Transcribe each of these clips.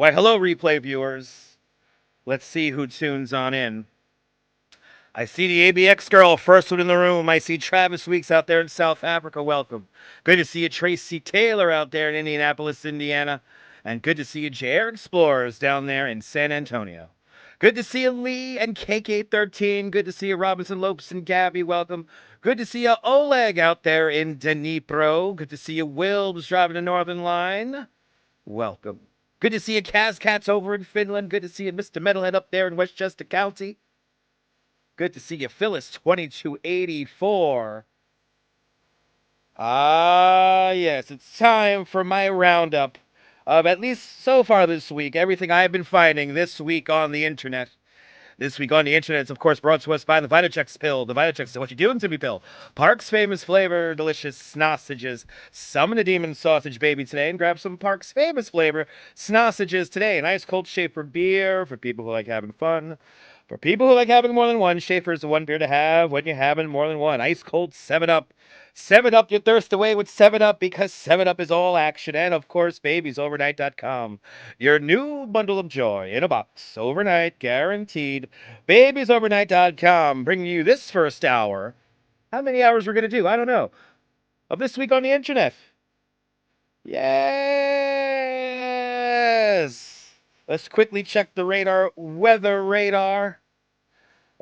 Why, hello, replay viewers. Let's see who tunes on in. I see the ABX girl, first one in the room. I see Travis Weeks out there in South Africa. Welcome. Good to see you, Tracy Taylor, out there in Indianapolis, Indiana. And good to see you, JR Explorers, down there in San Antonio. Good to see you, Lee and KK13. Good to see you, Robinson Lopes and Gabby. Welcome. Good to see you, Oleg, out there in Dnipro. Good to see you, Wilbs, driving the Northern Line. Welcome. Good to see you, Kaz Cats, over in Finland. Good to see you, Mr. Metalhead, up there in Westchester County. Good to see you, Phyllis 2284. Ah, yes, it's time for my roundup of, at least so far this week, everything I've been finding this week on the internet. This week on the internet is, of course, brought to us by the Vitachex pill. The Vitachex is what you doing to me pill. Park's famous flavor, delicious sausages. Summon a demon sausage baby today and grab some Park's famous flavor sausages today. An ice cold Schaefer beer for people who like having fun. For people who like having more than one, Schaefer is the one beer to have when you're having more than one. Ice cold 7-Up. 7-Up your thirst away with 7-Up because 7-Up is all action. And, of course, babiesovernight.com. Your new bundle of joy in a box. Overnight, guaranteed. Babiesovernight.com bringing you this first hour. How many hours we're going to do? I don't know. Of this week on the internet. Yes! Let's quickly check the radar. Weather radar.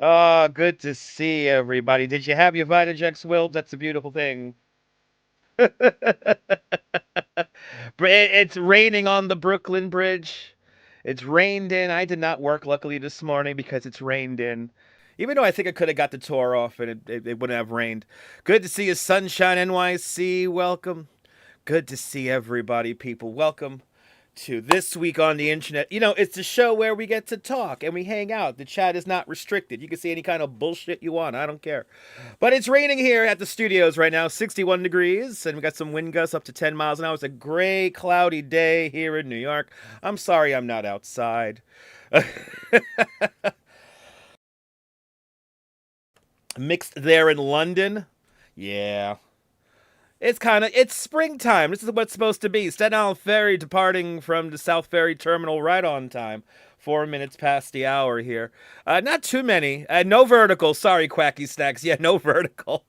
Oh, good to see everybody. Did you have your Vitajex, Will? That's a beautiful thing. It's raining on the Brooklyn Bridge. It's rained in. I did not work, luckily, this morning because it's rained in. Even though I think I could have got the tour off and it wouldn't have rained. Good to see you, Sunshine NYC. Welcome. Good to see everybody, people. Welcome to This Week on the Internet. You know, it's a show where we get to talk and we hang out. The chat is not restricted. You can see any kind of bullshit you want. I don't care. But it's raining here at the studios right now, 61 degrees, and we got some wind gusts up to 10 miles an hour. It's a gray, cloudy day here in New York. I'm sorry I'm not outside. Mixed there in London. Yeah. It's springtime. This is what it's supposed to be. Staten Island Ferry departing from the South Ferry Terminal right on time. 4 minutes past the hour here. Not too many. No vertical. Sorry, Quacky Snacks. Yeah, no vertical.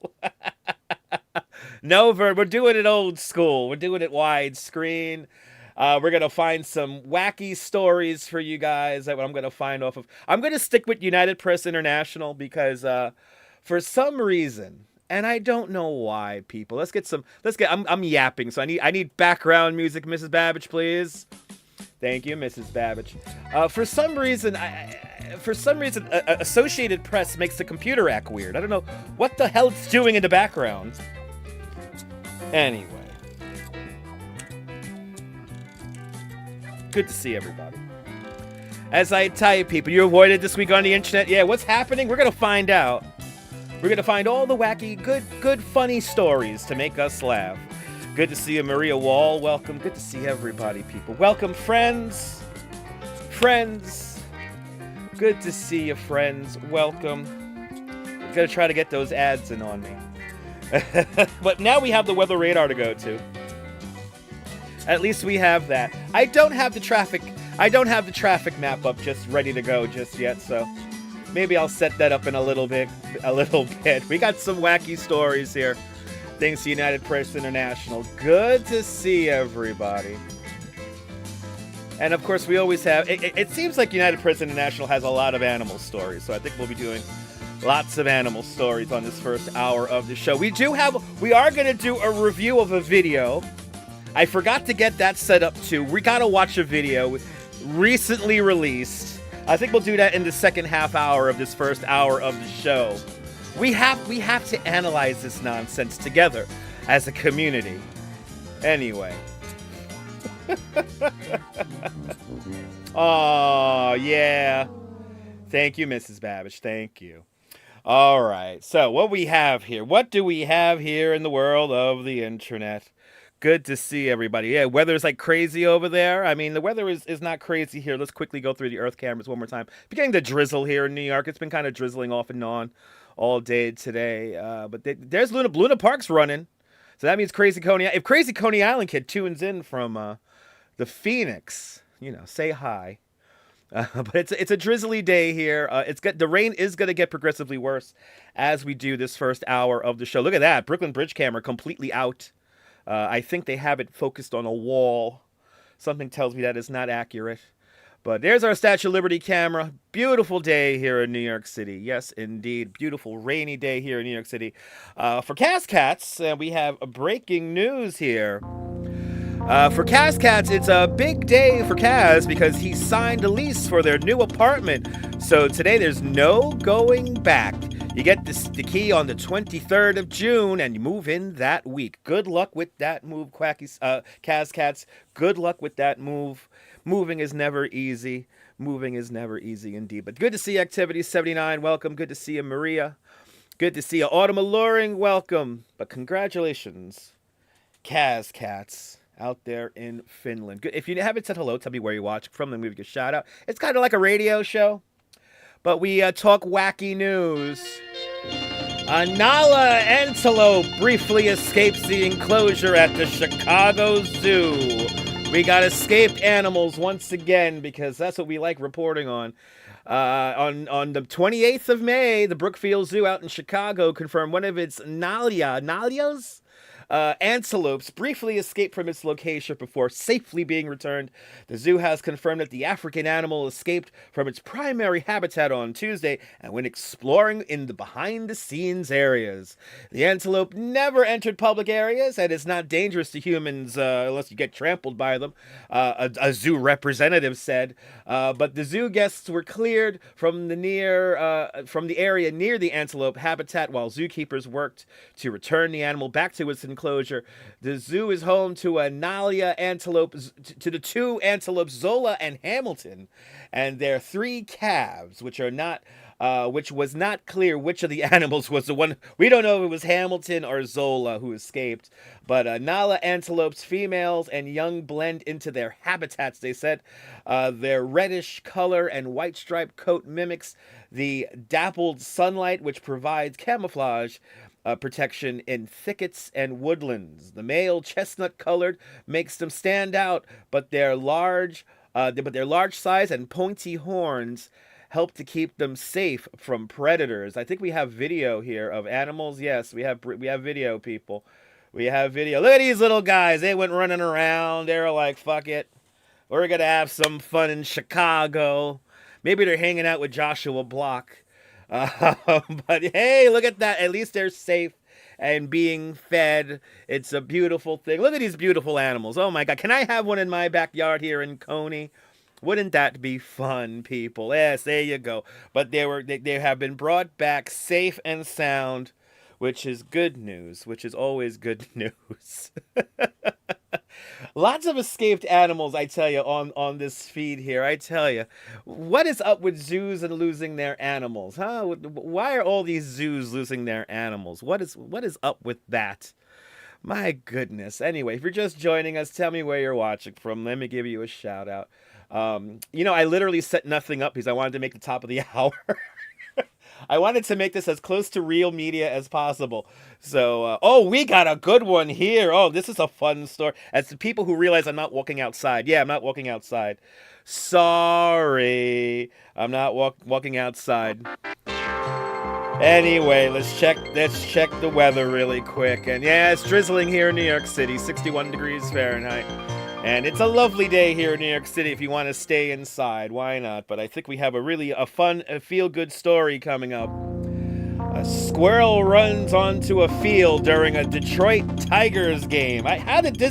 We're doing it old school. We're doing it widescreen. We're going to find some wacky stories for you guys that I'm going to find off of. I'm going to stick with United Press International because for some reason... And I don't know why, people. I'm yapping, so I need background music, Mrs. Babbage, please. Thank you, Mrs. Babbage. For some reason, Associated Press makes the computer act weird. I don't know what the hell it's doing in the background. Anyway. Good to see everybody. As I type, people, you avoided this week on the internet? Yeah, what's happening? We're gonna find out. We're gonna find all the wacky, good, funny stories to make us laugh. Good to see you, Maria Wall. Welcome. Good to see everybody, people. Welcome, friends. Friends. Good to see you, friends. Welcome. I'm gonna try to get those ads in on me. But now we have the weather radar to go to. At least we have that. I don't have the traffic map up just ready to go just yet, so maybe I'll set that up in a little bit. We got some wacky stories here. Thanks to United Press International. Good to see everybody. And of course, we always have. It seems like United Press International has a lot of animal stories, so I think we'll be doing lots of animal stories on this first hour of the show. We are going to do a review of a video. I forgot to get that set up too. We gotta watch a video recently released. I think we'll do that in the second half hour of this first hour of the show. We have to analyze this nonsense together as a community. Anyway. Oh, yeah. Thank you, Mrs. Babbage. Thank you. All right. So what we have here? What do we have here in the world of the internet? Good to see everybody. Yeah, weather's like crazy over there. I mean, the weather is not crazy here. Let's quickly go through the Earth cameras one more time. Beginning to drizzle here in New York. It's been kind of drizzling off and on all day today. But there's Luna Park's running. So that means Crazy Coney. If Crazy Coney Island Kid tunes in from the Phoenix, say hi. But it's a drizzly day here. The rain is going to get progressively worse as we do this first hour of the show. Look at that. Brooklyn Bridge camera completely out. I think they have it focused on a wall. Something tells me that is not accurate. But there's our Statue of Liberty camera. Beautiful day here in New York City. Yes, indeed. Beautiful rainy day here in New York City. For Kaz Cats, we have breaking news here. For Kaz Cats, it's a big day for Kaz because he signed a lease for their new apartment. So today there's no going back. You get the key on the 23rd of June, and you move in that week. Good luck with that move, Kaz Cats. Good luck with that move. Moving is never easy. Moving is never easy indeed. But good to see you, Activity 79. Welcome. Good to see you, Maria. Good to see you, Autumn Alluring. Welcome. But congratulations, Kaz Cats out there in Finland. Good. If you haven't said hello, tell me where you watch from, then we give you a shout out. It's kind of like a radio show. But we talk wacky news. Nala Antelope briefly escapes the enclosure at the Chicago Zoo. We got escaped animals once again because that's what we like reporting on. On the 28th of May, the Brookfield Zoo out in Chicago confirmed one of its Nalias? Antelopes briefly escaped from its location before safely being returned. The zoo has confirmed that the African animal escaped from its primary habitat on Tuesday and went exploring in the behind-the-scenes areas. The antelope never entered public areas and is not dangerous to humans unless you get trampled by them, a zoo representative said. But the zoo guests were cleared from the area near the antelope habitat while zookeepers worked to return the animal back to its enclosure. The zoo is home to a Nalia antelope, to the two antelopes Zola and Hamilton, and their three calves, which was not clear which of the animals was the one. We don't know if it was Hamilton or Zola who escaped, but Nala antelopes, females and young, blend into their habitats, they said. Their reddish color and white striped coat mimics the dappled sunlight, which provides camouflage protection in thickets and woodlands. The male, chestnut-colored, makes them stand out, but their large size and pointy horns help to keep them safe from predators. I think we have video here of animals. Yes, we have video, people. We have video. Look at these little guys. They went running around. They were like, fuck it. We're going to have some fun in Chicago. Maybe they're hanging out with Joshua Block. But hey, look at that. At least they're safe and being fed. It's a beautiful thing. Look at these beautiful animals. Oh my God. Can I have one in my backyard here in Coney? Wouldn't that be fun, people? Yes, there you go. But they have been brought back safe and sound, which is good news, which is always good news. Lots of escaped animals, I tell you, on this feed here. I tell you, what is up with zoos and losing their animals, huh? Why are all these zoos losing their animals? What is up with that? My goodness. Anyway, if you're just joining us, tell me where you're watching from. Let me give you a shout out. I literally set nothing up because I wanted to make the top of the hour. I wanted to make this as close to real media as possible. So, we got a good one here. Oh, this is a fun story. As the people who realize I'm not walking outside. Yeah, I'm not walking outside. Sorry. I'm not walking outside. Anyway, let's check the weather really quick. And yeah, it's drizzling here in New York City, 61 degrees Fahrenheit. And it's a lovely day here in New York City if you want to stay inside. Why not? But I think we have a fun, feel-good story coming up. A squirrel runs onto a field during a Detroit Tigers game. How did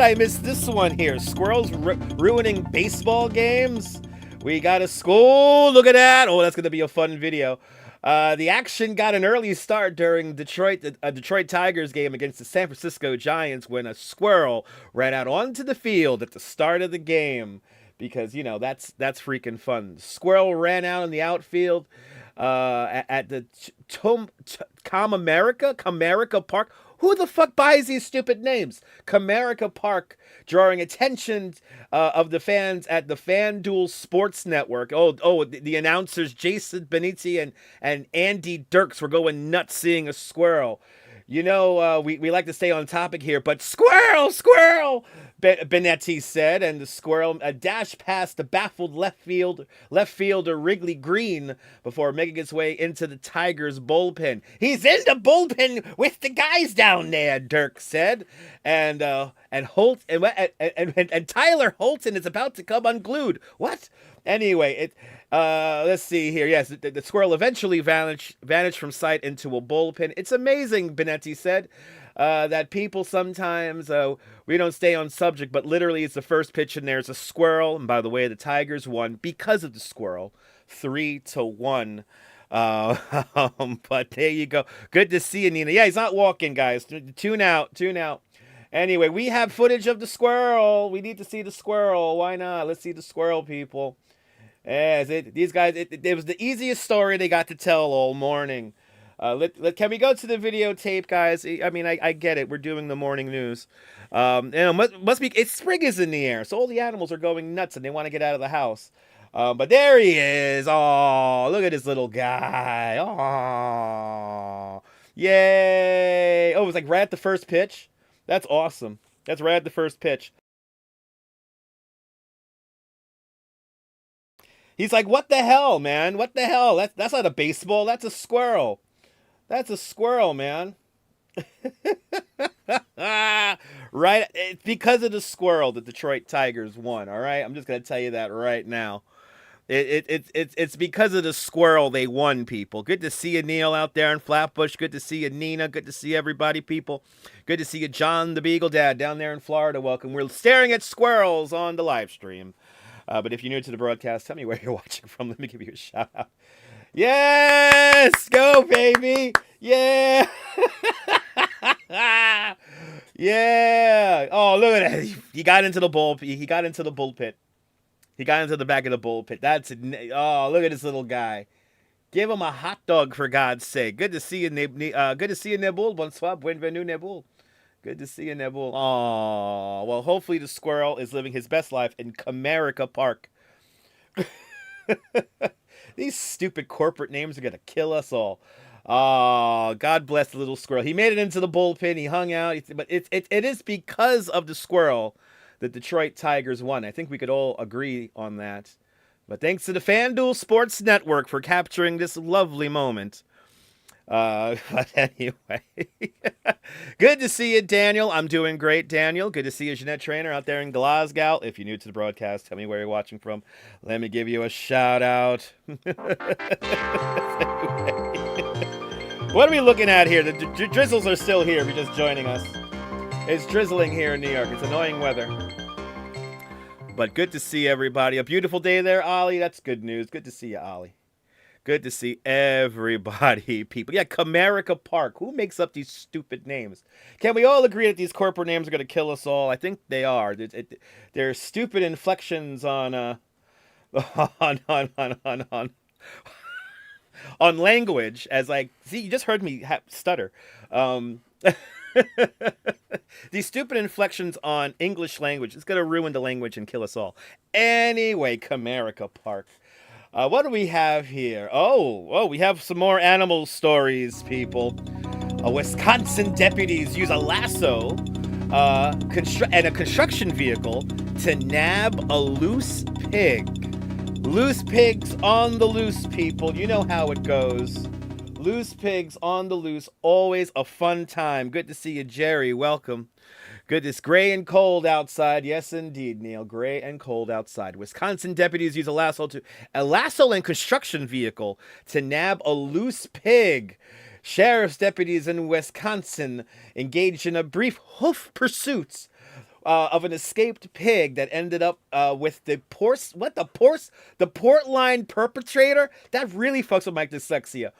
I miss this one here? Squirrels ruining baseball games? We got a school. Look at that. Oh, that's going to be a fun video. The action got an early start during a Detroit Tigers game against the San Francisco Giants when a squirrel ran out onto the field at the start of the game. Because, that's freaking fun. The squirrel ran out in the outfield at the Comerica Park. Who the fuck buys these stupid names? Comerica Park, drawing attention of the fans at the FanDuel Sports Network. The announcers Jason Benetti and Andy Dirks were going nuts seeing a squirrel. We like to stay on topic here, but squirrel, Benetti said, and the squirrel dashed past the baffled left fielder Wrigley Green before making its way into the Tigers bullpen. He's in the bullpen with the guys down there, Dirk said, and Tyler Holton is about to come unglued. What? Anyway, let's see here. Yes, the squirrel eventually vanished from sight into a bullpen. It's amazing, Benetti said, that people sometimes, we don't stay on subject, but literally it's the first pitch and there's a squirrel. And by the way, the Tigers won because of the squirrel, 3-1. But there you go. Good to see you, Nina. Yeah, he's not walking, guys. Tune out. Anyway, we have footage of the squirrel. We need to see the squirrel. Why not? Let's see the squirrel, people. Yes, these guys, it was the easiest story they got to tell all morning. Can we go to the videotape, guys? I mean, I get it. We're doing the morning news. Must be, spring is in the air, so all the animals are going nuts and they want to get out of the house. But there he is. Oh, look at this little guy. Oh, yay. Oh, it was like right at the first pitch. That's awesome. That's right at the first pitch. He's like, what the hell, man? What the hell? That's not a baseball. That's a squirrel. That's a squirrel, man. Right? It's because of the squirrel the Detroit Tigers won, all right? I'm just going to tell you that right now. It's because of the squirrel they won, people. Good to see you, Neil, out there in Flatbush. Good to see you, Nina. Good to see everybody, people. Good to see you, John the Beagle Dad, down there in Florida. Welcome. We're staring at squirrels on the live stream. But if you're new to the broadcast, tell me where you're watching from. Let me give you a shout out. Yes! Go, baby! Yeah! Yeah! Oh, look at that. He got into the bull. He got into the bull pit. He got into the back of the bull pit. Look at this little guy. Give him a hot dog, for God's sake. Good to see you, good to see you, Nebul. Bonsoir, bienvenue, Nebul. Good to see you, Nebul. Oh, well, hopefully the squirrel is living his best life in Comerica Park. These stupid corporate names are going to kill us all. Oh, God bless the little squirrel. He made it into the bullpen. He hung out. But it is because of the squirrel the Detroit Tigers won. I think we could all agree on that. But thanks to the FanDuel Sports Network for capturing this lovely moment. But anyway, good to see you, Daniel. I'm doing great, Daniel. Good to see you, Jeanette Trainer, out there in Glasgow. If you're new to the broadcast, tell me where you're watching from. Let me give you a shout out. What are we looking at here? The drizzles are still here if you're just joining us. It's drizzling here in New York. It's annoying weather. But good to see everybody. A beautiful day there, Ollie. That's good news. Good to see you, Ollie. Good to see everybody, people. Yeah, Comerica Park. Who makes up these stupid names? Can we all agree that these corporate names are going to kill us all? I think they are. They're stupid inflections on on on language. As like, see, you just heard me stutter. Um, these stupid inflections on English language. It's going to ruin the language and kill us all. Anyway, Comerica Park. What do we have here? Oh, we have some more animal stories, people. Wisconsin deputies use a lasso and a construction vehicle to nab a loose pig. Loose pigs on the loose, people. You know how it goes. Loose pigs on the loose. Always a fun time. Good to see you, Jerry. Welcome. Good. It's gray and cold outside. Yes, indeed, Neil. Gray and cold outside. Wisconsin deputies use a lasso and construction vehicle to nab a loose pig. Sheriff's deputies in Wisconsin engaged in a brief hoof pursuit of an escaped pig that ended up with the portline perpetrator. That really fucks with my dyslexia.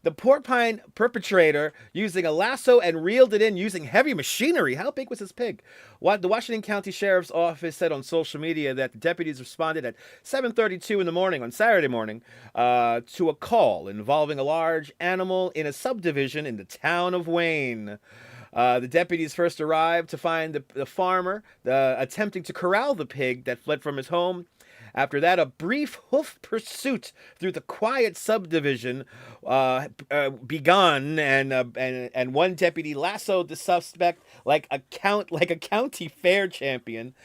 The porcupine perpetrator using a lasso and reeled it in using heavy machinery. How big was this pig? The Washington County Sheriff's Office said on social media that the deputies responded at 7:32 in the morning on Saturday morning to a call involving a large animal in a subdivision in the town of Wayne. The deputies first arrived to find the farmer attempting to corral the pig that fled from his home. After that, a brief hoof pursuit through the quiet subdivision begun, and one deputy lassoed the suspect like a county fair champion.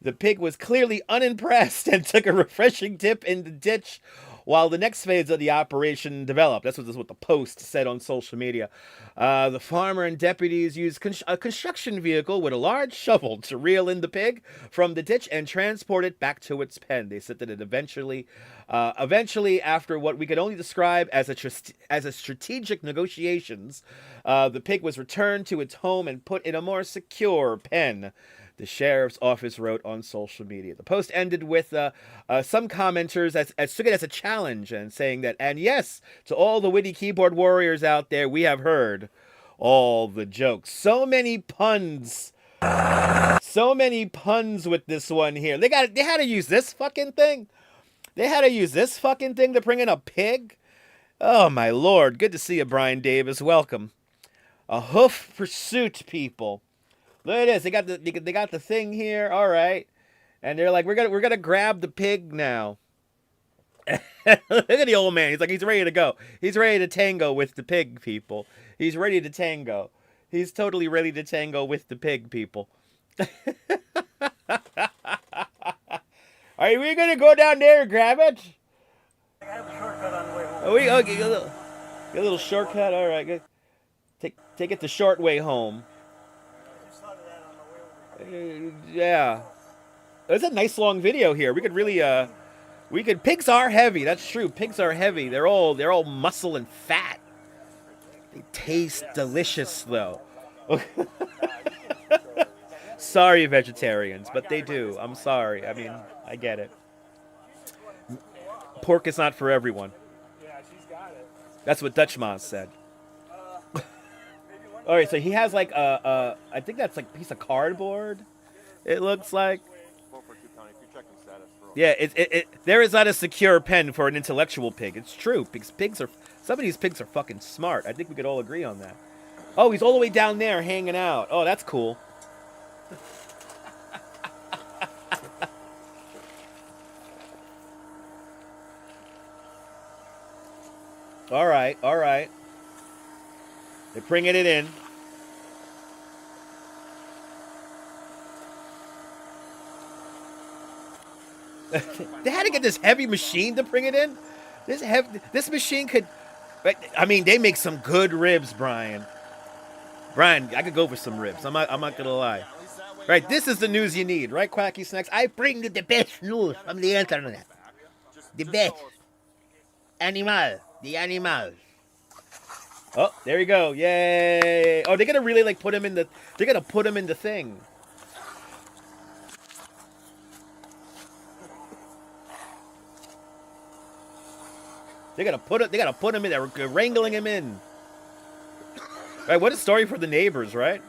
The pig was clearly unimpressed and took a refreshing dip in the ditch while the next phase of the operation developed. That's what the Post said on social media. The farmer and deputies used a construction vehicle with a large shovel to reel in the pig from the ditch and transport it back to its pen. They said that it eventually, after what we could only describe as a strategic negotiations, the pig was returned to its home and put in a more secure pen. The sheriff's office wrote on social media. The post ended with some commenters as took it as a challenge and saying that, and yes, to all the witty keyboard warriors out there, we have heard all the jokes. So many puns. So many puns with this one here. They had to use this fucking thing. They had to use this fucking thing to bring in a pig. Oh my lord. Good to see you, Brian Davis. Welcome. A hoof pursuit, people. Look at this. They got the thing here. All right, and they're like, we're gonna grab the pig now. Look at the old man. He's like, he's ready to go. He's ready to tango with the pig, people. He's ready to tango. He's totally ready to tango with the pig, people. Are we gonna go down there and grab it? I have a shortcut on the way home. Okay, a little shortcut. All right, good. Take it the short way home. Yeah, it's a nice long video here. We could really pigs are heavy. That's true. Pigs are heavy. They're all muscle and fat. They taste delicious though. Sorry, vegetarians, but they do. I'm sorry. I mean, I get it. Pork is not for everyone. That's what Dutch Moss said. All right, so he has like I think that's like a piece of cardboard. It looks like. Yeah, there is not a secure pen for an intellectual pig. It's true. Some of these pigs are fucking smart. I think we could all agree on that. Oh, he's all the way down there hanging out. Oh, that's cool. All right. They're bringing it in. They had to get this heavy machine to bring it in. This machine could. I mean, they make some good ribs, Brian. Brian, I could go for some ribs. I'm not gonna lie. Right, this is the news you need, right, Quacky Snacks? I bring you the best news from the internet. The best. The animal. Oh, there you go. Yay. Oh, they're gonna really like put him in the. They're gonna put him in the thing. They gotta put him in. They're wrangling him in. Right? What a story for the neighbors, right?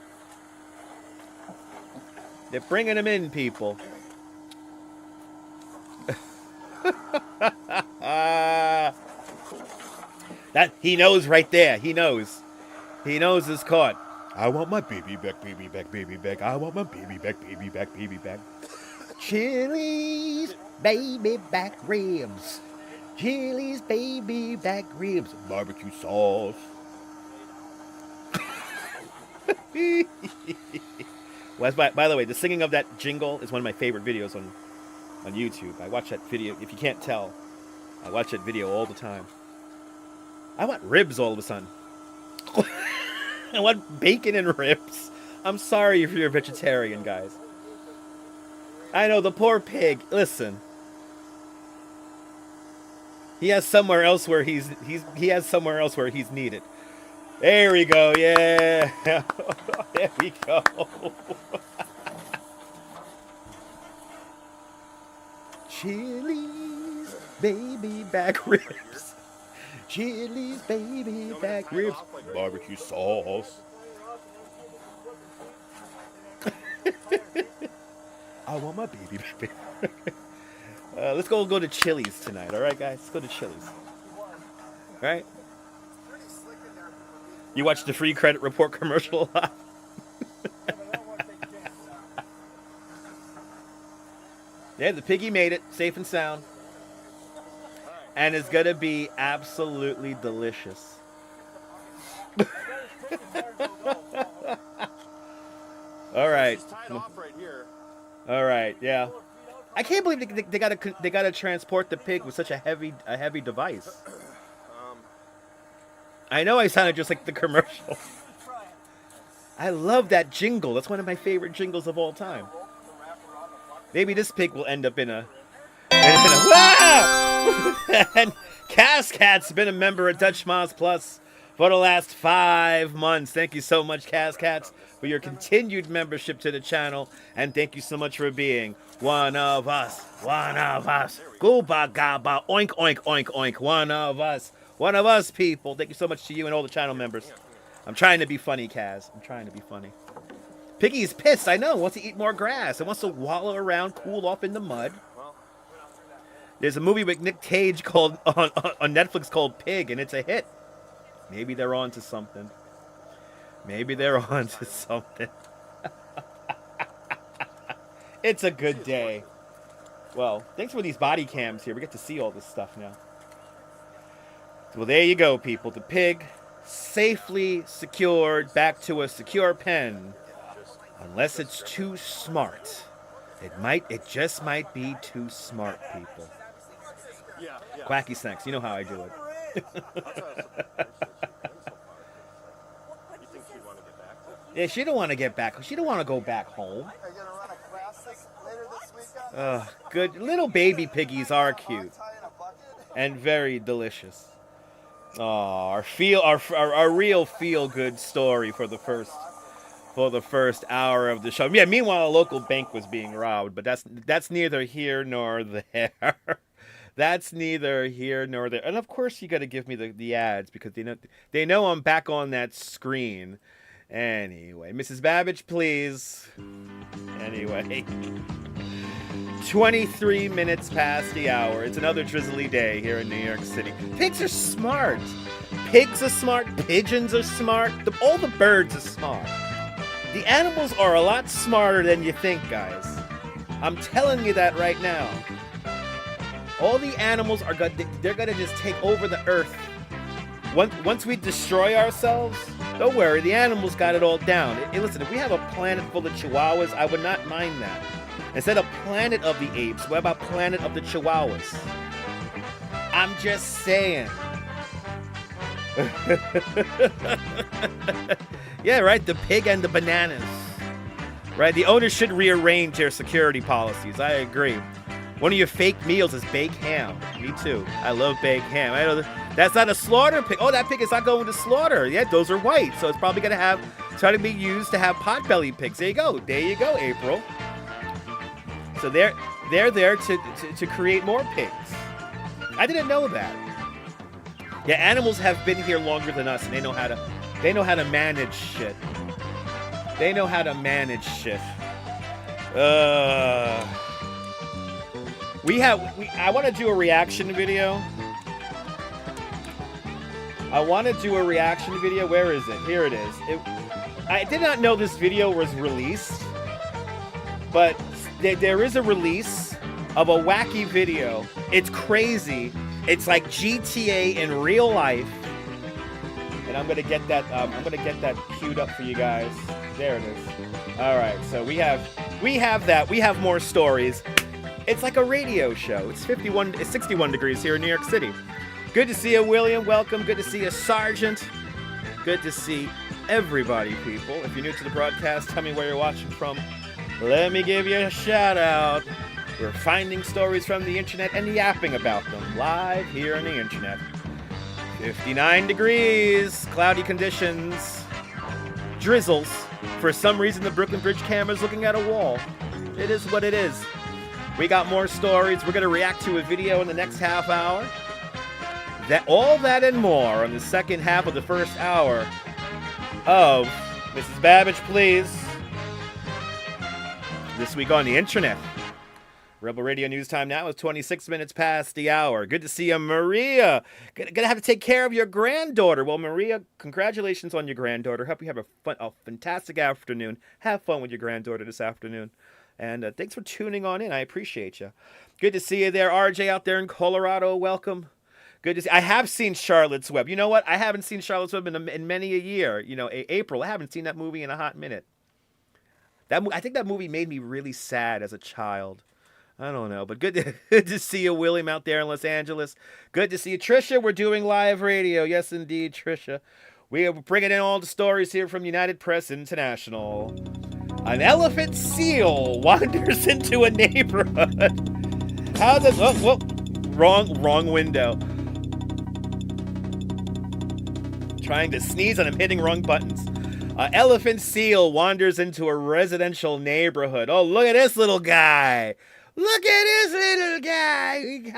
They're bringing him in, people. That he knows right there. He knows. He knows it's caught. I want my baby back, baby back, baby back. I want my baby back, baby back, baby back. Chili's baby back ribs. Chili's baby back ribs. Barbecue sauce. Well, by the way, the singing of that jingle is one of my favorite videos on YouTube. I watch that video. If you can't tell, I watch that video all the time. I want ribs all of a sudden. I want bacon and ribs. I'm sorry if you're a vegetarian, guys. I know, the poor pig. Listen. He has somewhere else where he's needed. There we go. Yeah. There we go. Chili's baby back ribs. Chili's baby back ribs. Barbecue sauce. I want my baby back. Let's go to Chili's tonight. All right, guys? Let's go to Chili's. All right? You watch the free credit report commercial a lot? Yeah, the piggy made it, safe and sound. And it's going to be absolutely delicious. All right. All right, yeah. I can't believe they gotta transport the pig with such a heavy device. I know I sounded just like the commercial. I love that jingle. That's one of my favorite jingles of all time. Maybe this pig will end up in a and Cascat's been a member of Dutch Miles Plus for the last 5 months. Thank you so much, Cascats, for your continued membership to the channel, and thank you so much for being one of us. One of us. Gooba gaba, oink oink oink oink. One of us. One of us, people. Thank you so much to you and all the channel members. I'm trying to be funny, Kaz. I'm trying to be funny. Piggy's pissed, I know. Wants to eat more grass. It wants to wallow around, cool off in the mud. There's a movie with Nick Cage called on Netflix called Pig, and it's a hit. Maybe they're on to something. Maybe they're on to something. It's a good day. Well, thanks for these body cams here. We get to see all this stuff now. Well, there you go, people. The pig safely secured back to a secure pen. Unless it's too smart. It just might be too smart, people. Quacky snacks, you know how I do it. Yeah, she don't want to get back. She don't want to go back home. Good. Little baby piggies are cute. And very delicious. Our real feel-good story for the first hour of the show. Yeah, meanwhile, a local bank was being robbed, but that's neither here nor there. That's neither here nor there. And of course, you got to give me the ads because they know I'm back on that screen. Anyway, Mrs. Babbage, please. Anyway, 23 minutes past the hour. It's another drizzly day here in New York City. Pigs are smart. Pigs are smart. Pigeons are smart. All the birds are smart. The animals are a lot smarter than you think, guys. I'm telling you that right now. All the animals they're gonna just take over the earth. Once we destroy ourselves, don't worry, the animals got it all down. Listen, if we have a planet full of chihuahuas, I would not mind that. Instead of planet of the apes, what about planet of the chihuahuas? I'm just saying. Yeah, right, the pig and the bananas. Right, the owners should rearrange their security policies. I agree. One of your fake meals is baked ham. Me too. I love baked ham. I know that's not a slaughter pig. Oh, that pig is not going to slaughter. Yeah, those are white, so it's probably going to try to be used to have potbelly pigs. There you go. There you go, April. So they're there to create more pigs. I didn't know that. Yeah, animals have been here longer than us, and they know how to manage shit. They know how to manage shit. I want to do a reaction video. Where is it? Here it is. I did not know this video was released, but there is a release of a wacky video. It's crazy. It's like GTA in real life. And I'm gonna get that. Queued up for you guys. There it is. All right. So we have that. We have more stories. It's like a radio show. It's 61 degrees here in New York City. Good to see you, William. Welcome. Good to see you, Sergeant. Good to see everybody, people. If you're new to the broadcast, tell me where you're watching from. Let me give you a shout out. We're finding stories from the internet and yapping about them live here on the internet. 59 degrees, cloudy conditions, drizzles. For some reason, the Brooklyn Bridge camera's looking at a wall. It is what it is. We got more stories. We're going to react to a video in the next half hour. All that and more on the second half of the first hour of Mrs. Babbage, please. This week on the internet. Rebel Radio News time now is 26 minutes past the hour. Good to see you, Maria. Gonna have to take care of your granddaughter. Well, Maria, congratulations on your granddaughter. Hope you have a fantastic afternoon. Have fun with your granddaughter this afternoon. And thanks for tuning on in. I appreciate you. Good to see you there, RJ, out there in Colorado. Welcome. Good to see. I have seen Charlotte's Web. You know what? I haven't seen Charlotte's Web in many a year. You know, April. I haven't seen that movie in a hot minute. I think that movie made me really sad as a child. I don't know, but good to see you, William, out there in Los Angeles. Good to see you, Trisha. We're doing live radio. Yes, indeed, Trisha. We are bringing in all the stories here from United Press International. An elephant seal wanders into a neighborhood. How does... Oh, wrong window. Trying to sneeze and I'm hitting wrong buttons. Elephant seal wanders into a residential neighborhood. Oh, look at this little guy. Look at this little guy.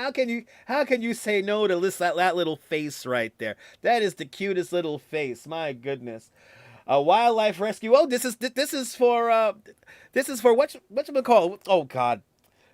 How can you say no to that little face right there? That is the cutest little face. My goodness. Wildlife rescue. Oh, this is for whatchamacallit? Oh God.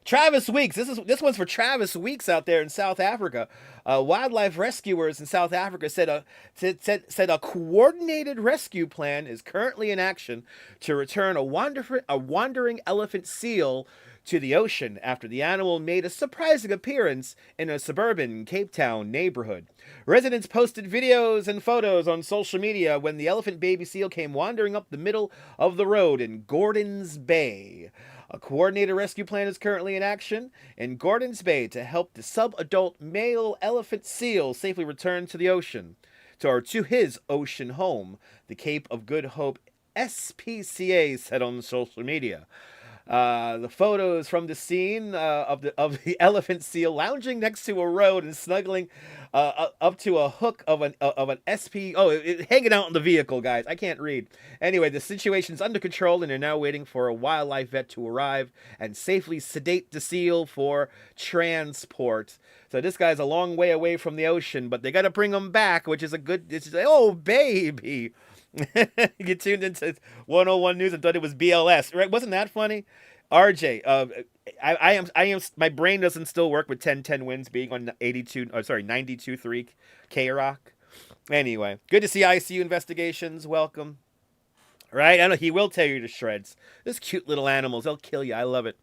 Travis Weeks. This one's for Travis Weeks out there in South Africa. Wildlife rescuers in South Africa said a coordinated rescue plan is currently in action to return a wandering elephant seal to the ocean after the animal made a surprising appearance in a suburban Cape Town neighborhood. Residents posted videos and photos on social media when the elephant baby seal came wandering up the middle of the road in Gordons Bay. A coordinated rescue plan is currently in action in Gordons Bay to help the subadult male elephant seal safely return to the ocean, to his ocean home, the Cape of Good Hope SPCA said on social media. The photos from the scene of the elephant seal lounging next to a road and snuggling up to a hook of an SP. Oh, hanging out in the vehicle, guys. I can't read. Anyway, the situation's under control, and they're now waiting for a wildlife vet to arrive and safely sedate the seal for transport. So this guy's a long way away from the ocean, but they got to bring him back, which is a good. It's just, oh baby. You tuned into 101 News and thought it was BLS, right? Wasn't that funny? RJ, I am. My brain doesn't still work with 1010 wins being on 92.3 K-Rock. Anyway, good to see ICU Investigations. Welcome. Right? I know he will tear you to shreds. This cute little animals, they'll kill you. I love it.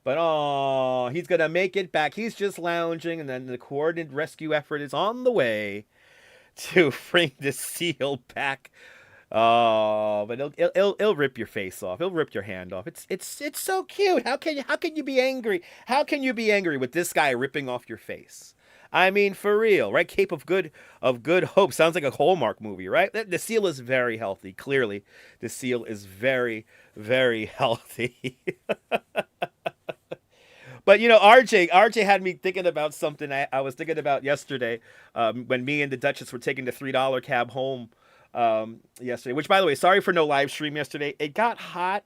But oh, he's gonna make it back. He's just lounging, and then the coordinated rescue effort is on the way to bring the seal back. Oh, but it'll rip your face off. It'll rip your hand off. It's so cute. How can you be angry? How can you be angry with this guy ripping off your face? I mean, for real, right? Cape of Good Hope sounds like a Hallmark movie, right? The seal is very healthy. Clearly, the seal is very, very healthy. But, you know, RJ had me thinking about something I was thinking about yesterday when me and the Duchess were taking the $3 cab home yesterday. Which, by the way, sorry for no live stream yesterday. It got hot.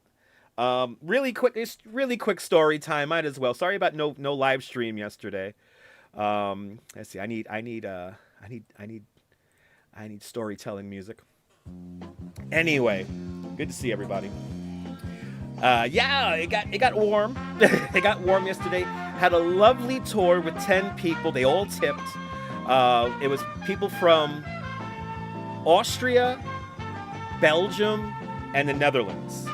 Really quick story time. Might as well. Sorry about no live stream yesterday. Let's see. I need I need storytelling music. Anyway, good to see everybody. Yeah, it got warm. It got warm yesterday. Had a lovely tour with 10 people. They all tipped. It was people from Austria, Belgium, and the Netherlands.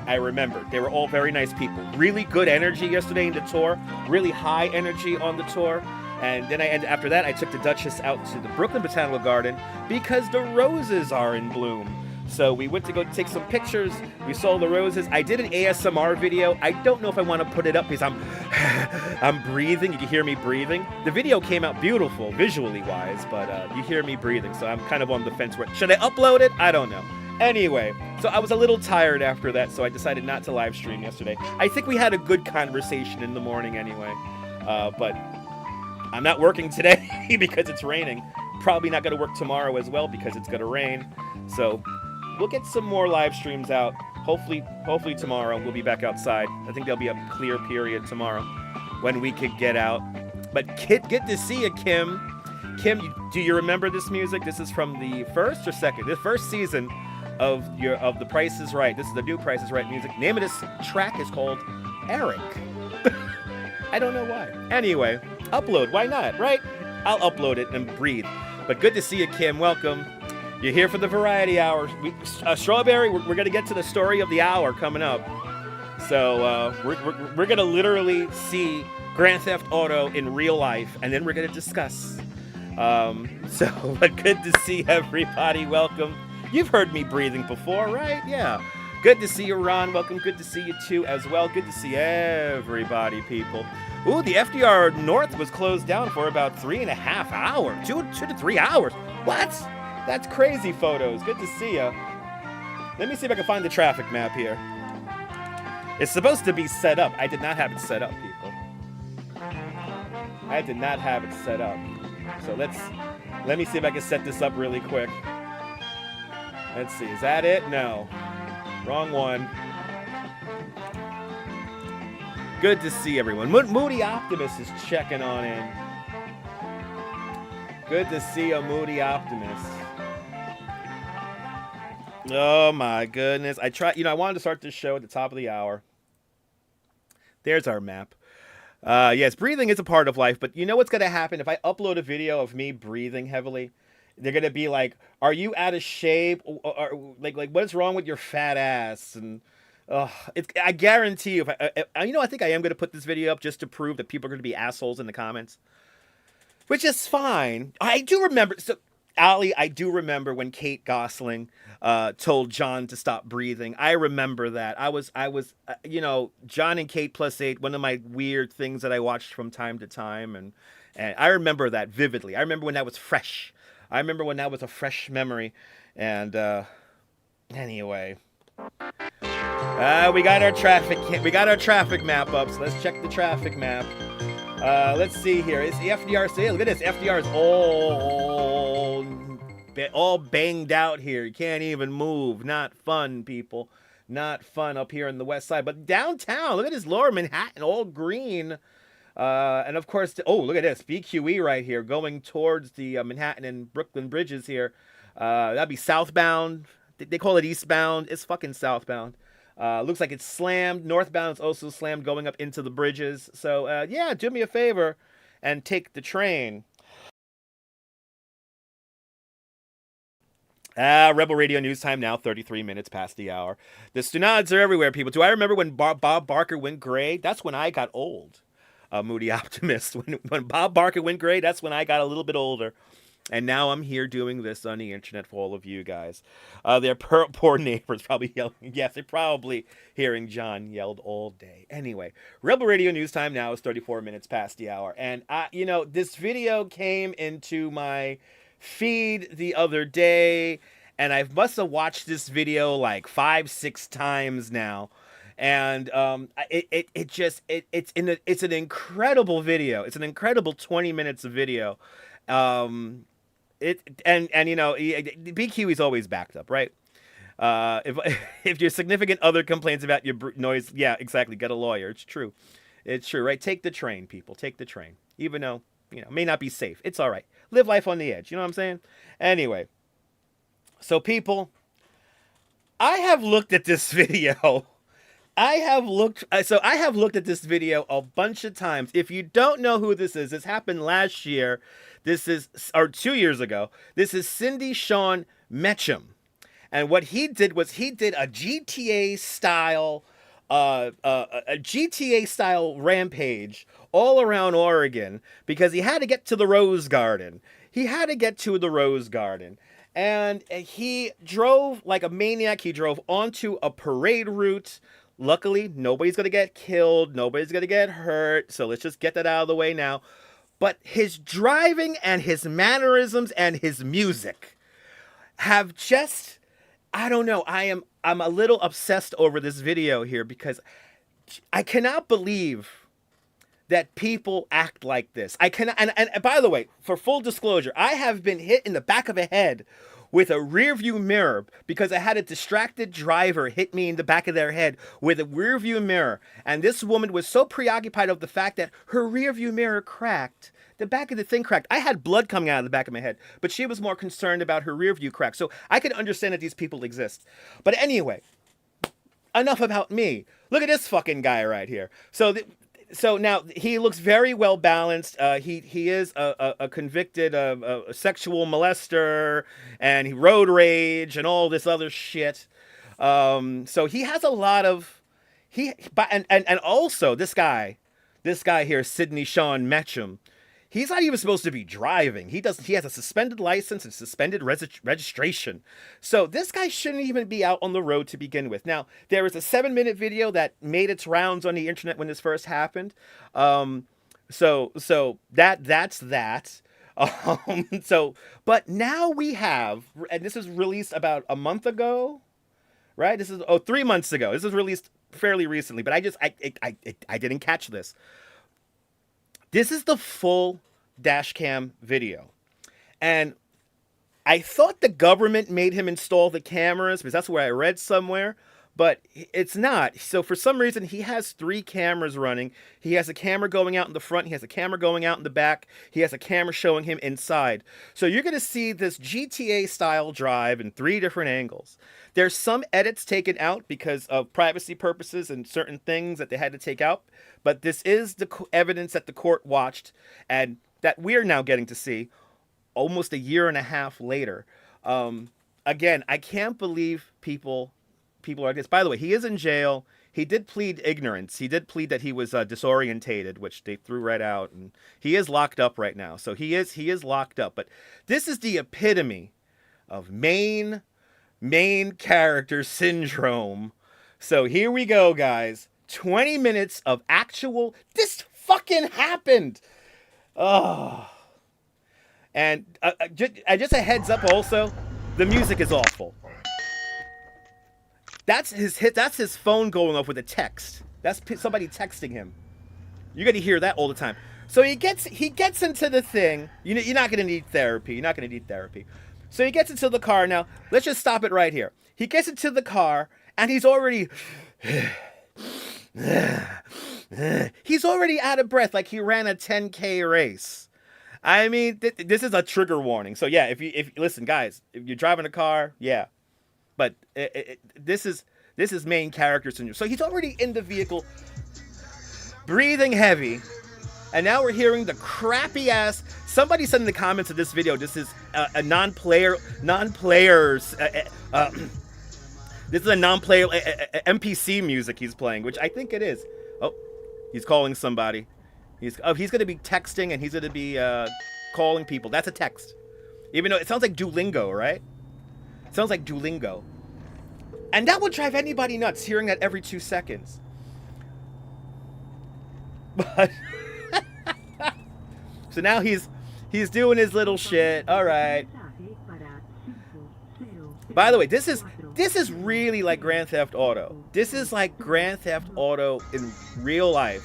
I remember. They were all very nice people. Really good energy yesterday in the tour. Really high energy on the tour. And then after that, I took the Duchess out to the Brooklyn Botanical Garden because the roses are in bloom. So we went to go take some pictures. We saw the roses. I did an ASMR video. I don't know if I want to put it up because I'm breathing. You can hear me breathing. The video came out beautiful, visually wise, but you hear me breathing. So I'm kind of on the fence. Should I upload it? I don't know. Anyway, so I was a little tired after that, so I decided not to live stream yesterday. I think we had a good conversation in the morning anyway, but I'm not working today because it's raining. Probably not going to work tomorrow as well because it's going to rain. So we'll get some more live streams out. Hopefully tomorrow we'll be back outside. I think there'll be a clear period tomorrow when we could get out. But good to see you, Kim. Kim, do you remember this music? This is from the first or second? The first season of The Price is Right. This is the new Price is Right music. Name of this track is called Eric. I don't know why. Anyway, upload. Why not, right? I'll upload it and breathe. But good to see you, Kim. Welcome. You're here for the variety hour. Strawberry, we're going to get to the story of the hour coming up. So we're going to literally see Grand Theft Auto in real life, and then we're going to discuss. But good to see everybody. Welcome. You've heard me breathing before, right? Yeah. Good to see you, Ron. Welcome. Good to see you, too, as well. Good to see everybody, people. Ooh, the FDR North was closed down for about 3.5 hours. 2 to 3 hours. What? That's crazy photos. Good to see you. Let me see if I can find the traffic map here. It's supposed to be set up. I did not have it set up, people. I did not have it set up. So let me see if I can set this up really quick. Let's see. Is that it? No. Wrong one. Good to see everyone. Moody Optimist is checking on in. Good to see a Moody Optimist. Oh my goodness. I wanted to start this show at the top of the hour. There's our map. Yes, breathing is a part of life, but you know what's going to happen if I upload a video of me breathing heavily? They're going to be like, are you out of shape? Or like what's wrong with your fat ass? And I guarantee you, I think I am going to put this video up just to prove that people are going to be assholes in the comments, which is fine. I do remember. So, Ali, I do remember when Kate Gosling told John to stop breathing. I remember that. I was, John and Kate +8, one of my weird things that I watched from time to time. And I remember that vividly. I remember when that was fresh. I remember when that was a fresh memory. And anyway, we got our traffic map up. So let's check the traffic map. Let's see here. It's the FDR. See, look at this. FDR is all banged out here. You can't even move. Not fun, people. Not fun up here on the west side. But downtown, look at this Lower Manhattan, all green. And of course, look at this. BQE right here going towards the Manhattan and Brooklyn bridges here. That'd be southbound. They call it eastbound. It's fucking southbound. Looks like it's slammed. Northbound is also slammed going up into the bridges. So, yeah, do me a favor and take the train. Rebel Radio News Time now, 33 minutes past the hour. The Stunads are everywhere, people. Do I remember when Bob Barker went gray? That's when I got old. Moody Optimist. When Bob Barker went gray, that's when I got a little bit older. And now I'm here doing this on the internet for all of you guys. Their poor neighbors probably yelling. Yes, they're probably hearing John yelled all day. Anyway, Rebel Radio News Time now is 34 minutes past the hour. And, this video came into my feed the other day. And I must have watched this video like 5-6 times now. And it's an incredible video. It's an incredible 20 minutes of video. BQ is always backed up, right? If your significant other complains about your noise, yeah, exactly. Get a lawyer. It's true, right? Take the train, people. Take the train. Even though may not be safe. It's all right. Live life on the edge. You know what I'm saying? Anyway, so people, I have looked at this video. I have looked at this video a bunch of times. If you don't know who this happened last year. Or 2 years ago. This is Cindy Sean Metcham. And what he did was he did a GTA style rampage all around Oregon because he had to get to the Rose Garden. And he drove like a maniac. He drove onto a parade route. Luckily, nobody's going to get killed. Nobody's going to get hurt. So let's just get that out of the way now. But his driving and his mannerisms and his music have just, I don't know. I'm a little obsessed over this video here because I cannot believe that people act like this. I cannot, and by the way, for full disclosure, I have been hit in the back of the head with a rear view mirror because I had a distracted driver hit me in the back of their head with a rear view mirror. And this woman was so preoccupied of the fact that her rear view mirror cracked. The back of the thing cracked. I had blood coming out of the back of my head, but she was more concerned about her rear view crack. So I can understand that these people exist. But anyway, enough about me. Look at this fucking guy right here. So now he looks very well balanced. He is a convicted sexual molester, and he road rage and all this other shit. So he has a lot of and also this guy here, Sidney Sean Metcham. He's not even supposed to be driving. He has a suspended license and suspended registration. So this guy shouldn't even be out on the road to begin with. Now, there is a 7-minute video that made its rounds on the internet when this first happened. So that's that. But now we have, and this was released about a month ago, right? 3 months ago. This was released fairly recently, but I didn't catch this. This is the full dash cam video. And I thought the government made him install the cameras because that's where I read somewhere, but it's not. So for some reason, he has 3 cameras running. He has a camera going out in the front. He has a camera going out in the back. He has a camera showing him inside. So you're going to see this GTA style drive in 3 different angles. There's some edits taken out because of privacy purposes and certain things that they had to take out. But this is the evidence that the court watched and that we're now getting to see almost a year and a half later. Again, I can't believe people are like this. By the way, he is in jail. He did plead ignorance. He did plead that he was disorientated, which they threw right out. And he is locked up right now. So he is locked up. But this is the epitome of main character syndrome. So here we go, guys. 20 minutes of actual, this fucking happened. Oh. And just a heads up also, the music is awful. That's his phone going off with a text. That's somebody texting him. You got to hear that all the time. So he gets into the thing. You're not going to need therapy. So he gets into the car. Now, let's just stop it right here. He gets into the car, and he's already out of breath, like he ran a 10K race. I mean, this is a trigger warning. So yeah, if listen, guys, if you're driving a car, yeah, but this is main character syndrome. So he's already in the vehicle, breathing heavy, and now we're hearing the crappy ass. Somebody said in the comments of this video, this is a non-players. This is a non-player NPC music he's playing, which I think it is. Oh, he's calling somebody. He's going to be texting and he's going to be calling people. That's a text. Even though it sounds like Duolingo, right? It sounds like Duolingo. And that would drive anybody nuts, hearing that every 2 seconds. But so now he's doing his little shit. All right. By the way, this is really like Grand Theft Auto. This is like Grand Theft Auto in real life.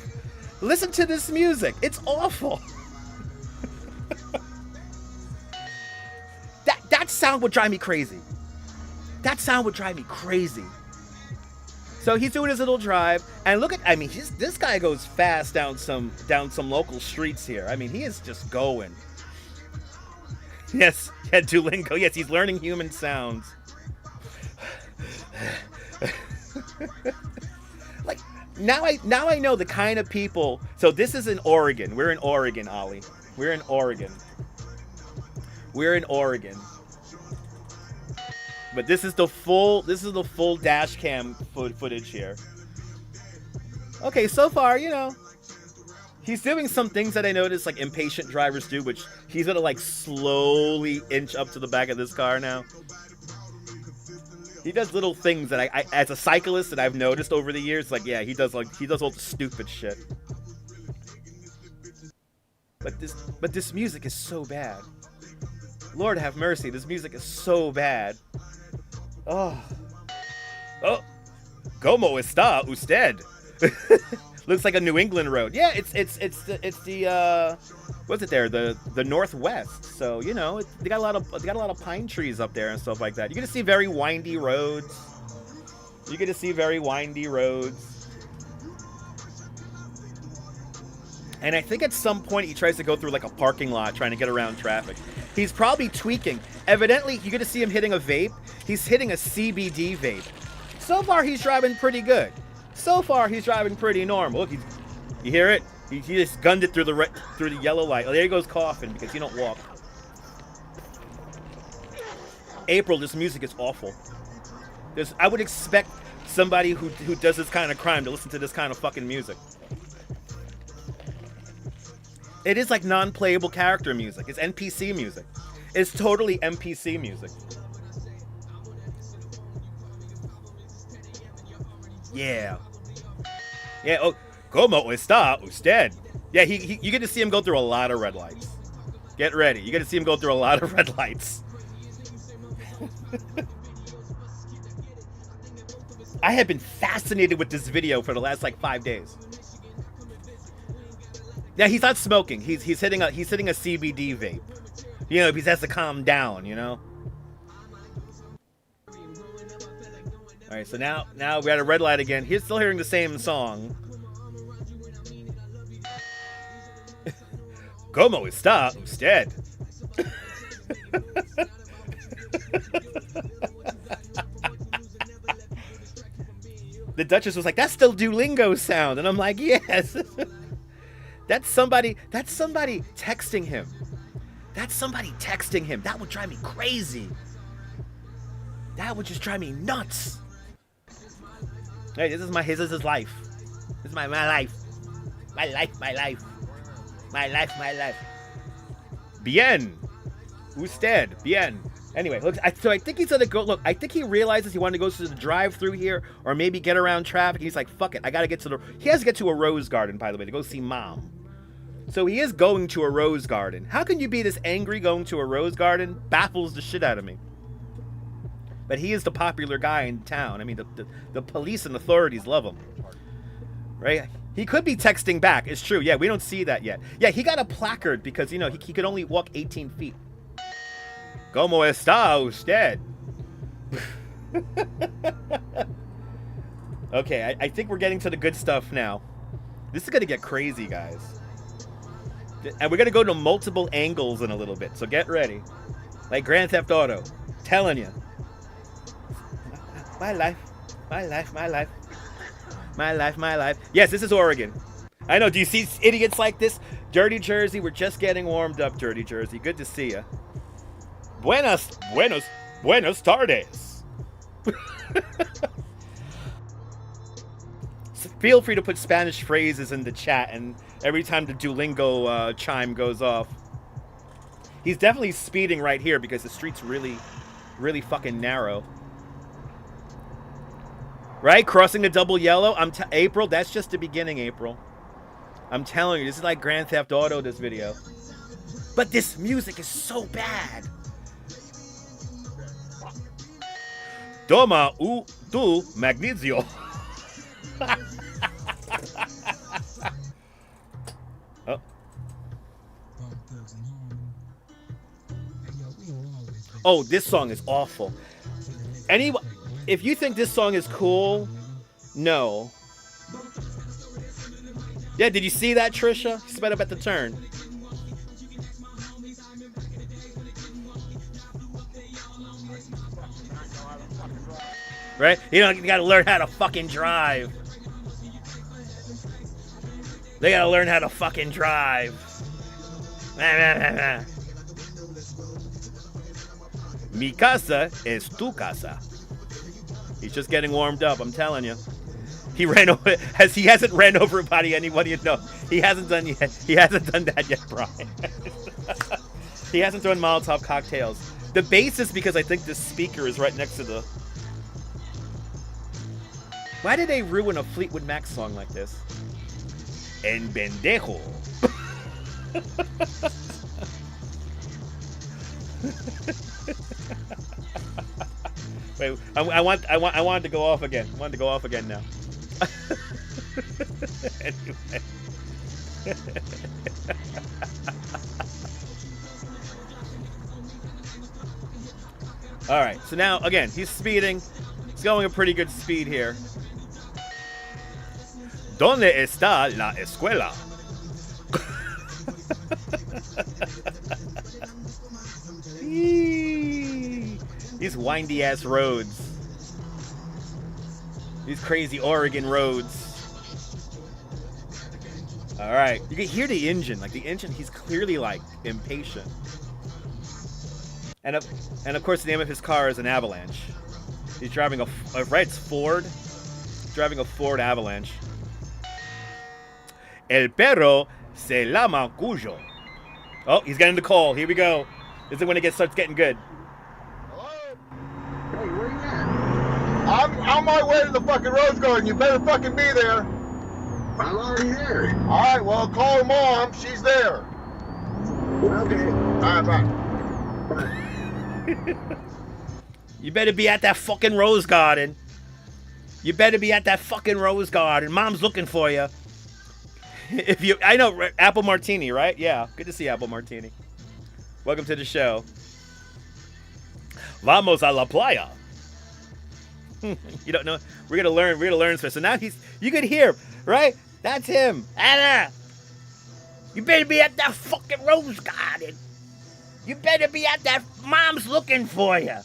Listen to this music. It's awful. That sound would drive me crazy. So he's doing his little drive, and look at, I mean, this guy goes fast down some local streets here. I mean, he is just going. Yes, yeah, Duolingo. Yes, he's learning human sounds. Like now I know the kind of people. So this is in Oregon. We're in Oregon, Ollie. We're in Oregon. We're in Oregon. But this is the full dash cam footage here. Okay, so far, you know, he's doing some things that I noticed like impatient drivers do, which he's gonna like slowly inch up to the back of this car now. He does little things that I as a cyclist that I've noticed over the years. Like, yeah, he does all the stupid shit. But this music is so bad. Lord have mercy, this music is so bad. Oh, ¿Cómo está usted? Looks like a New England road. Yeah, it's the what's it there? The Northwest. So you know, they got a lot of pine trees up there and stuff like that. You're gonna see very windy roads. You're gonna see very windy roads. And I think at some point he tries to go through like a parking lot trying to get around traffic. He's probably tweaking. Evidently, you're gonna see him hitting a vape. He's hitting a CBD vape. So far, he's driving pretty good. So far, he's driving pretty normal. Look, you hear it? He just gunned it through the yellow light. Oh, there he goes coughing because you don't walk. April, this music is awful. I would expect somebody who does this kind of crime to listen to this kind of fucking music. It is like non-playable character music. It's NPC music. It's totally NPC music. Yeah. Yeah, oh, ¿Cómo está usted? Yeah, you get to see him go through a lot of red lights. Get ready. You get to see him go through a lot of red lights. I have been fascinated with this video for the last like 5 days. Yeah, he's not smoking. He's hitting a CBD vape. You know, he has to calm down, you know? Alright, so now we're at a red light again. He's still hearing the same song. ¿Cómo está usted? The Duchess was like, that's still Duolingo sound. And I'm like, yes. That's somebody texting him. That's somebody texting him. That would drive me crazy. That would just drive me nuts. Hey, this is his life. This is my life. My life. My life. Bien. Usted. Bien. Anyway, look, so I think he's gonna go. Look, I think he realizes he wanted to go to the drive-through here, or maybe get around traffic. He's like, "Fuck it, I gotta get to the." He has to get to a rose garden, by the way, to go see Mom. So he is going to a rose garden. How can you be this angry going to a rose garden? Baffles the shit out of me. But he is the popular guy in town. I mean, the police and authorities love him, right? He could be texting back. It's true. Yeah, we don't see that yet. Yeah, he got a placard because, you know, he could only walk 18 feet. ¿Cómo está usted? Okay, I think we're getting to the good stuff now. This is going to get crazy, guys. And we're going to go to multiple angles in a little bit, so get ready. Like Grand Theft Auto. Telling you. My life. Yes, this is Oregon. I know, do you see idiots like this? Dirty Jersey, we're just getting warmed up, Dirty Jersey. Good to see you. Buenos tardes. So feel free to put Spanish phrases in the chat, and every time the Duolingo chime goes off. He's definitely speeding right here because the street's really, really fucking narrow. Right? Crossing the double yellow. April, that's just the beginning, April. I'm telling you, this is like Grand Theft Auto, this video. But this music is so bad. Toma tu magnesio. Oh. Oh, this song is awful. If you think this song is cool, No. Yeah, did you see that, Trisha? He sped up at the turn. Right? You gotta learn how to fucking drive. They gotta learn how to fucking drive. Mi casa es tu casa. He's just getting warmed up, I'm telling you. He hasn't ran over anybody. No, he hasn't done yet. He hasn't done that yet, Brian. He hasn't thrown Molotov cocktails. The bass is because I think this speaker is right next to the... Why did they ruin a Fleetwood Mac song like this? En pendejo. Wait, I wanted to go off again. I wanted to go off again now. Anyway. All right, so now again, he's speeding. He's going a pretty good speed here. ¿Dónde está la escuela? These windy ass roads. These crazy Oregon roads. All right, you can hear the engine. Like the engine, he's clearly like impatient. And of course, the name of his car is an Avalanche. He's driving right, it's Ford. He's driving a Ford Avalanche. El perro se llama Cuyo. Oh, he's getting the call. Here we go. This is when it starts getting good. Hello? Hey, where you at? I'm on my way to the fucking Rose Garden. You better fucking be there. I'm already there. All right, well, call her mom. She's there. Okay. All right, bye. You better be at that fucking Rose Garden. You better be at that fucking Rose Garden. Mom's looking for you. I know Apple Martini, right? Yeah, good to see Apple Martini. Welcome to the show. Vamos a la playa. You don't know. We're gonna learn this. So now you could hear, right? That's him. Anna, you better be at that fucking Rose Garden. You better be at that. Mom's looking for you.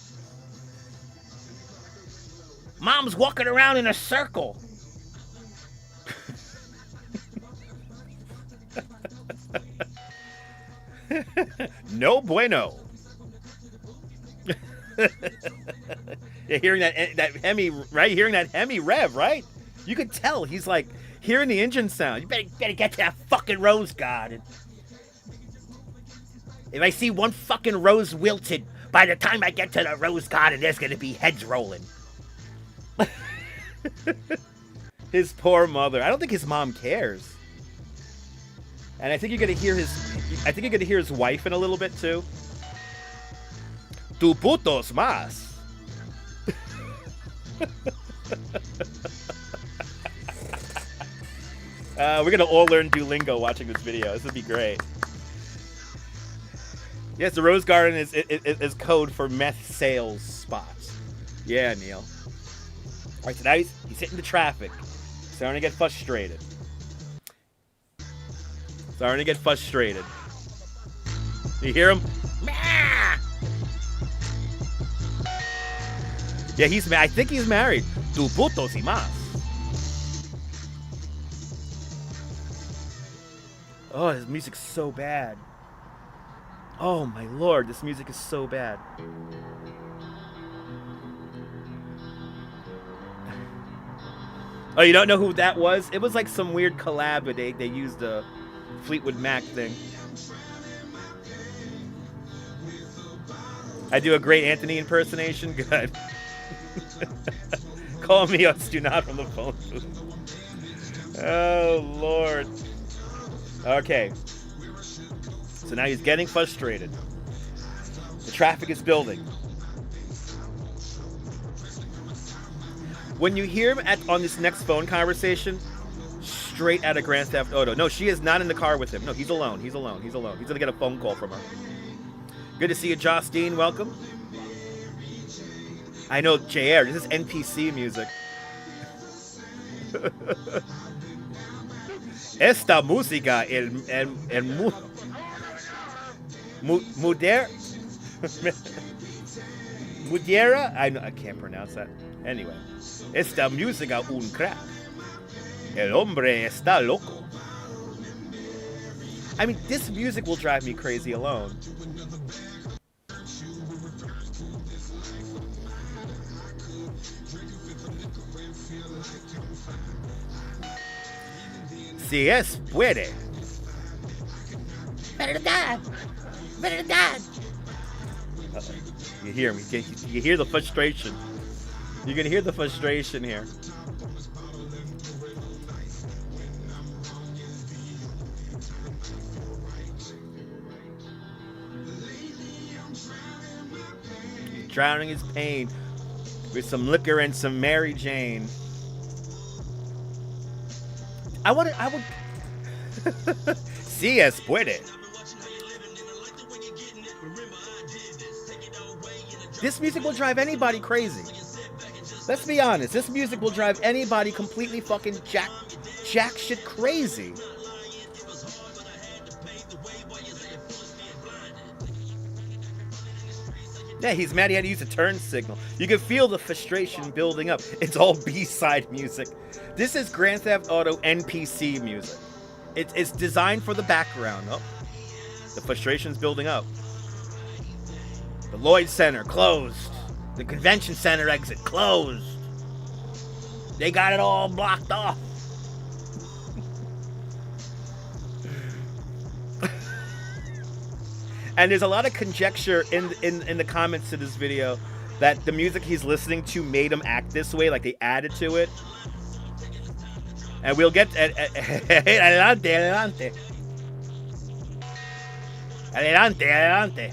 Mom's walking around in a circle. No bueno. You're hearing that Hemi, right? Hearing that Hemi rev, right? You could tell he's like hearing the engine sound. You better get to that fucking Rose Garden. If I see one fucking rose wilted, by the time I get to the Rose Garden, there's gonna be heads rolling. His poor mother. I don't think his mom cares. And I think you're gonna hear his wife in a little bit too. Tu putos más. We're gonna all learn Duolingo watching this video. This would be great. Yes, the Rose Garden is code for meth sales spots. Yeah, Neil. All right, so now he's hitting the traffic. Starting to get frustrated. Starting to get frustrated. You hear him? Yeah, I think he's married. Tu putos y más. Oh, this music's so bad. Oh my lord, this music is so bad. Oh, you don't know who that was? It was like some weird collab where they used the Fleetwood Mac thing. I do a great Anthony impersonation? Good. Call me on Stu Not from the phone booth. Oh, Lord. Okay. So now he's getting frustrated. The traffic is building. When you hear him on this next phone conversation, straight out of Grand Theft Auto. No, she is not in the car with him. No, he's alone. He's alone. He's alone. He's going to get a phone call from her. Good to see you, Justine. Welcome. I know, JR. This is NPC music. Esta música, Mudiera? I can't pronounce that. Anyway. Esta música un crack. El hombre está loco. I mean, this music will drive me crazy alone. Si es puede. Verdad. Verdad. You hear me? You hear the frustration. You're gonna hear the frustration here. He's drowning his pain with some liquor and some Mary Jane. I would. Si es puede. This music will drive anybody crazy. Let's be honest. This music will drive anybody completely fucking jack shit crazy. Yeah, he's mad he had to use a turn signal. You can feel the frustration building up. It's all B-side music. This is Grand Theft Auto NPC music. It's designed for the background. Oh, the frustration's building up. The Lloyd Center closed. The Convention Center exit closed. They got it all blocked off. And there's a lot of conjecture in the comments to this video that the music he's listening to made him act this way, like they added to it. And we'll get adelante, adelante. Adelante, adelante.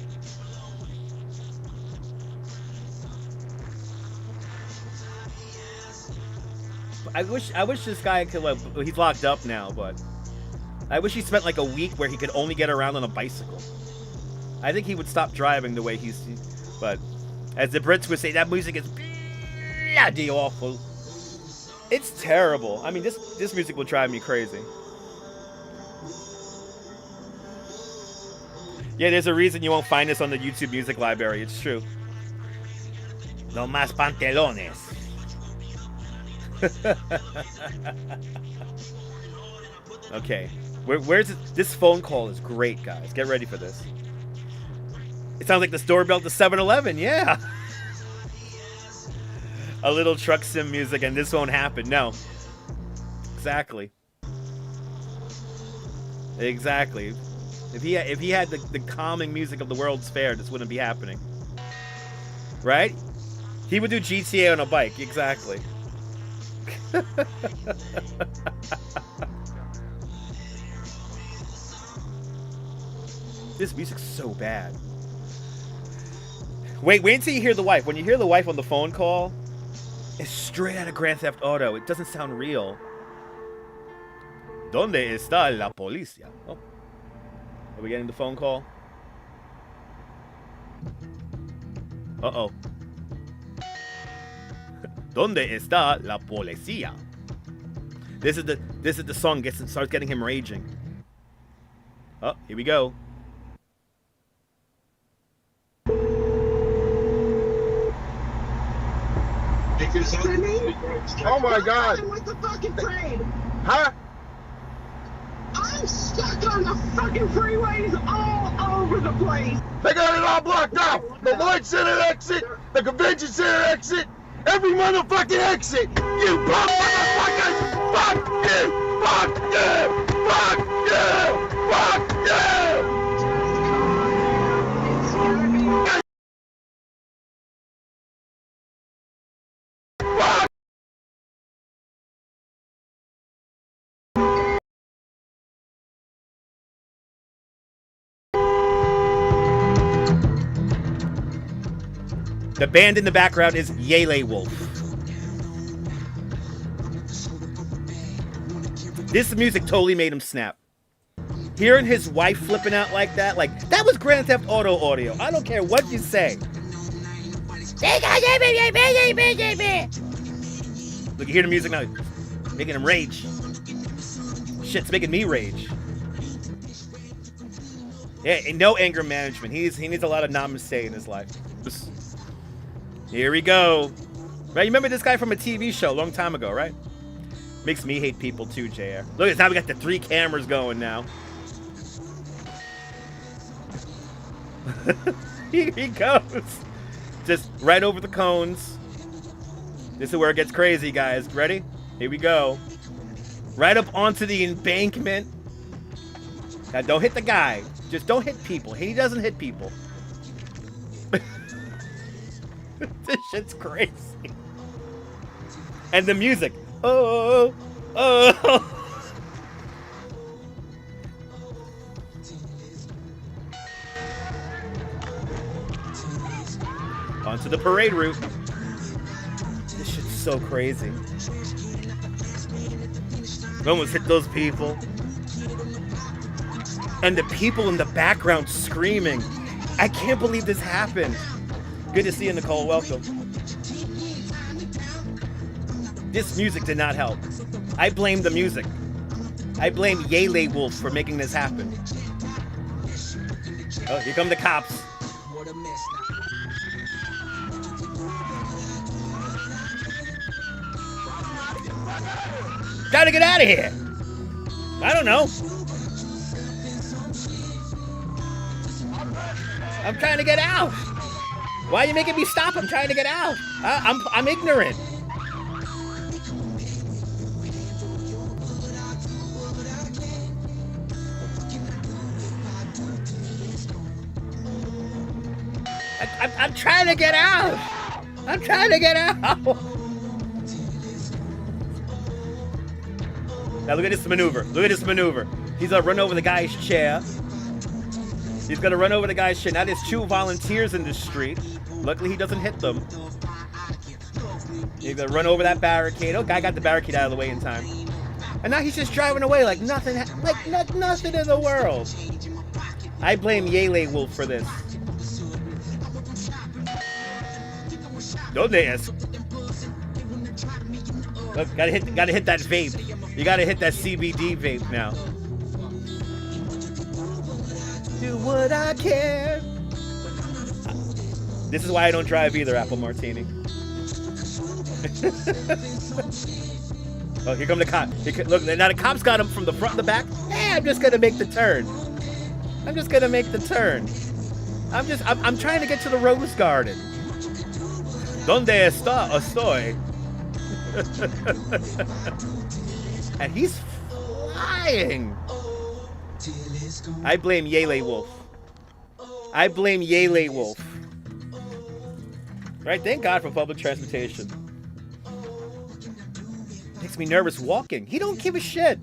I wish this guy could, like, he's locked up now, but I wish he spent like a week where he could only get around on a bicycle. I think he would stop driving the way but as the Brits would say, that music is bloody awful. It's terrible. I mean, this music will drive me crazy. Yeah, there's a reason you won't find this on the YouTube music library. It's true. No más pantalones. Okay, where's it? This phone call is great, guys. Get ready for this. It sounds like the doorbell to 7-Eleven. Yeah. A little truck sim music, and this won't happen. No. Exactly. Exactly. If he had the calming music of the World's Fair, this wouldn't be happening. Right? He would do GTA on a bike. Exactly. This music's so bad. Wait until you hear the wife. When you hear the wife on the phone call, it's straight out of Grand Theft Auto. It doesn't sound real. ¿Dónde está la policía? Oh. Are we getting the phone call? Uh-oh. ¿Dónde está la policía? This is the song starts getting him raging. Oh, here we go. Oh my God! With the fucking train. Huh? I'm stuck on the fucking freeways all over the place. They got it all blocked off. The Lloyd Center exit, the Convention Center exit, every motherfucking exit. You bum motherfuckers! Fuck you! Fuck you! Fuck you! Fuck you! The band in the background is Yele Wolf. This music totally made him snap. Hearing his wife flipping out like that was Grand Theft Auto audio. I don't care what you say. Look, you hear the music now. Making him rage. Shit's making me rage. Yeah, and no anger management. He needs a lot of namaste in his life. Here we go. Right, you remember this guy from a TV show a long time ago, right? Makes me hate people too, JR. Look at now we got the 3 cameras going now. Here he goes. Just right over the cones. This is where it gets crazy, guys. Ready? Here we go. Right up onto the embankment. Now, don't hit the guy. Just don't hit people. He doesn't hit people. This shit's crazy. And the music. Oh, oh. Onto the parade route. This shit's so crazy. We almost hit those people. And the people in the background screaming. I can't believe this happened. Good to see you, Nicole. Welcome. This music did not help. I blame the music. I blame Yele Wolf for making this happen. Oh, here come the cops. Gotta get out of here. I don't know. I'm trying to get out. Why are you making me stop? I'm trying to get out. I'm ignorant. I'm trying to get out. I'm trying to get out. Now look at this maneuver. Look at this maneuver. He's gonna run over the guy's chair. He's gonna run over the guy's chair. Now there's 2 volunteers in the street. Luckily he doesn't hit them. He's gonna run over that barricade. Oh, guy got the barricade out of the way in time. And now he's just driving away like nothing, nothing in the world. I blame Yele Wolf for this. Donde es? Look, gotta hit that vape. You gotta hit that CBD vape now. Do what I can. This is why I don't drive either, Apple Martini. Oh, here come the cop. Look, now the cops got him from the front and the back. Hey, I'm just gonna make the turn. I'm just gonna make the turn. I'm trying to get to the Rose Garden. Donde está? Estoy. And he's flying. I blame Yele Wolf. I blame Yele Wolf. Right? Thank God for public transportation. Makes me nervous walking. He don't give a shit.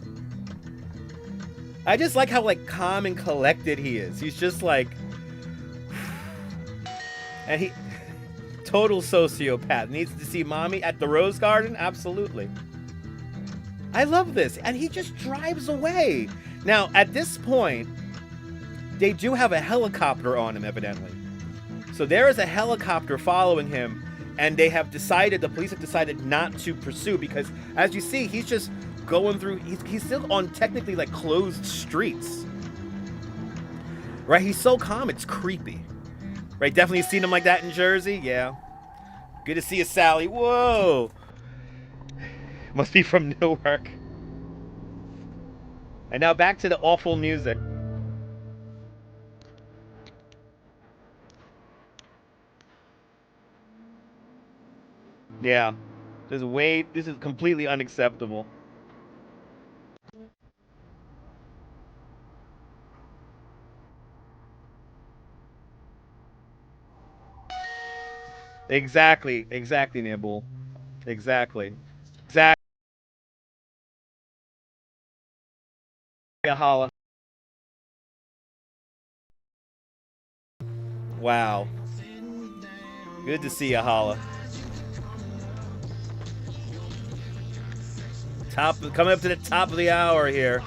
I just like how like calm and collected he is. He's just like, and he total sociopath. Needs to see mommy at the Rose Garden? Absolutely. I love this. And he just drives away. Now, at this point, they do have a helicopter on him, evidently. So there is a helicopter following him, and they have decided, the police have decided not to pursue because, as you see, he's just going through, he's still on technically like closed streets. Right? He's so calm, it's creepy. Right? Definitely seen him like that in Jersey. Yeah. Good to see you, Sally. Whoa. Must be from Newark. And now back to the awful music. Yeah. This is completely unacceptable. Exactly, Nibble. Exactly. Holla. Wow. Good to see you, Holla. Coming up to the top of the hour here.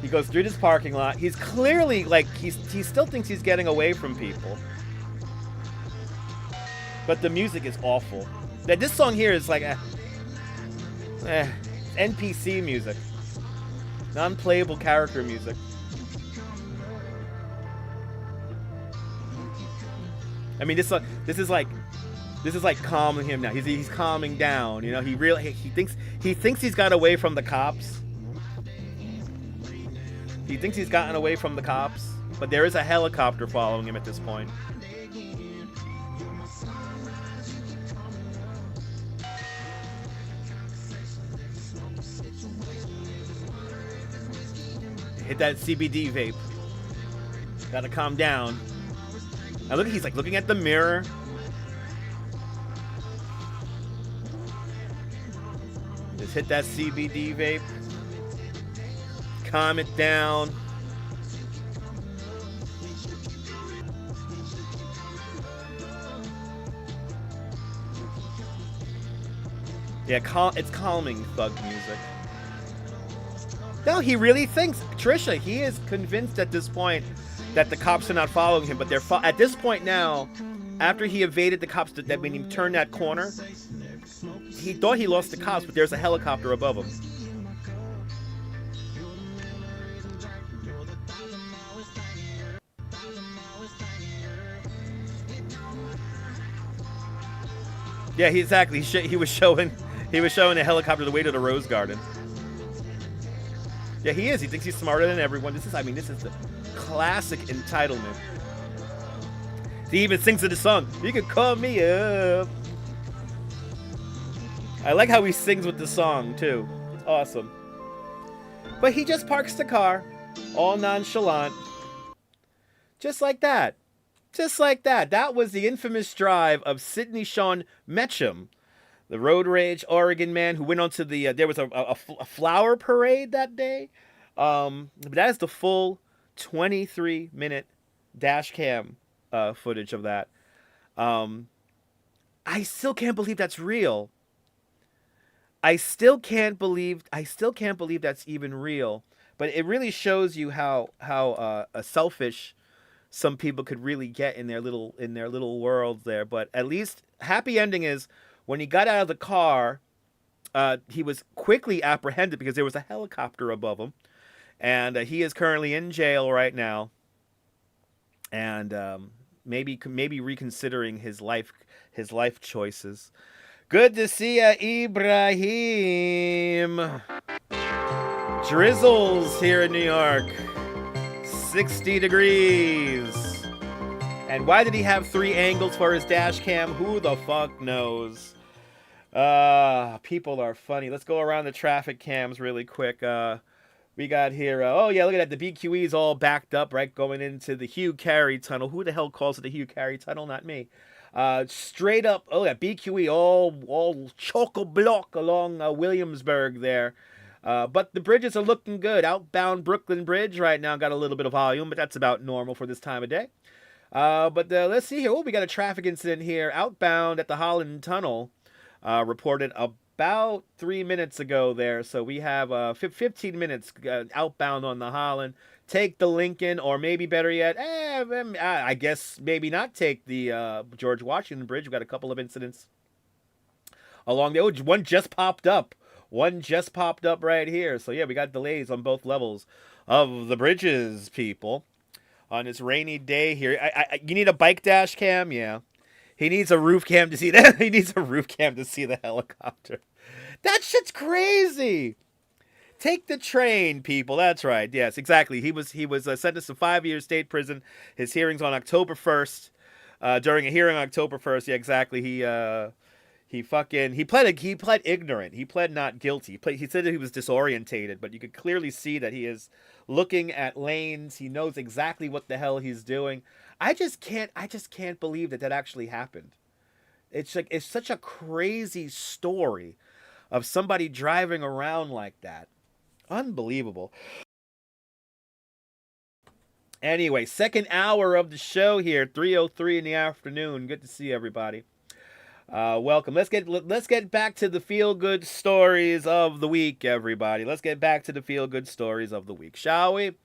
He goes through this parking lot. He's clearly like he still thinks he's getting away from people. But the music is awful. This song here is like NPC music. Non-playable character music. I mean, this is like calming him now. He's calming down. You know, he thinks he's got away from the cops. He thinks he's gotten away from the cops, but there is a helicopter following him at this point. Hit that CBD vape. Gotta calm down. Now look, he's like looking at the mirror. Just hit that CBD vape. Calm it down. Yeah, it's calming thug music. No, he really thinks, Trisha, he is convinced at this point that the cops are not following him, but they're at this point now, after he evaded the cops, that when he turned that corner, he thought he lost the cops, but there's a helicopter above him. Yeah, exactly. He was showing the helicopter the way to the Rose Garden. Yeah, he is. He thinks he's smarter than everyone. This is the classic entitlement. He even sings in the song, "You can call me up." I like how he sings with the song, too. It's awesome. But he just parks the car, all nonchalant. Just like that. Just like that. That was the infamous drive of Sidney Sean Metcham, the road rage Oregon man who went on to the... there was a flower parade that day. But that is the full 23-minute dash cam footage of that. I still can't believe that's real. I still can't believe that's even real. But it really shows you how selfish some people could really get in their little worlds there. But at least happy ending is when he got out of the car, he was quickly apprehended because there was a helicopter above him, and he is currently in jail right now, and maybe reconsidering his life choices. Good to see ya, Ibrahim. Drizzles here in New York. 60 degrees. And why did he have 3 angles for his dash cam? Who the fuck knows? People are funny. Let's go around the traffic cams really quick. We got here, oh yeah, look at that. The BQE's all backed up, right? Going into the Hugh Carey tunnel. Who the hell calls it the Hugh Carey tunnel? Not me. Straight up, oh yeah, BQE all chock-a-block along Williamsburg there. But the bridges are looking good. Outbound Brooklyn Bridge right now got a little bit of volume, but that's about normal for this time of day. But let's see here. Oh, we got a traffic incident here. Outbound at the Holland Tunnel, reported about 3 minutes ago there. So we have 15 minutes outbound on the Holland. Take the Lincoln, or maybe better yet, I guess maybe not take the George Washington Bridge. We've got a couple of incidents along there. Oh, one just popped up. One just popped up right here. So yeah, we got delays on both levels of the bridges, people, on this rainy day here. You need a bike dash cam? Yeah. He needs a roof cam to see that. He needs a roof cam to see the helicopter. That shit's crazy. Take the train, people. That's right. Yes, exactly. He was sentenced to 5 years state prison. His hearing's on October 1st. During a hearing on October 1st, yeah, exactly. He pled ignorant. He pled not guilty. He said that he was disorientated, but you could clearly see that he is looking at lanes. He knows exactly what the hell he's doing. I just can't believe that actually happened. It's such a crazy story of somebody driving around like that. Unbelievable. Anyway, second hour of the show here, 3:03 in the afternoon. Good to see everybody. Welcome. Let's get back to the feel-good stories of the week, everybody. Let's get back to the feel-good stories of the week, shall we?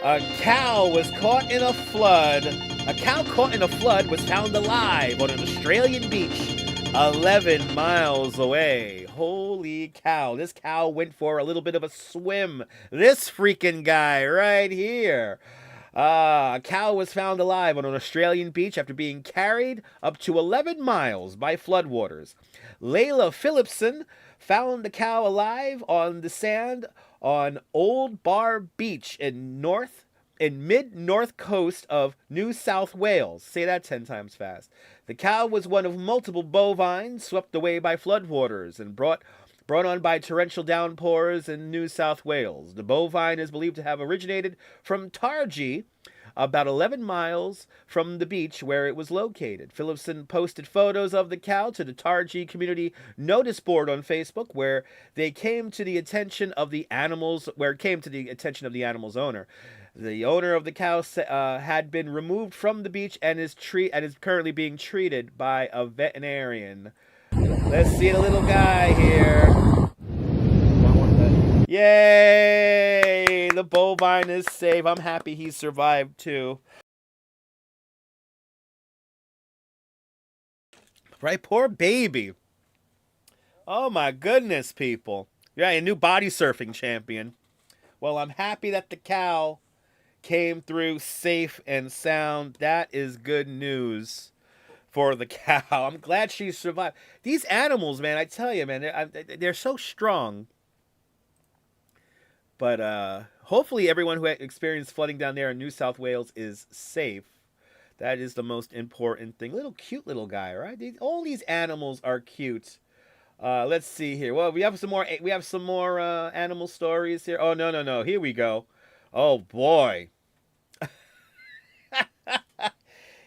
A cow was caught in a flood. A cow caught in a flood was found alive on an Australian beach 11 miles away. Holy cow. This cow went for a little bit of a swim. This freaking guy right here. A cow was found alive on an Australian beach after being carried up to 11 miles by floodwaters. Layla Phillipson found the cow alive on the sand on Old Bar Beach in mid-north coast of New South Wales. Say that 10 times fast. The cow was one of multiple bovines swept away by floodwaters and brought on by torrential downpours in New South Wales. The bovine is believed to have originated from Targhee, about 11 miles from the beach where it was located. Phillipson posted photos of the cow to the Targhee community notice board on Facebook, where it came to the attention of the animal's owner. The owner of the cow had been removed from the beach and is currently being treated by a veterinarian. Let's see the little guy here. Yay! The bovine is safe. I'm happy he survived too. Right, poor baby. Oh my goodness, people. Yeah, a new body surfing champion. Well, I'm happy that the cow came through safe and sound. That is good news for the cow. I'm glad she survived. These animals, man, I tell you, man, they're so strong. But hopefully everyone who experienced flooding down there in New South Wales is safe. That is the most important thing. Cute little guy, right? All these animals are cute. Let's see here. Well, we have some more animal stories here. Oh, no. Here we go. Oh, boy.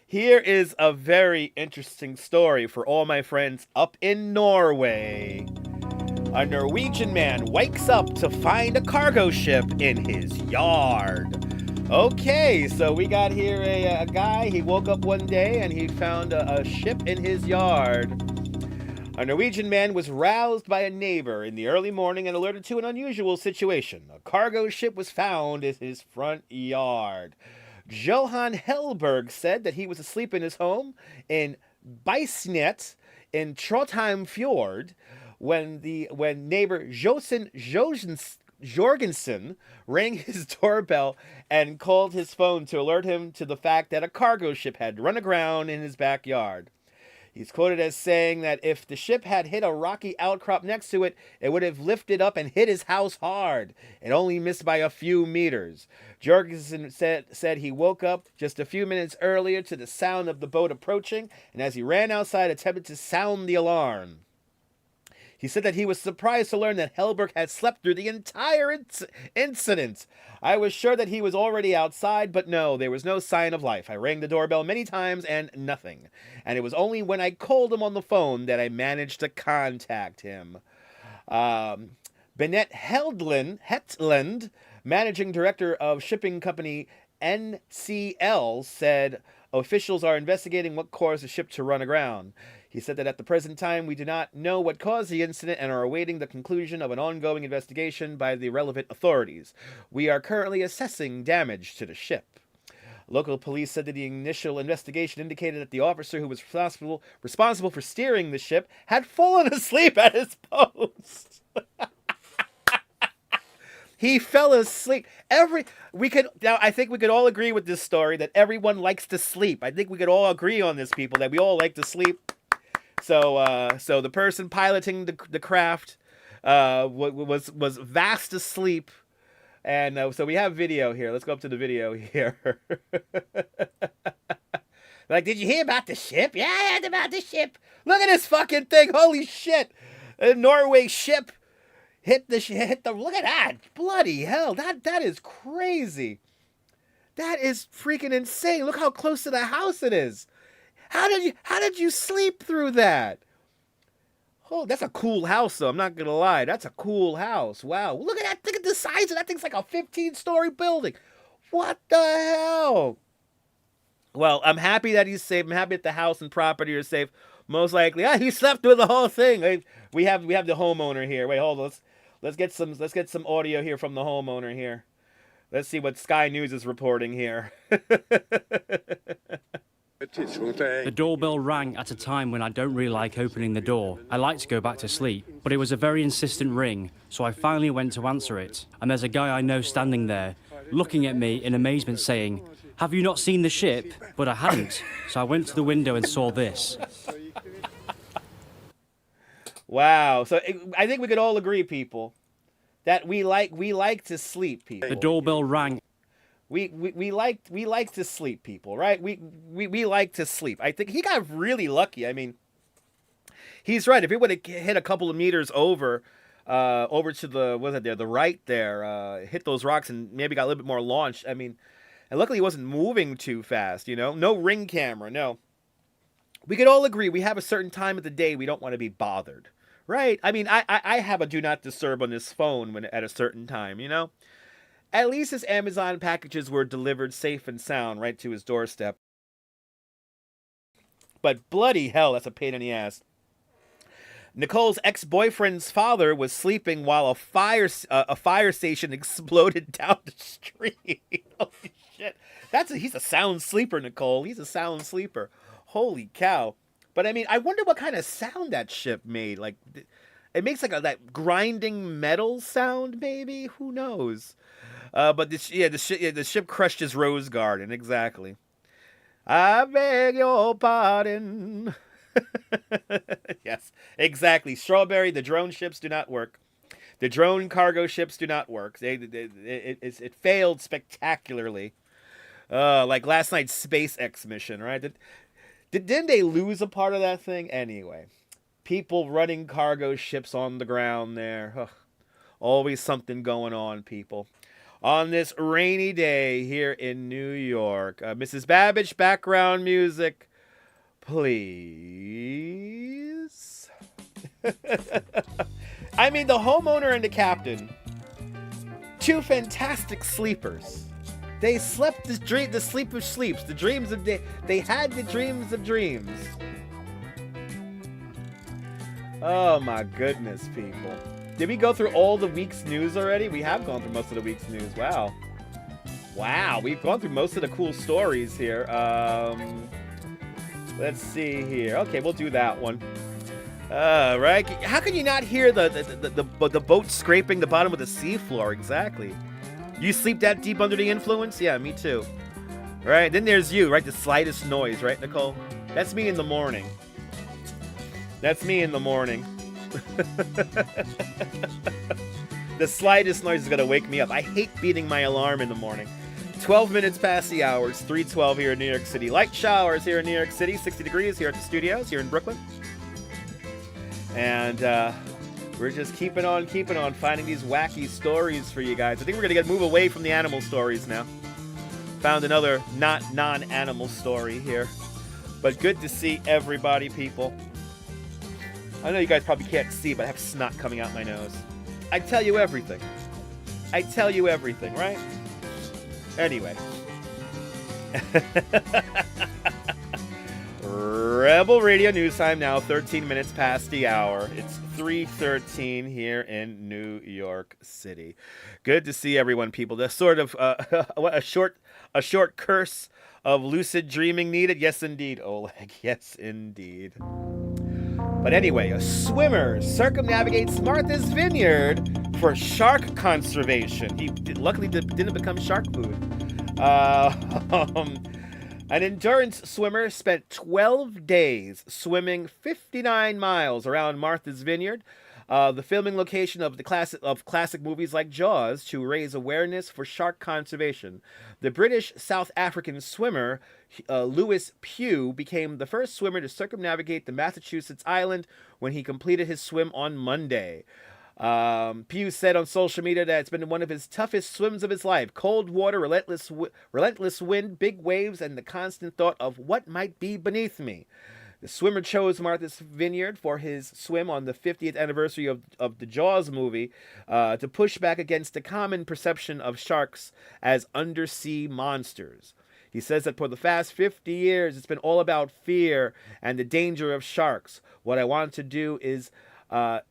Here is a very interesting story for all my friends up in Norway. A Norwegian man wakes up to find a cargo ship in his yard. Okay, so we got here a guy. He woke up one day and he found a ship in his yard. A Norwegian man was roused by a neighbor in the early morning and alerted to an unusual situation. A cargo ship was found in his front yard. Johan Helberg said that he was asleep in his home in Beisnet in Trondheim Fjord when neighbor Jorgensen rang his doorbell and called his phone to alert him to the fact that a cargo ship had run aground in his backyard. He's quoted as saying that if the ship had hit a rocky outcrop next to it, it would have lifted up and hit his house hard. It only missed by a few meters. Jorgensen said he woke up just a few minutes earlier to the sound of the boat approaching, and as he ran outside, attempted to sound the alarm. He said that he was surprised to learn that Helberg had slept through the entire incident. I was sure that he was already outside, but no, there was no sign of life. I rang the doorbell many times and nothing. And it was only when I called him on the phone that I managed to contact him. Bennett Hetland, managing director of shipping company NCL, said officials are investigating what caused the ship to run aground. He said that at the present time, we do not know what caused the incident and are awaiting the conclusion of an ongoing investigation by the relevant authorities. We are currently assessing damage to the ship. Local police said that the initial investigation indicated that the officer who was responsible for steering the ship had fallen asleep at his post. He fell asleep. I think we could all agree with this story that everyone likes to sleep. I think we could all agree on this, people, that we all like to sleep. So the person piloting the craft was vast asleep, and so we have video here. Let's go up to the video here. Like, did you hear about the ship? Yeah, I heard about the ship. Look at this fucking thing. Holy shit! A Norway ship hit the. Look at that! Bloody hell! That is crazy. That is freaking insane. Look how close to the house it is. How did you sleep through that? Oh, that's a cool house, though. I'm not gonna lie. That's a cool house. Wow. Look at that. Look at the size of that thing's like a 15-story building. What the hell? Well, I'm happy that he's safe. I'm happy that the house and property are safe. Most likely, he slept through the whole thing. We have the homeowner here. Wait, hold on. Let's get some audio here from the homeowner here. Let's see what Sky News is reporting here. The doorbell rang at a time when I don't really like opening the door. I like to go back to sleep, but it was a very insistent ring, so I finally went to answer it. And there's a guy I know standing there, looking at me in amazement saying, "Have you not seen the ship?" But I hadn't, so I went to the window and saw this. Wow. So I think we could all agree, people, that we like to sleep, people. The doorbell rang. We like to sleep, people, right? We like to sleep. I think he got really lucky. I mean, he's right. If he would have hit a couple of meters over to the right there, hit those rocks and maybe got a little bit more launch. I mean, and luckily he wasn't moving too fast. No ring camera. No. We could all agree we have a certain time of the day we don't want to be bothered, right? I mean, I have a do not disturb on this phone when at a certain time. At least his Amazon packages were delivered safe and sound right to his doorstep. But bloody hell, that's a pain in the ass. Nicole's ex-boyfriend's father was sleeping while a fire station exploded down the street. Holy shit. He's a sound sleeper, Nicole. He's a sound sleeper. Holy cow. But I mean, I wonder what kind of sound that ship made. Like, it makes like that grinding metal sound, maybe? Who knows? But the ship crushed his rose garden, exactly. I beg your pardon. Yes, exactly. Strawberry, the drone ships do not work. The drone cargo ships do not work. It failed spectacularly. Like last night's SpaceX mission, right? Didn't they lose a part of that thing? Anyway, people running cargo ships on the ground there. Ugh. Always something going on, people. On this rainy day here in New York. Mrs. Babbage, background music, please. I mean, the homeowner and the captain, two fantastic sleepers. They slept the sleep of sleeps, the dreams of they had the dreams of dreams. Oh my goodness, people. Did we go through all the week's news already? We have gone through most of the week's news. Wow. Wow, we've gone through most of the cool stories here. Let's see here. Okay, we'll do that one. Right? How can you not hear the boat scraping the bottom of the seafloor? Exactly. You sleep that deep under the influence? Yeah, me too. Right? Then there's you, right? The slightest noise, right, Nicole? That's me in the morning. That's me in the morning. The slightest noise is going to wake me up. I hate beating my alarm in the morning. 12 minutes past the hour. It's 3:12 here in New York City. Light showers here in New York City. 60 degrees here at the studios here in Brooklyn. And we're just keeping on finding these wacky stories for you guys. I think we're going to move away from the animal stories now. Found another not non-animal story here. But good to see everybody, people. I know you guys probably can't see, but I have snot coming out my nose. I tell you everything. I tell you everything, right? Anyway. Rebel Radio News Time now, 13 minutes past the hour. It's 3:13 here in New York City. Good to see everyone, people. That's sort of a short curse of lucid dreaming needed. Yes, indeed, Oleg. Yes, indeed. But anyway, a swimmer circumnavigates Martha's Vineyard for shark conservation. He luckily didn't become shark food. An endurance swimmer spent 12 days swimming 59 miles around Martha's Vineyard, the filming location of classic movies like Jaws, to raise awareness for shark conservation. The British South African swimmer Lewis Pugh became the first swimmer to circumnavigate the Massachusetts island when he completed his swim on Monday. Pugh said on social media that it's been one of his toughest swims of his life. Cold water, relentless wind, big waves, and the constant thought of what might be beneath me. The swimmer chose Martha's Vineyard for his swim on the 50th anniversary of the Jaws movie to push back against the common perception of sharks as undersea monsters. He says that for the past 50 years, it's been all about fear and the danger of sharks. What I want to do is I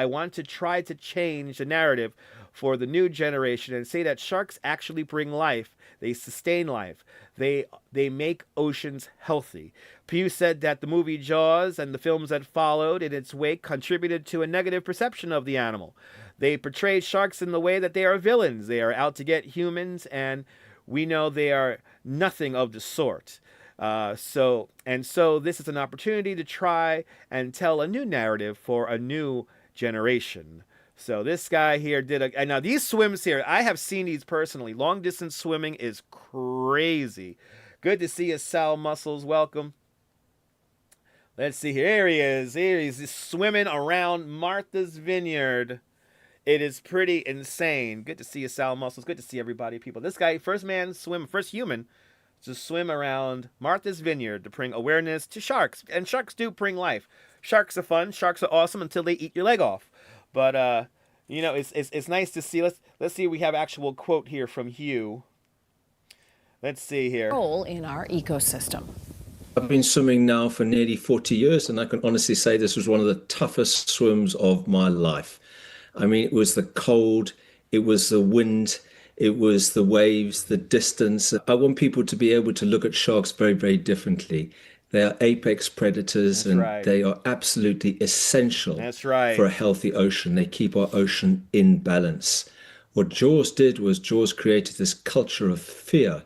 want to try to change the narrative for the new generation and say that sharks actually bring life. They sustain life. They make oceans healthy. Pew said that the movie Jaws and the films that followed in its wake contributed to a negative perception of the animal. They portrayed sharks in the way that they are villains. They are out to get humans, and we know they are nothing of the sort. So this is an opportunity to try and tell a new narrative for a new generation. So this guy here and now these swims here, I have seen these personally. Long distance swimming is crazy. Good to see you, Sal Muscles. Welcome. Let's see here. Here he is. Here he's swimming around Martha's Vineyard. It is pretty insane. Good to see you, Sal Muscles. Good to see everybody, people. This guy, first human to swim around Martha's Vineyard to bring awareness to sharks. And sharks do bring life. Sharks are fun. Sharks are awesome until they eat your leg off. But it's nice to see. Let's see if we have actual quote here from Hugh. Let's see here. Role in our ecosystem. I've been swimming now for nearly 40 years, and I can honestly say this was one of the toughest swims of my life. I mean, it was the cold, it was the wind, it was the waves, the distance. I want people to be able to look at sharks very, very differently. They are apex predators. That's and right. They are absolutely essential. That's right. For a healthy ocean. They keep our ocean in balance. What Jaws did was Jaws created this culture of fear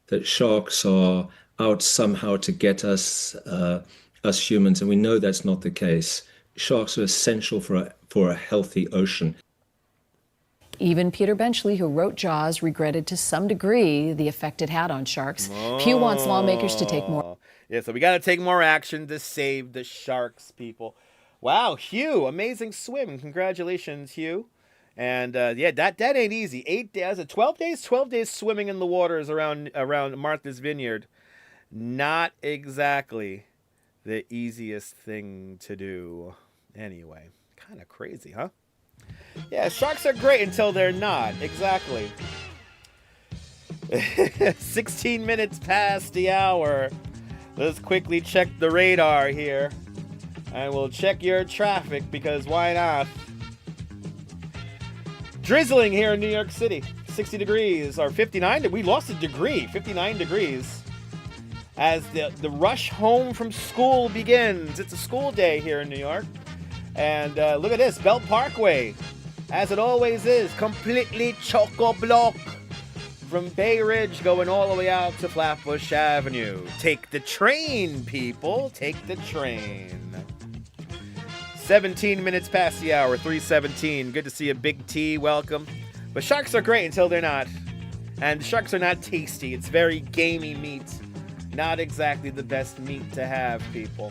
that sharks are out somehow to get us humans, and we know that's not the case. Sharks are essential for a healthy ocean. Even Peter Benchley, who wrote Jaws, regretted to some degree the effect it had on sharks. Pew wants lawmakers to take more. Yeah, so we got to take more action to save the sharks, people. Wow, Hugh, amazing swim. Congratulations, Hugh. And yeah, that ain't easy. 8 days, 12 days? 12 days swimming in the waters around Martha's Vineyard. Not exactly the easiest thing to do. Anyway, kind of crazy, huh? Yeah, sharks are great until they're not. Exactly. 16 minutes past the hour. Let's quickly check the radar here. And we'll check your traffic because why not? Drizzling here in New York City. 60 degrees or 59. We lost a degree. 59 degrees. As the rush home from school begins. It's a school day here in New York. And look at this. Belt Parkway. As it always is. Completely chock-a-block. From Bay Ridge going all the way out to Flatbush Avenue. Take the train, people. Take the train. 17 minutes past the hour, 3:17. Good to see you, Big T. Welcome. But sharks are great until they're not. And sharks are not tasty. It's very gamey meat. Not exactly the best meat to have, people.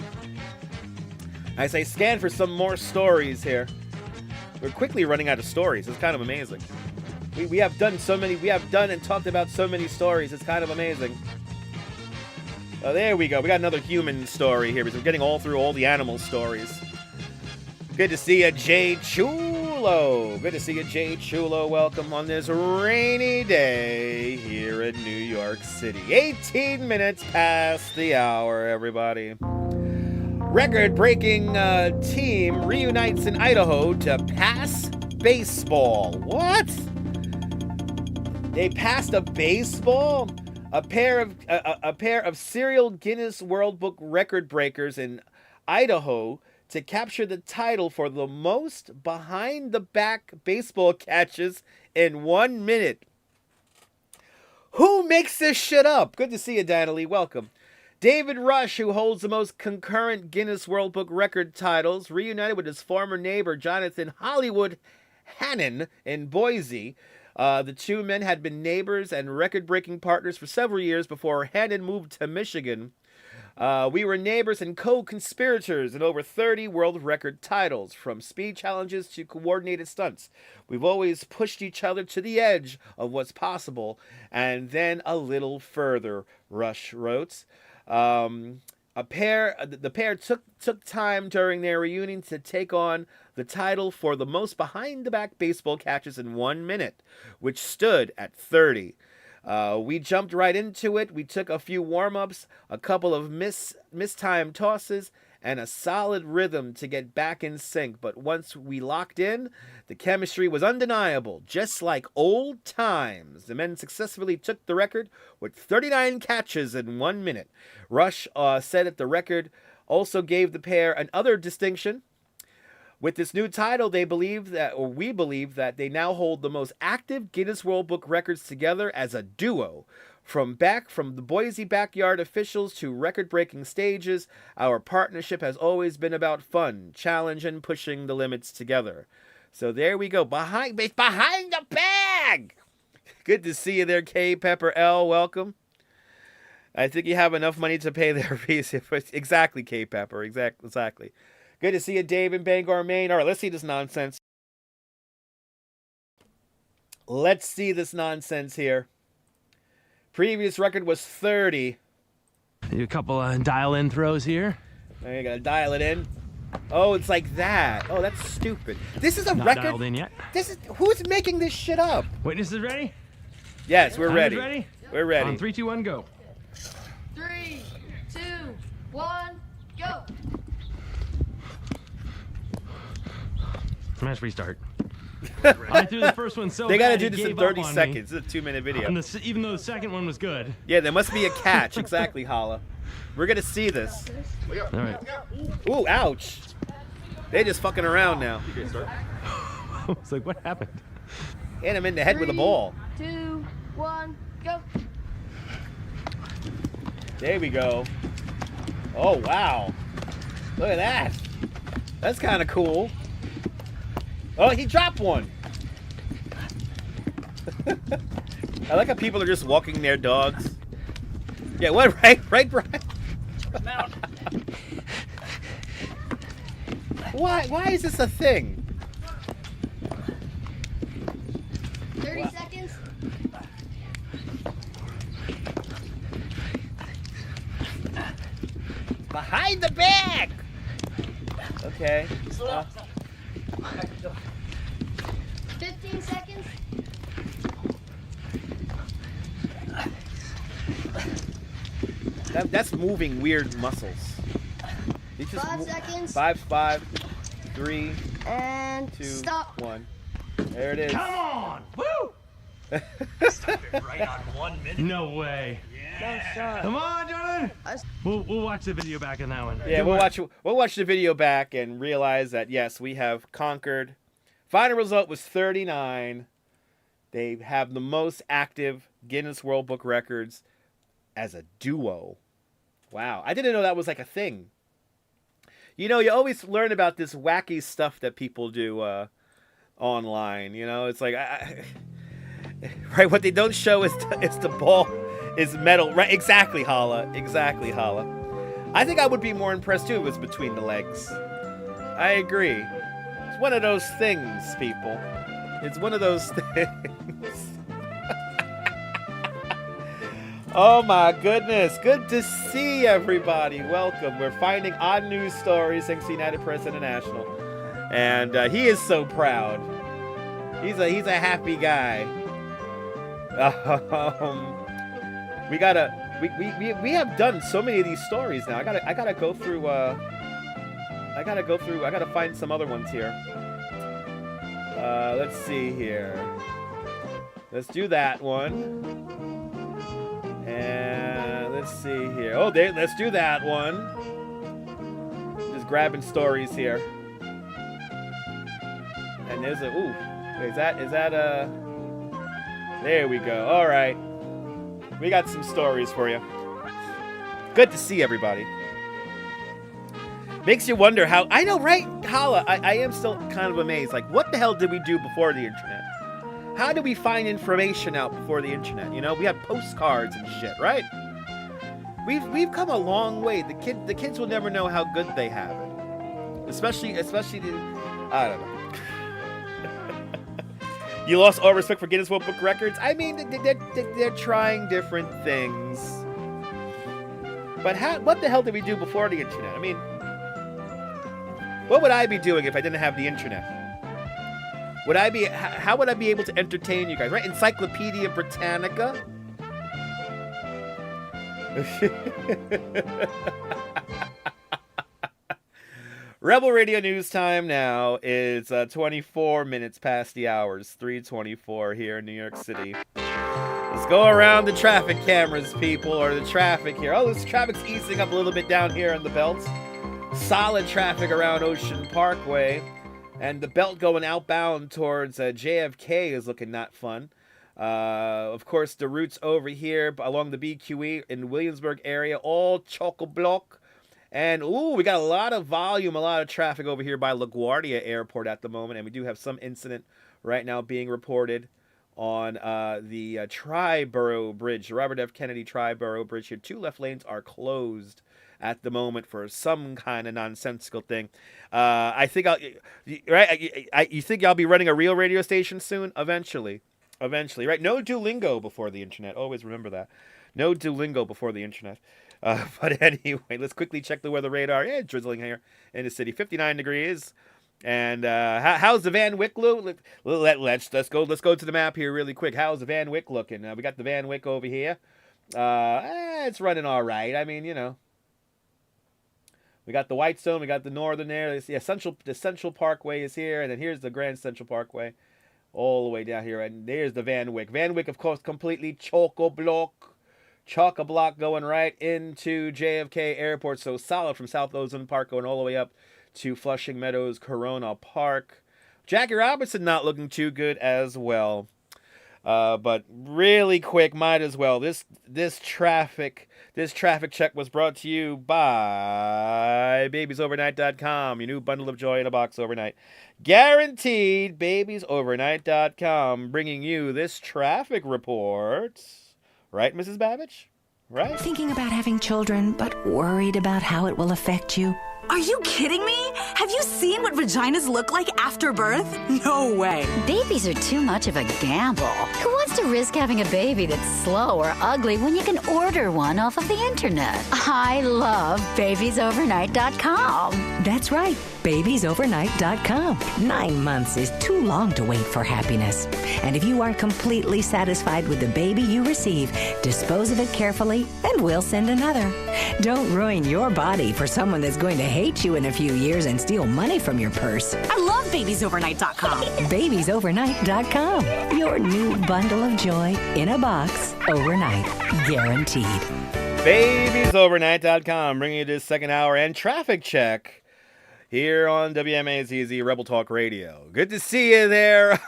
I say scan for some more stories here. We're quickly running out of stories. It's kind of amazing. We have done and talked about so many stories. It's kind of amazing. Oh, there we go. We got another human story here because we're getting through all the animal stories. Good to see you, Jay Chulo. Good to see you, Jay Chulo. Welcome on this rainy day here in New York City. 18 minutes past the hour, everybody. Record-breaking team reunites in Idaho to pass baseball. What? They passed a baseball? A pair of serial Guinness World Book record breakers in Idaho to capture the title for the most behind-the-back baseball catches in 1 minute. Who makes this shit up? Good to see you, Danilee. Welcome. David Rush, who holds the most concurrent Guinness World Book record titles, reunited with his former neighbor, Jonathan Hollywood Hannon, in Boise. The two men had been neighbors and record-breaking partners for several years before Hannon moved to Michigan. We were neighbors and co-conspirators in over 30 world record titles, from speed challenges to coordinated stunts. We've always pushed each other to the edge of what's possible, and then a little further, Rush wrote. The pair took time during their reunion to take on the title for the most behind-the-back baseball catches in 1 minute, which stood at 30. We jumped right into it. We took a few warm-ups, a couple of mistimed tosses, and a solid rhythm to get back in sync. But once we locked in, the chemistry was undeniable, just like old times. The men successfully took the record with 39 catches in 1 minute. Rush said that the record also gave the pair another distinction. With this new title, we believe that they now hold the most active Guinness World Book records together as a duo. From the Boise backyard officials to record-breaking stages, our partnership has always been about fun, challenge, and pushing the limits together. So there we go, behind the bag. Good to see you there, K Pepper L. Welcome. I think you have enough money to pay their fees. Exactly, K Pepper. Exactly. Good to see you, Dave in Bangor, Maine. All right, let's see this nonsense. Let's see this nonsense here. Previous record was 30. Do a couple of dial-in throws here. Now you gotta dial it in. Oh, it's like that. Oh, that's stupid. This is a Not record. dialed in yet. Who's making this shit up? Witnesses ready? Yes, we're ready. Ready? We're ready. On 3, 2, 1, go. 3, 2, 1, go. Smash restart. I threw the first one so they gotta bad, do he this in gave 30 up on seconds. me. It's a 2-minute video. And even though the second one was good. Yeah, there must be a catch. Exactly, Holla. We're gonna see this. All right. Ooh, ouch. They just fucking around now. I was like, what happened? Hit him in the head with a ball. 2, 1, go. There we go. Oh, wow. Look at that. That's kind of cool. Oh, he dropped one. I like how people are just walking their dogs. Yeah, what? Right, Brian? Why is this a thing? 30 seconds. Behind the bag. Okay. 15 seconds. That's moving weird muscles. 5 seconds. 5, 3, And 2, stop. 1. There it is. Come on! Woo! Stop it right on 1 minute. No way. Yeah. Come on, Jonathan. We'll watch the video back on that one. Yeah, Good we'll watch the video back and realize that yes, we have conquered. Final result was 39. They have the most active Guinness World Book records as a duo. Wow, I didn't know that was like a thing. You know, you always learn about this wacky stuff that people do online. You know, it's like, right? What they don't show is the ball is metal. Right? Exactly, Holla. Exactly, Holla. I think I would be more impressed too if it was between the legs. I agree. It's one of those things, people. It's one of those things. Oh my goodness. Good to see everybody. Welcome. We're finding odd news stories thanks to United Press International. And he is so proud. He's a happy guy. We have done so many of these stories now. I gotta go through I gotta find some other ones here. Let's see here. Let's do that one. And let's see here. Oh, let's do that one. Just grabbing stories here. And there's a wait, is that there we go. All right. We got some stories for you. Good to see everybody. Makes you wonder how, I know, right? Holla, I am still kind of amazed. Like, what the hell did we do before the internet? How did we find information out before the internet? You know, we had postcards and shit, right? We've come a long way. The kids will never know how good they have it. Especially I don't know. You lost all respect for Guinness World Book Records? I mean, they're trying different things. But what the hell did we do before the internet? I mean, what would I be doing if I didn't have the internet? How would I be able to entertain you guys, right? Encyclopedia Britannica? Rebel Radio news time now is 24 minutes past the hours, 3:24 here in New York City. Let's go around the traffic cameras, people, or the traffic here. Oh, this traffic's easing up a little bit down here in the belt. Solid traffic around Ocean Parkway. And the belt going outbound towards JFK is looking not fun. Of course, the routes over here along the BQE in Williamsburg area, all chock-a-block. And, ooh, we got a lot of volume, a lot of traffic over here by LaGuardia Airport at the moment. And we do have some incident right now being reported on the Triborough Bridge, the Robert F. Kennedy Triborough Bridge here. 2 left lanes are closed at the moment for some kind of nonsensical thing. I think you think I'll be running a real radio station soon? Eventually, right? No Duolingo before the internet. Always remember that. No Duolingo before the internet. But anyway, let's quickly check the weather radar. Yeah, drizzling here in the city, 59 degrees. And how's the Van Wyck look? Let's go to the map here really quick. How's the Van Wyck looking? We got the Van Wyck over here. It's running all right. I mean, you know. We got the Whitestone, we got the Northern there. The Central Parkway is here, and then here's the Grand Central Parkway, all the way down here, and there's the Van Wyck. Van Wyck, of course, completely chock-a-block going right into JFK Airport. So solid from South Ozone Park going all the way up to Flushing Meadows, Corona Park. Jackie Robinson not looking too good as well. But really quick, might as well. This traffic check was brought to you by babiesovernight.com. Your new bundle of joy in a box overnight. Guaranteed. Babiesovernight.com bringing you this traffic report. Right, Mrs. Babbage? Right? Thinking about having children, but worried about how it will affect you? Are you kidding me? Have you seen what vaginas look like after birth? No way. Babies are too much of a gamble. Who wants to risk having a baby that's slow or ugly when you can order one off of the internet? I love babiesovernight.com. That's right, babiesovernight.com. 9 months is too long to wait for happiness. And if you aren't completely satisfied with the baby you receive, dispose of it carefully and we'll send another. Don't ruin your body for someone that's going to hate you in a few years and steal money from your purse. I love babiesovernight.com. babiesovernight.com. Your new bundle of joy in a box overnight. Guaranteed. babiesovernight.com bringing you this second hour and traffic check here on WMAZZ Rebel Talk Radio. Good to see you there,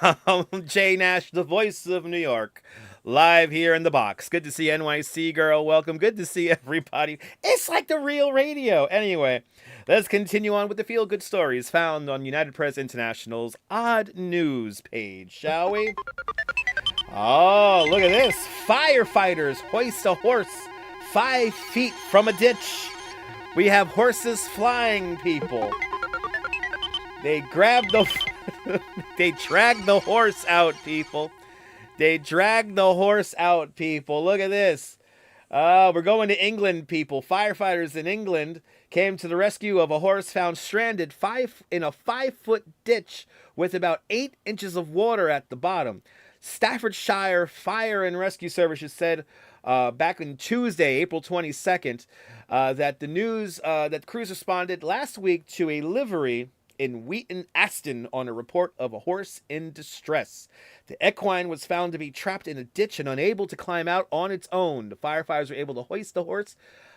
Jay Nash, the voice of New York. Live here in the box. Good to see NYC girl. Welcome. Good to see everybody. It's like the real radio. Anyway, let's continue on with the feel-good stories found on United Press International's Odd News page, shall we? Oh, look at this. Firefighters hoist a horse 5 feet from a ditch. We have horses flying, people. They drag the horse out, people. They dragged the horse out, people. Look at this. We're going to England, people. Firefighters in England came to the rescue of a horse found stranded in a 5-foot ditch with about 8 inches of water at the bottom. Staffordshire Fire and Rescue Services said back on Tuesday, April 22nd, that the news that crews responded last week to a livery in Wheaton Aston on a report of a horse in distress. The equine was found to be trapped in a ditch and unable to climb out on its own. The firefighters were able to hoist the horse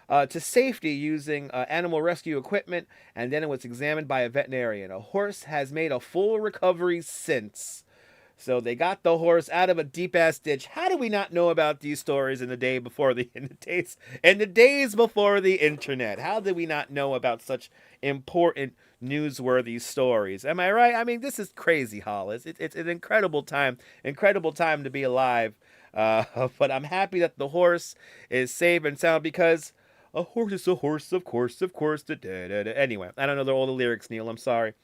to safety using animal rescue equipment, and then it was examined by a veterinarian. A horse has made a full recovery since. So they got the horse out of a deep-ass ditch. How do we not know about these stories in the days before the internet? How did we not know about such important newsworthy stories? Am I right? I mean, this is crazy, Hollis. It's an incredible time to be alive. But I'm happy that the horse is safe and sound because a horse is a horse, of course. Anyway, I don't know all the lyrics, Neil. I'm sorry.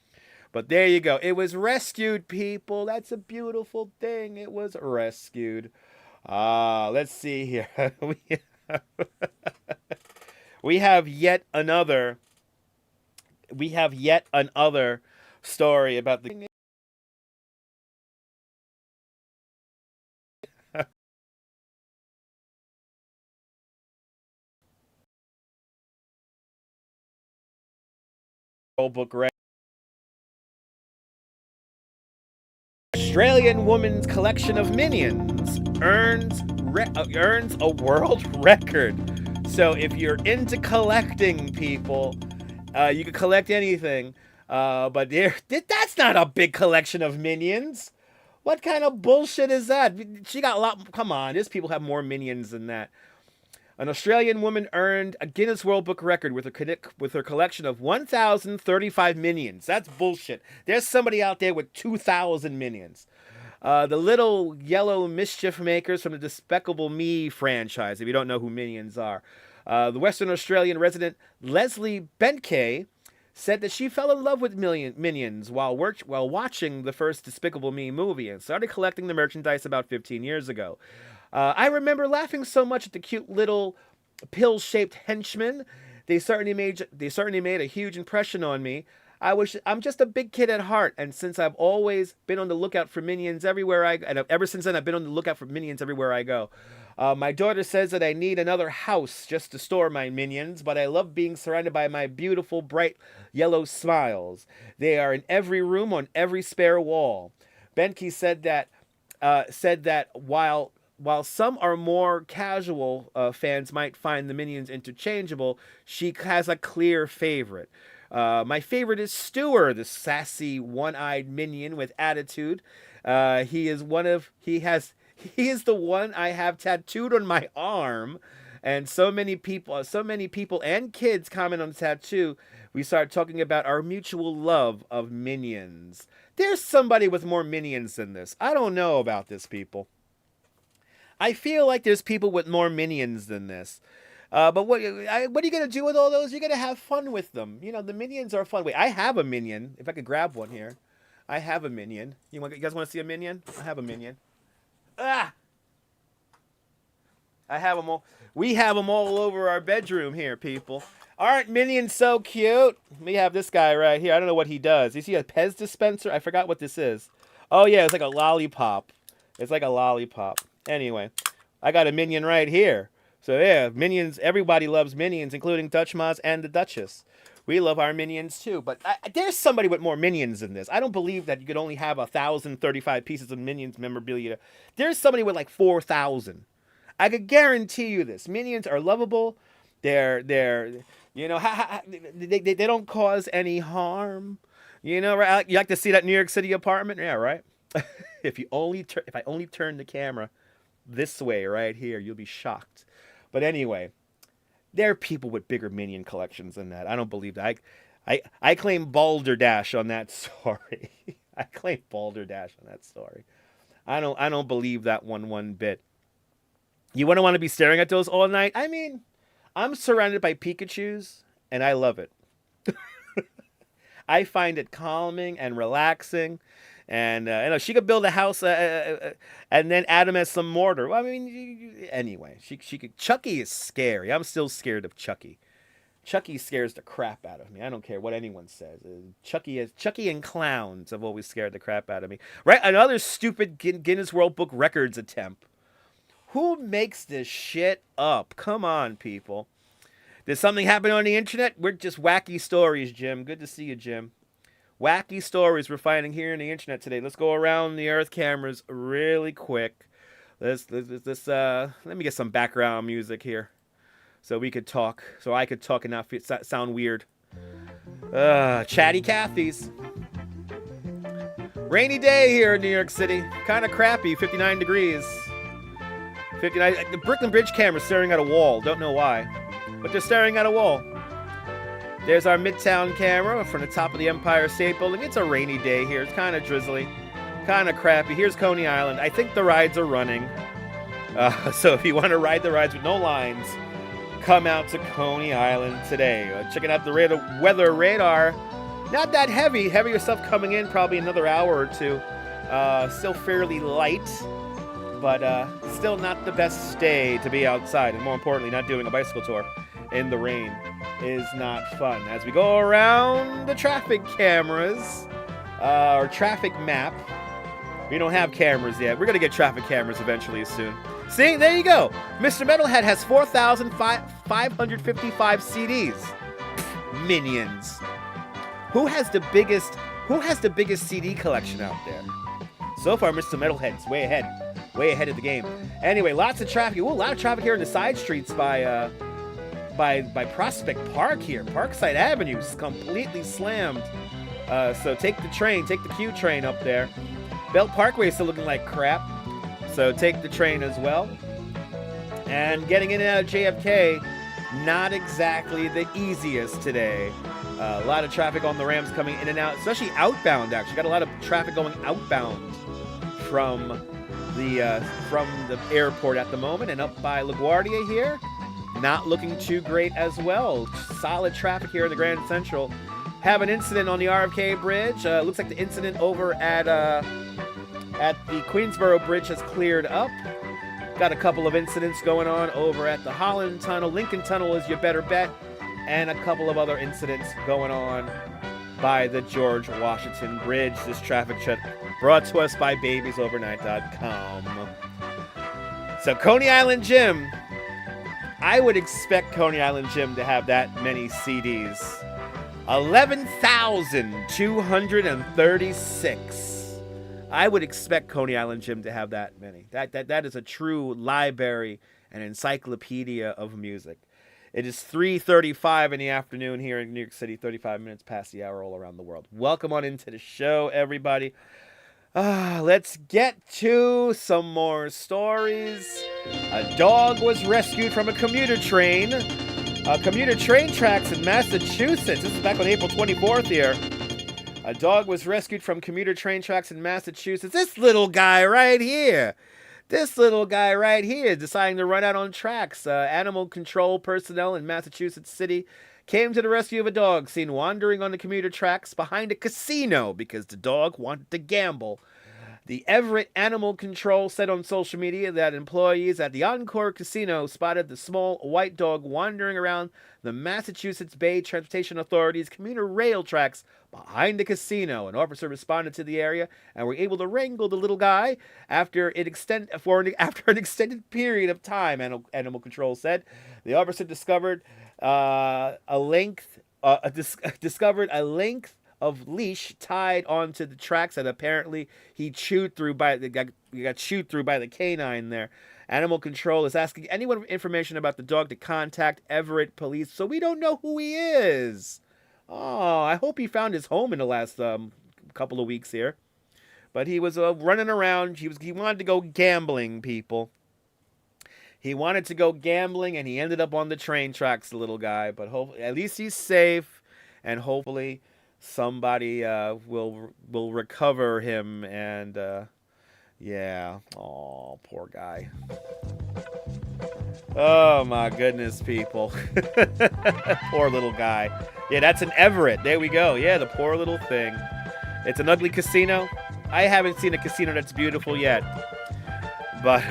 But there you go. It was rescued, people. That's a beautiful thing. It was rescued. Let's see here. We have yet another story about the book record. Australian woman's collection of minions earns a world record. So if you're into collecting, people, you can collect anything. But that's not a big collection of minions. What kind of bullshit is that? She got a lot. Come on, these people have more minions than that. An Australian woman earned a Guinness World Book record with her collection of 1,035 minions. That's bullshit. There's somebody out there with 2,000 minions. The little yellow mischief makers from the Despicable Me franchise, if you don't know who minions are. The Western Australian resident Leslie Benkay said that she fell in love with minions while watching the first Despicable Me movie and started collecting the merchandise about 15 years ago. I remember laughing so much at the cute little pill-shaped henchmen. They certainly made a huge impression on me. I'm just a big kid at heart, and since I've always been on the lookout for minions everywhere ever since then I've been on the lookout for minions everywhere I go. My daughter says that I need another house just to store my minions, but I love being surrounded by my beautiful, bright yellow smiles. They are in every room, on every spare wall. Benke said that while some are more casual fans might find the minions interchangeable, she has a clear favorite. My favorite is Stewer, the sassy, one-eyed minion with attitude. He is the one I have tattooed on my arm, and so many people and kids comment on the tattoo. We start talking about our mutual love of minions. There's somebody with more minions than this. I don't know about this, people. I feel like there's people with more minions than this. But what are you going to do with all those? You're going to have fun with them. You know, the minions are fun. Wait, I have a minion. If I could grab one here. I have a minion. You guys want to see a minion? I have a minion. Ah! I have them all. We have them all over our bedroom here, people. Aren't minions so cute? We have this guy right here. I don't know what he does. You see a Pez dispenser? I forgot what this is. Oh, yeah, it's like a lollipop. It's like a lollipop. Anyway, I got a minion right here. So, yeah, minions. Everybody loves minions, including Dutch Moz and the Duchess. We love our minions, too. But there's somebody with more minions than this. I don't believe that you could only have 1,035 pieces of Minions memorabilia. There's somebody with like 4,000. I could guarantee you this. Minions are lovable. They're you know, they don't cause any harm. You know, right? You like to see that New York City apartment? Yeah, right? If I only turn the camera this way right here, you'll be shocked. But anyway, there are people with bigger minion collections than that. I don't believe that. I claim balderdash on that story. I claim balderdash on that story. I don't believe that one bit. You wouldn't want to be staring at those all night? I mean, I'm surrounded by Pikachus, and I love it. I find it calming and relaxing. And you know, she could build a house and then add them as some mortar. Well, I mean, anyway, she could. Chucky is scary. I'm still scared of Chucky. Chucky scares the crap out of me. I don't care what anyone says. Chucky and clowns have always scared the crap out of me. Right? Another stupid Guinness World Book Records attempt. Who makes this shit up? Come on, people. Did something happen on the internet? We're just wacky stories, Jim. Good to see you, Jim. Wacky stories we're finding here on the internet today. Let's go around the Earth cameras really quick. Let me get some background music here, so we could talk. So I could talk and not sound weird. Chatty Cathy's. Rainy day here in New York City. Kind of crappy. 59 degrees. 59. The Brooklyn Bridge camera's staring at a wall. Don't know why, but they're staring at a wall. There's our Midtown camera from the top of the Empire State Building. It's a rainy day here. It's kind of drizzly, kind of crappy. Here's Coney Island. I think the rides are running. So if you want to ride the rides with no lines, come out to Coney Island today. Checking out the weather radar. Not that heavy. Heavier stuff coming in probably another hour or two. Still fairly light, but still not the best day to be outside. And more importantly, not doing a bicycle tour in the rain is not fun. As we go around the traffic cameras, or traffic map, we don't have cameras yet. We're going to get traffic cameras eventually soon. See, there you go. Mr. Metalhead has 4,555 CDs. Minions. Who has the biggest CD collection out there? So far, Mr. Metalhead's way ahead of the game. Anyway, lots of traffic. Ooh, a lot of traffic here in the side streets by Prospect Park here. Parkside Avenue is completely slammed. So take the Q train up there. Belt Parkway is still looking like crap. So take the train as well. And getting in and out of JFK, not exactly the easiest today. A lot of traffic on the Rams coming in and out, especially outbound, actually. Got a lot of traffic going outbound from the airport at the moment. And up by LaGuardia here, not looking too great as well. Solid traffic here in the Grand Central. Have an incident on the RFK Bridge. Looks like the incident over at the Queensboro Bridge has cleared up. Got a couple of incidents going on over at the Holland Tunnel. Lincoln Tunnel is your better bet. And a couple of other incidents going on by the George Washington Bridge. This traffic check brought to us by babiesovernight.com. So Coney Island Gym. I would expect Coney Island Gym to have that many CDs. 11,236. I would expect Coney Island Gym to have that many. That is a true library and encyclopedia of music. It is 3:35 in the afternoon here in New York City, 35 minutes past the hour all around the world. Welcome on into the show, everybody. Let's get to some more stories. A dog was rescued from a commuter train. Commuter train tracks in Massachusetts. This is back on April 24th here. A dog was rescued from commuter train tracks in Massachusetts. This little guy right here deciding to run out on tracks. Animal control personnel in Massachusetts City came to the rescue of a dog seen wandering on the commuter tracks behind a casino because the dog wanted to gamble. The Everett Animal Control said on social media that employees at the Encore Casino spotted the small white dog wandering around the Massachusetts Bay Transportation Authority's commuter rail tracks behind the casino. An officer responded to the area and were able to wrangle the little guy after an extended period of time, Animal Control said. The officer discovered a length of leash tied onto the tracks that apparently he got chewed through by the canine there. Animal Control is asking anyone with information about the dog to contact Everett Police, so we don't know who he is. Oh, I hope he found his home in the last couple of weeks here. But he was running around. He wanted to go gambling, people. He wanted to go gambling, and he ended up on the train tracks, the little guy. But at least he's safe, and hopefully somebody will recover him. And yeah, oh, poor guy. Oh my goodness, people. Poor little guy. Yeah, that's an Everett. There we go. Yeah, the poor little thing. It's an ugly casino. I haven't seen a casino that's beautiful yet. But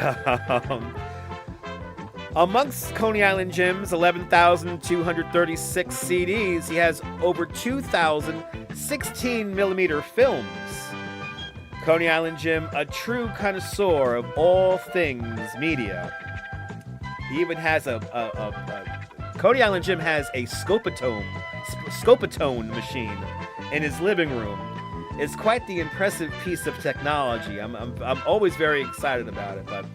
amongst Coney Island Gym's 11,236 CDs, he has over 2,000 16mm films. Coney Island Gym, a true connoisseur of all things media. He even has Coney Island Gym has a Scopatone machine in his living room. It's quite the impressive piece of technology. I'm always very excited about it. But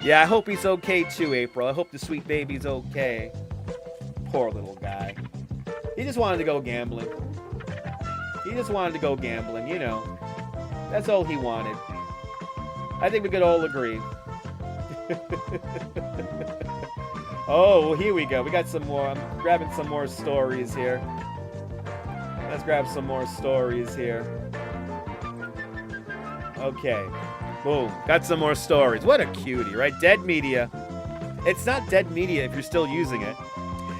yeah, I hope he's okay too, April. I hope the sweet baby's okay. Poor little guy. He just wanted to go gambling. You know. That's all he wanted. I think we could all agree. Oh, here we go. We got some more. I'm grabbing some more stories here. Let's grab some more stories here. Okay. Boom. Got some more stories. What a cutie, right? Dead media. It's not dead media if you're still using it.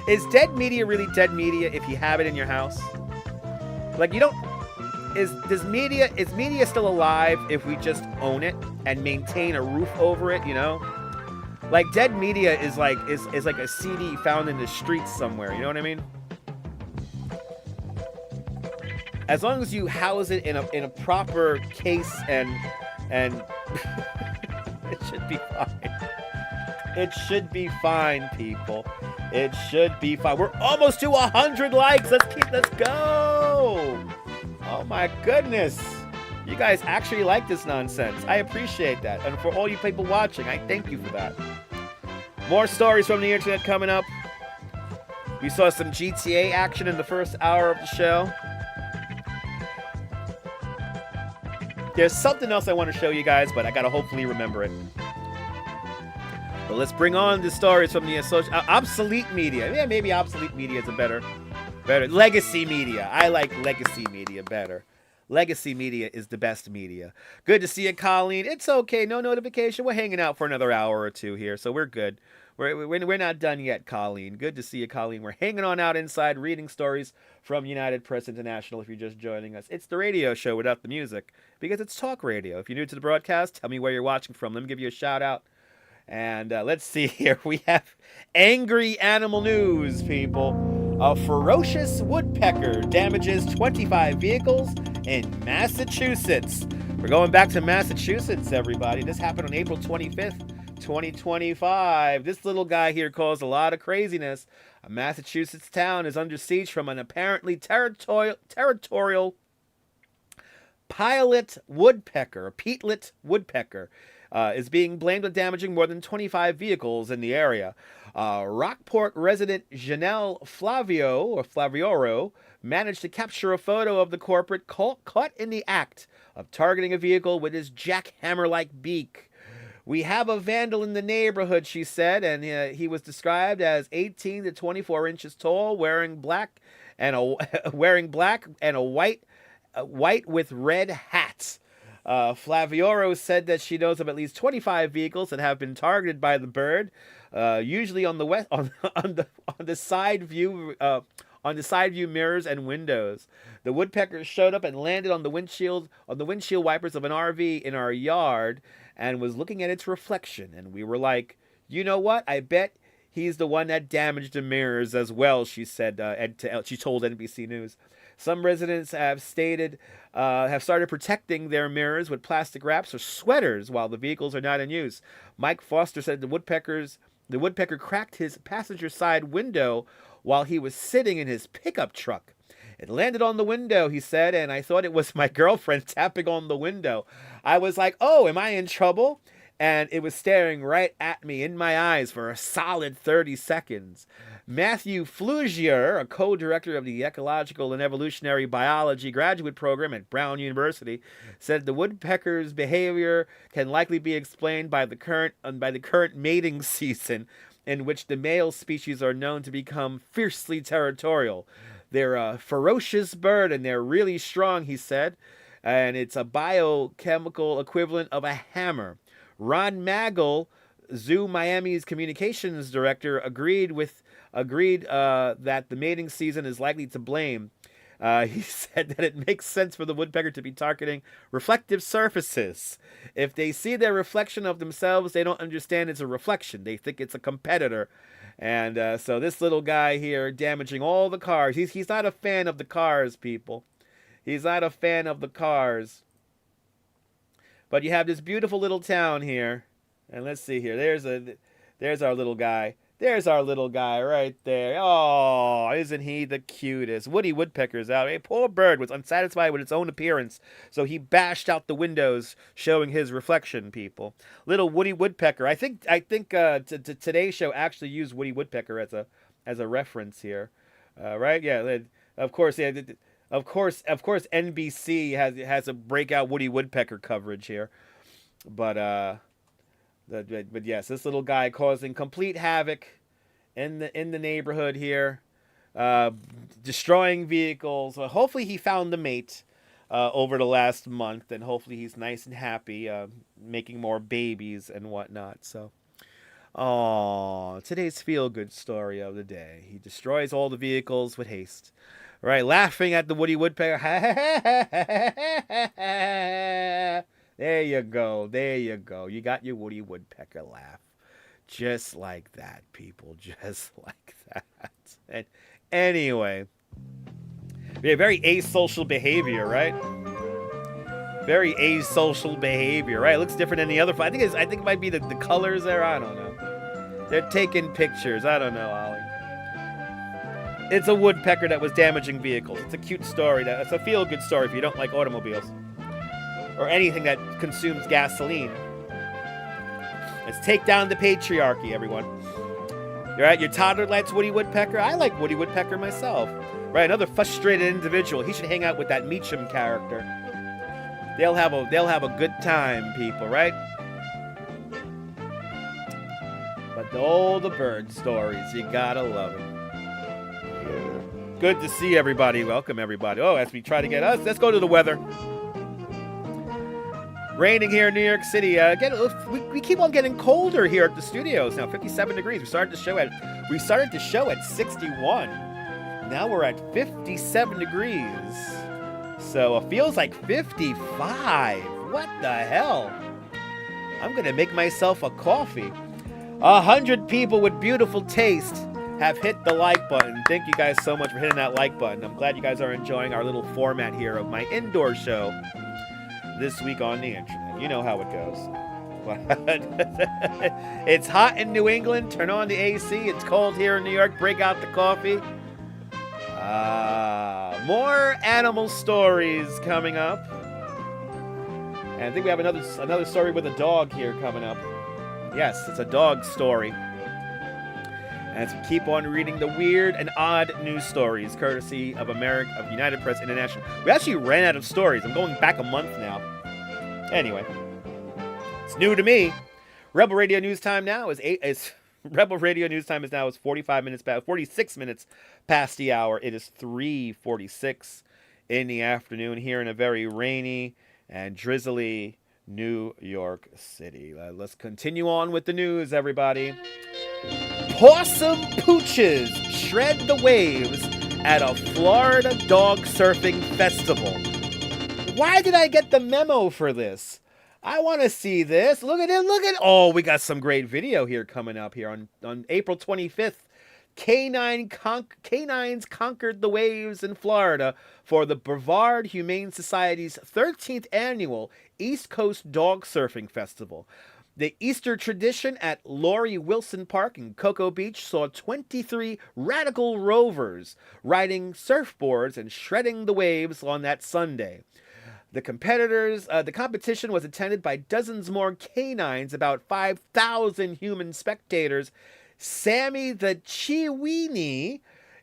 Is dead media really dead media if you have it in your house? Like, you don't... Is media still alive if we just own it and maintain a roof over it, you know? Like, dead media is like a CD found in the streets somewhere, you know what I mean? As long as you house it in a proper case and it should be fine. It should be fine, people. It should be fine. We're almost to 100 likes. Let's go. Oh my goodness. You guys actually like this nonsense. I appreciate that. And for all you people watching, I thank you for that. More stories from the internet coming up. We saw some GTA action in the first hour of the show. There's something else I want to show you guys, but I gotta hopefully remember it. But let's bring on the stories from the obsolete media. Yeah, maybe obsolete media is a better legacy media. I like legacy media better. Legacy media is the best media. Good to see you, Colleen. It's okay, no notification. We're hanging out for another hour or two here, so we're good. We're not done yet, Colleen. Good to see you, Colleen. We're hanging on out inside, reading stories from United Press International. If you're just joining us, it's the radio show without the music because it's talk radio. If you're new to the broadcast, tell me where you're watching from. Let me give you a shout out. And let's see here. We have angry animal news, people. A ferocious woodpecker damages 25 vehicles in Massachusetts. We're going back to Massachusetts, everybody. This happened on April 25th, 2025. This little guy here caused a lot of craziness. A Massachusetts town is under siege from an apparently territorial peatlet woodpecker. Is being blamed with damaging more than 25 vehicles in the area. Rockport resident Janelle Flavioro managed to capture a photo of the corporate caught in the act of targeting a vehicle with his jackhammer-like beak. We have a vandal in the neighborhood, she said, and he was described as 18 to 24 inches tall, wearing black and a white with red hat. Flavioro said that she knows of at least 25 vehicles that have been targeted by the bird, usually on the side view mirrors and windows. The woodpecker showed up and landed on the windshield wipers of an RV in our yard and was looking at its reflection. And we were like, you know what? I bet he's the one that damaged the mirrors as well, she said. She told NBC News. Some residents have started protecting their mirrors with plastic wraps or sweaters while the vehicles are not in use. Mike Foster said the woodpecker cracked his passenger side window while he was sitting in his pickup truck. It landed on the window, he said, and I thought it was my girlfriend tapping on the window. I was like, oh, am I in trouble? And it was staring right at me in my eyes for a solid 30 seconds. Matthew Flugier, a co-director of the Ecological and Evolutionary Biology graduate program at Brown University, said the woodpecker's behavior can likely be explained by the current mating season, in which the male species are known to become fiercely territorial. They're a ferocious bird and they're really strong, he said, and it's a biochemical equivalent of a hammer. Ron Magel, Zoo Miami's communications director, agreed that the mating season is likely to blame. He said that it makes sense for the woodpecker to be targeting reflective surfaces. If they see their reflection of themselves, they don't understand it's a reflection. They think it's a competitor. And so this little guy here damaging all the cars. He's not a fan of the cars, people. He's not a fan of the cars. But you have this beautiful little town here. And let's see here. There's our little guy. There's our little guy right there. Oh, isn't he the cutest? Woody Woodpecker's out. A poor bird was unsatisfied with its own appearance, so he bashed out the windows, showing his reflection, people. Little Woody Woodpecker. I think today's show actually used Woody Woodpecker as a reference here. Right? Yeah, of course, yeah. Of course, NBC has a breakout Woody Woodpecker coverage here. But yes, this little guy causing complete havoc in the neighborhood here, destroying vehicles. Hopefully he found the mate over the last month, and hopefully he's nice and happy, making more babies and whatnot. So, today's feel-good story of the day. He destroys all the vehicles with haste. Right, laughing at the Woody Woodpecker. There you go. There you go. You got your Woody Woodpecker laugh. Just like that, people. Just like that. And anyway, yeah, very asocial behavior, right? Very asocial behavior, right? It looks different than the other. I think it might be the colors there. I don't know. They're taking pictures. I don't know, Ollie. It's a woodpecker that was damaging vehicles. It's a cute story. It's a feel-good story if you don't like automobiles. Or anything that consumes gasoline. Let's take down the patriarchy, everyone. You're right, your toddler likes Woody Woodpecker. I like Woody Woodpecker myself. Right, another frustrated individual. He should hang out with that Meacham character. They'll have a good time, people, right? But all the bird stories, you gotta love them. Good to see everybody. Welcome, everybody. Oh, as we try to get us, let's go to the weather. Raining here in New York City. We keep on getting colder here at the studios now. 57 degrees. We started the show at 61. Now we're at 57 degrees. So it feels like 55. What the hell? I'm gonna make myself a coffee. 100 people with beautiful taste have hit the like button. Thank you guys so much for hitting that like button. I'm glad you guys are enjoying our little format here of my indoor show this week on the internet. You know how it goes. It's hot in New England. Turn on the AC. It's cold here in New York. Break out the coffee. More animal stories coming up. And I think we have another story with a dog here coming up. Yes, it's a dog story. As we keep on reading the weird and odd news stories, courtesy of United Press International. We actually ran out of stories. I'm going back a month now. Anyway, it's new to me. Rebel Radio News Time now is 46 minutes past the hour. It is 3:46 in the afternoon here in a very rainy and drizzly New York City. Let's continue on with the news, everybody. Possum pooches shred the waves at a Florida dog surfing festival. Why did I get the memo for this? I want to see this. Look at it. Oh, we got some great video here coming up here on April 25th. Canines conquered the waves in Florida for the Brevard Humane Society's 13th annual East Coast Dog Surfing Festival. The Easter tradition at Laurie Wilson Park in Cocoa Beach saw 23 radical rovers riding surfboards and shredding the waves on that Sunday. The competition was attended by dozens more canines, about 5,000 human spectators. Sammy the Chiweenie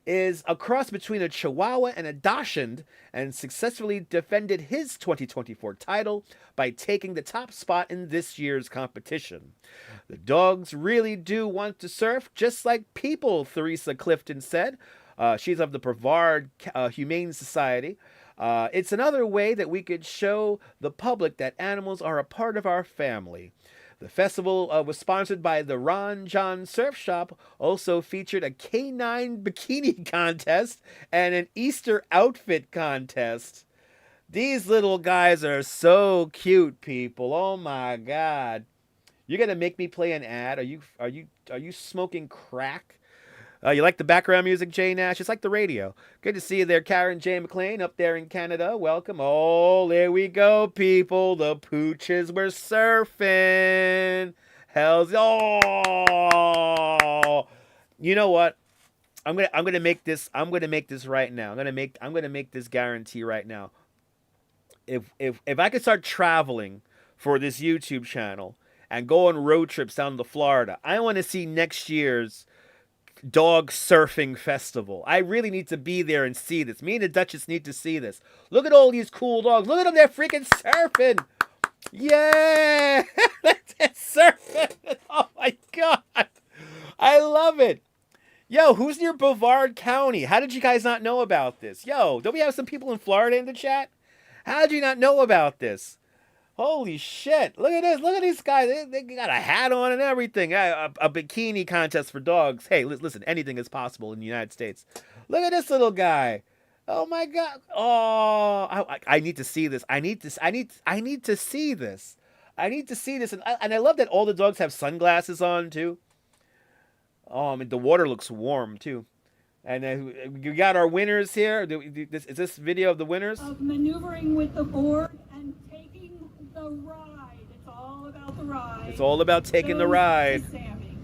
is a cross between a Chihuahua and a Dachshund and successfully defended his 2024 title by taking the top spot in this year's competition. The dogs really do want to surf just like people, Theresa Clifton said. She's of the Brevard Humane Society. It's another way that we could show the public that animals are a part of our family. The festival was sponsored by the Ron John Surf Shop, also featured a canine bikini contest and an Easter outfit contest. These little guys are so cute, people. Oh my God. You're going to make me play an ad? Are you smoking crack? You like the background music, Jay Nash? It's like the radio. Good to see you there, Karen J. McLean, up there in Canada. Welcome. Oh, there we go, people. The pooches were surfing. Hell's You know what? I'm gonna make this right now. I'm gonna make this guarantee right now. If I could start traveling for this YouTube channel and go on road trips down to Florida, I want to see next year's dog surfing festival. I really need to be there and see this. Me and the Duchess need to see this. Look at all these cool dogs. Look at them. They're freaking surfing. Yeah. They're surfing. Oh my God. I love it. Yo, who's near Brevard County? How did you guys not know about this? Yo, don't we have some people in Florida in the chat? How did you not know about this? Holy shit. Look at this. Look at these guys. They got a hat on and everything. A bikini contest for dogs. Hey, listen, anything is possible in the United States. Look at this little guy. Oh my God. Oh, I need to see this. I need to see this. I need to see this. And I love that all the dogs have sunglasses on too. Oh, I mean, the water looks warm too. And we got our winners here. Is this video of the winners? Of maneuvering with the board and taking the ride. It's all about the ride. It's all about taking the ride. Sammy.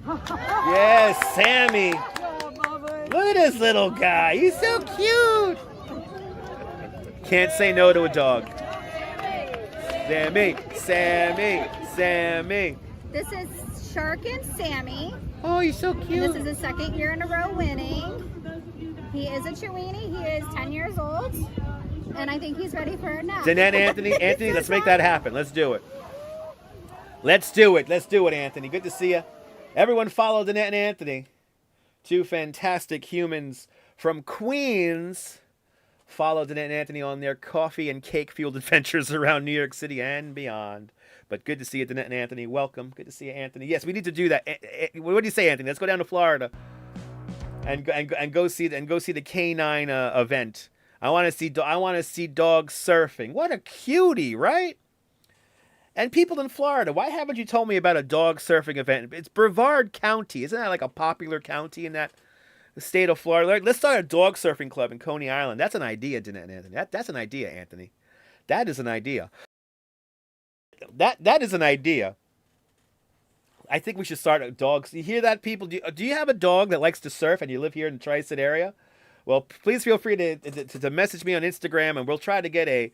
Yes, Sammy. Good job, Bubba. Look at this little guy. He's so cute. Can't say no to a dog. Sammy, Sammy, Sammy. This is Shark and Sammy. Oh, he's so cute. This is his second year in a row winning. He is a Chiweenie. He is 10 years old. And I think he's ready for a nap. Danette, Anthony, let's make that happen. Let's do it. Let's do it. Let's do it, Anthony. Good to see you. Everyone follow Danette and Anthony. Two fantastic humans from Queens. Follow Danette and Anthony on their coffee and cake-fueled adventures around New York City and beyond. But good to see you, Danette and Anthony. Welcome. Good to see you, Anthony. Yes, we need to do that. What do you say, Anthony? Let's go down to Florida and go see the canine event. I want to see dogs surfing. What a cutie, right? And people in Florida, why haven't you told me about a dog surfing event? It's Brevard County. Isn't that like a popular county in that state of Florida? Let's start a dog surfing club in Coney Island. That's an idea, Danette and Anthony. That's an idea, Anthony. That is an idea. That is an idea. I think we should start a dog. You hear that, people? Do you have a dog that likes to surf and you live here in the Tri-State area? Well, please feel free to message me on Instagram, and we'll try to get a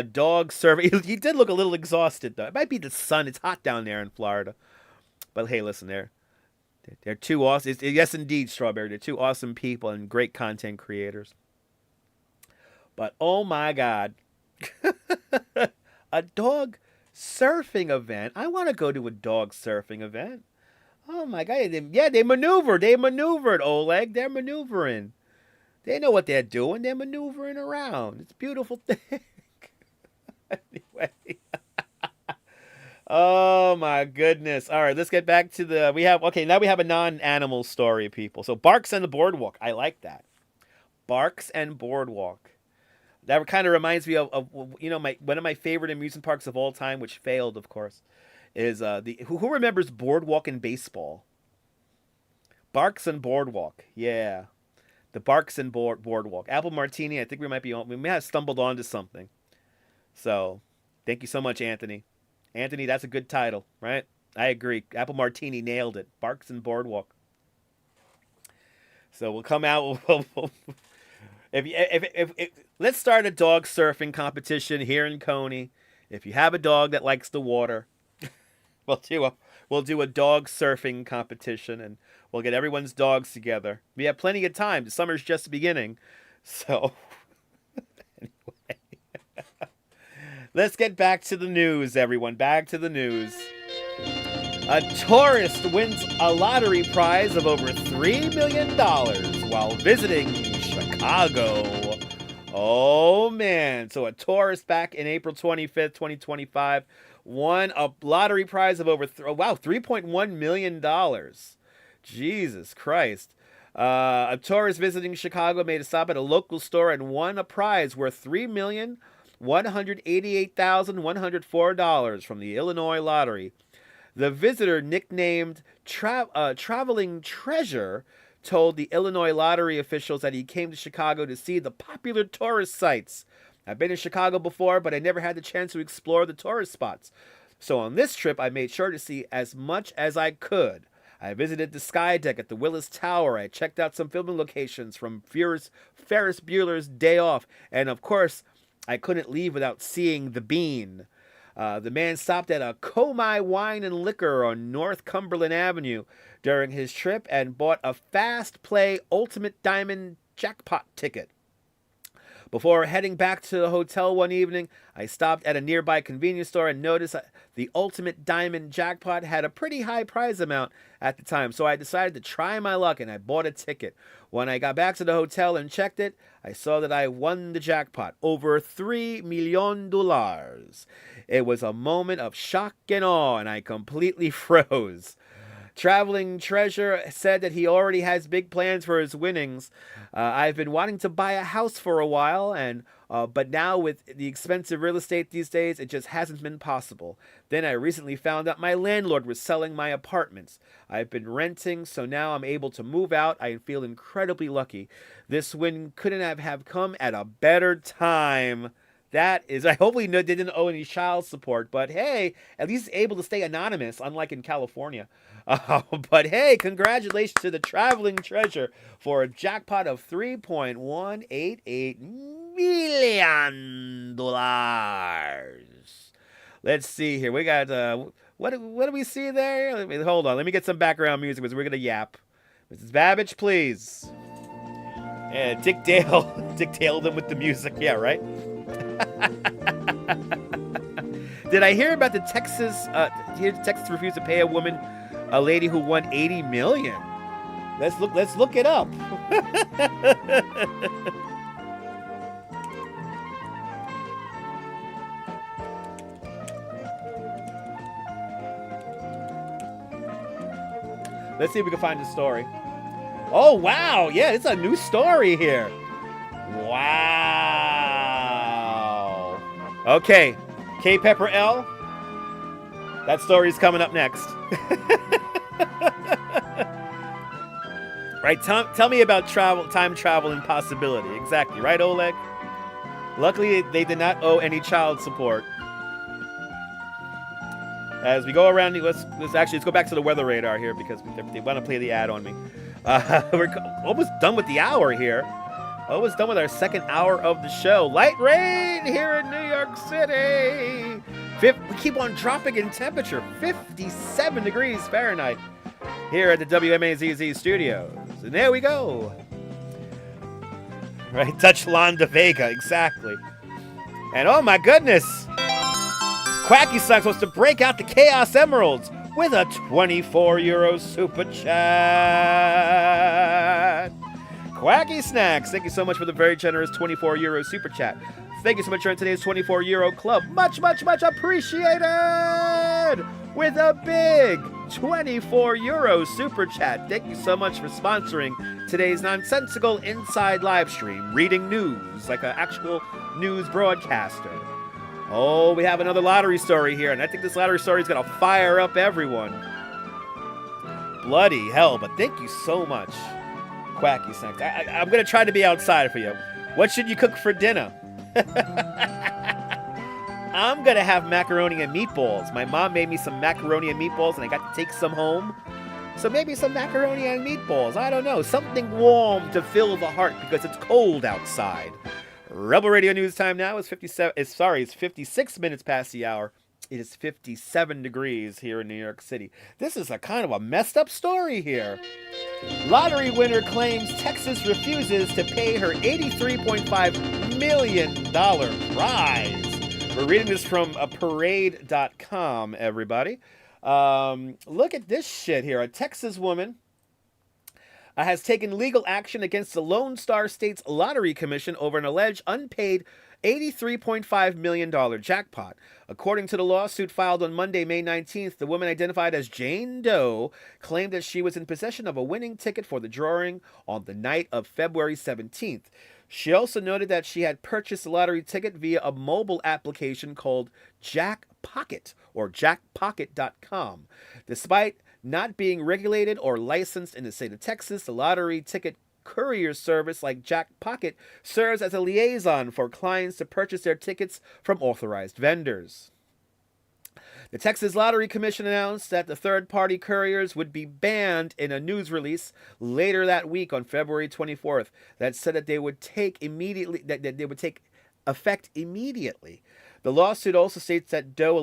dog surfing. He did look a little exhausted, though. It might be the sun. It's hot down there in Florida. But hey, listen, they're two awesome. Yes, indeed, Strawberry. They're two awesome people and great content creators. But oh my God, a dog surfing event. I want to go to a dog surfing event. Oh my God. They maneuvered. They maneuvered, Oleg. They're maneuvering. They know what they're doing. They're maneuvering around. It's a beautiful thing. Anyway. Oh my goodness. All right, let's get back to now we have a non-animal story, people. So Barks and the Boardwalk. I like that. Barks and Boardwalk. That kind of reminds me of one of my favorite amusement parks of all time, which failed, of course, is who remembers Boardwalk in baseball? Barks and Boardwalk. Yeah. The Barks and Boardwalk. Apple Martini, I think we may have stumbled onto something. So, thank you so much, Anthony. Anthony, that's a good title, right? I agree. Apple Martini nailed it. Barks and Boardwalk. So, we'll come out. Let's start a dog surfing competition here in Coney. If you have a dog that likes the water, we'll do a dog surfing competition, and we'll get everyone's dogs together. We have plenty of time. The summer's just beginning. So, anyway. Let's get back to the news, everyone. Back to the news. A tourist wins a lottery prize of over $3 million while visiting Chicago. Oh, man. So a tourist back in April 25th, 2025 won a lottery prize of over $3.1 million. Jesus Christ. A tourist visiting Chicago made a stop at a local store and won a prize worth $3,188,104 from the Illinois lottery. The visitor, nicknamed Traveling Treasure, told the Illinois lottery officials that he came to Chicago to see the popular tourist sites. I've been in Chicago before, but I never had the chance to explore the tourist spots. So on this trip, I made sure to see as much as I could. I visited the sky deck at the Willis Tower. I checked out some filming locations from Ferris Bueller's Day Off. And of course, I couldn't leave without seeing the Bean. The man stopped at a Comai Wine and Liquor on North Cumberland Avenue during his trip and bought a Fast Play Ultimate Diamond Jackpot ticket. Before heading back to the hotel one evening, I stopped at a nearby convenience store and noticed the Ultimate Diamond Jackpot had a pretty high prize amount at the time, so I decided to try my luck and I bought a ticket. When I got back to the hotel and checked it, I saw that I won the jackpot, over $3 million. It was a moment of shock and awe, and I completely froze. Traveling Treasure said that he already has big plans for his winnings. I've been wanting to buy a house for a while, but now with the expensive real estate these days, it just hasn't been possible. Then I recently found out my landlord was selling my apartments. I've been renting, so now I'm able to move out. I feel incredibly lucky. This win couldn't have come at a better time. That is, I hopefully they didn't owe any child support, but hey, at least able to stay anonymous, unlike in California. But hey, congratulations to the traveling treasure for a jackpot of $3.188 million. Let's see here. We got what do we see there? Hold on. Let me get some background music because we're gonna yap. Mrs. Babbage, please. Yeah, Dick Dale. Dick Dale them with the music. Yeah, right. Did I hear about the Texas? Texas refused to pay a lady who won $80 million. Let's look it up. Let's see if we can find the story. Oh, wow. Yeah, it's a new story here. Wow. Okay. K Pepper L. That story's coming up next. Right, tell me about time travel and possibility. Exactly, right, Oleg? Luckily, they did not owe any child support. As we go around, let's go back to the weather radar here because they want to play the ad on me. We're almost done with the hour here. Almost done with our second hour of the show. Light rain here in New York City. We keep on dropping in temperature. 57 degrees Fahrenheit here at the WMAZZ studios. And there we go. Right, Dutch Landa Vega, exactly. And oh my goodness. Quacky Snacks wants to break out the Chaos Emeralds with a €24 super chat. Quacky Snacks, thank you so much for the very generous €24 super chat. Thank you so much for today's €24 club. Much, much, much appreciated! With a big €24 super chat. Thank you so much for sponsoring today's nonsensical inside live stream, reading news like an actual news broadcaster. Oh, we have another lottery story here, and I think this lottery story is going to fire up everyone. Bloody hell, but thank you so much, Quacky Snacks. I'm going to try to be outside for you. What should you cook for dinner? I'm going to have macaroni and meatballs. My mom made me some macaroni and meatballs, and I got to take some home. So maybe some macaroni and meatballs. I don't know. Something warm to fill the heart because it's cold outside. Rebel Radio News time now is 56 minutes past the hour. It is 57 degrees here in New York City. This is a kind of a messed up story here. Lottery winner claims Texas refuses to pay her $83.5 million prize. We're reading this from parade.com, everybody. Look at this shit here. A Texas woman has taken legal action against the Lone Star State's Lottery Commission over an alleged unpaid $83.5 million jackpot. According to the lawsuit filed on Monday, May 19th, the woman identified as Jane Doe claimed that she was in possession of a winning ticket for the drawing on the night of February 17th. She also noted that she had purchased the lottery ticket via a mobile application called Jackpocket or jackpocket.com. Despite not being regulated or licensed in the state of Texas, the lottery ticket courier service like Jackpocket serves as a liaison for clients to purchase their tickets from authorized vendors. The Texas Lottery Commission announced that the third-party couriers would be banned in a news release later that week on February 24th that said that they would take effect immediately. The lawsuit also states that Doe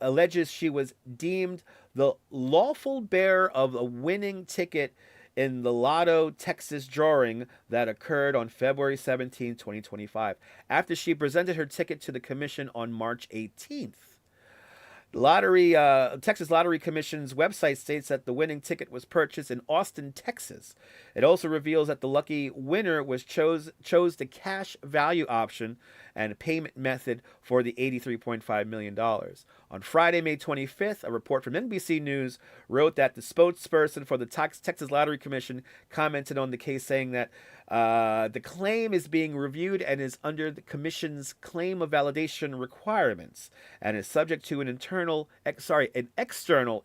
alleges she was deemed the lawful bearer of a winning ticket in the Lotto Texas drawing that occurred on February 17, 2025, after she presented her ticket to the commission on March 18th. Texas Lottery Commission's website states that the winning ticket was purchased in Austin, Texas. It also reveals that the lucky winner chose the cash value option and payment method for the $83.5 million. On Friday, May 25th, a report from NBC News wrote that the spokesperson for the Texas Lottery Commission commented on the case, saying that the claim is being reviewed and is under the Commission's claim of validation requirements and is subject to an external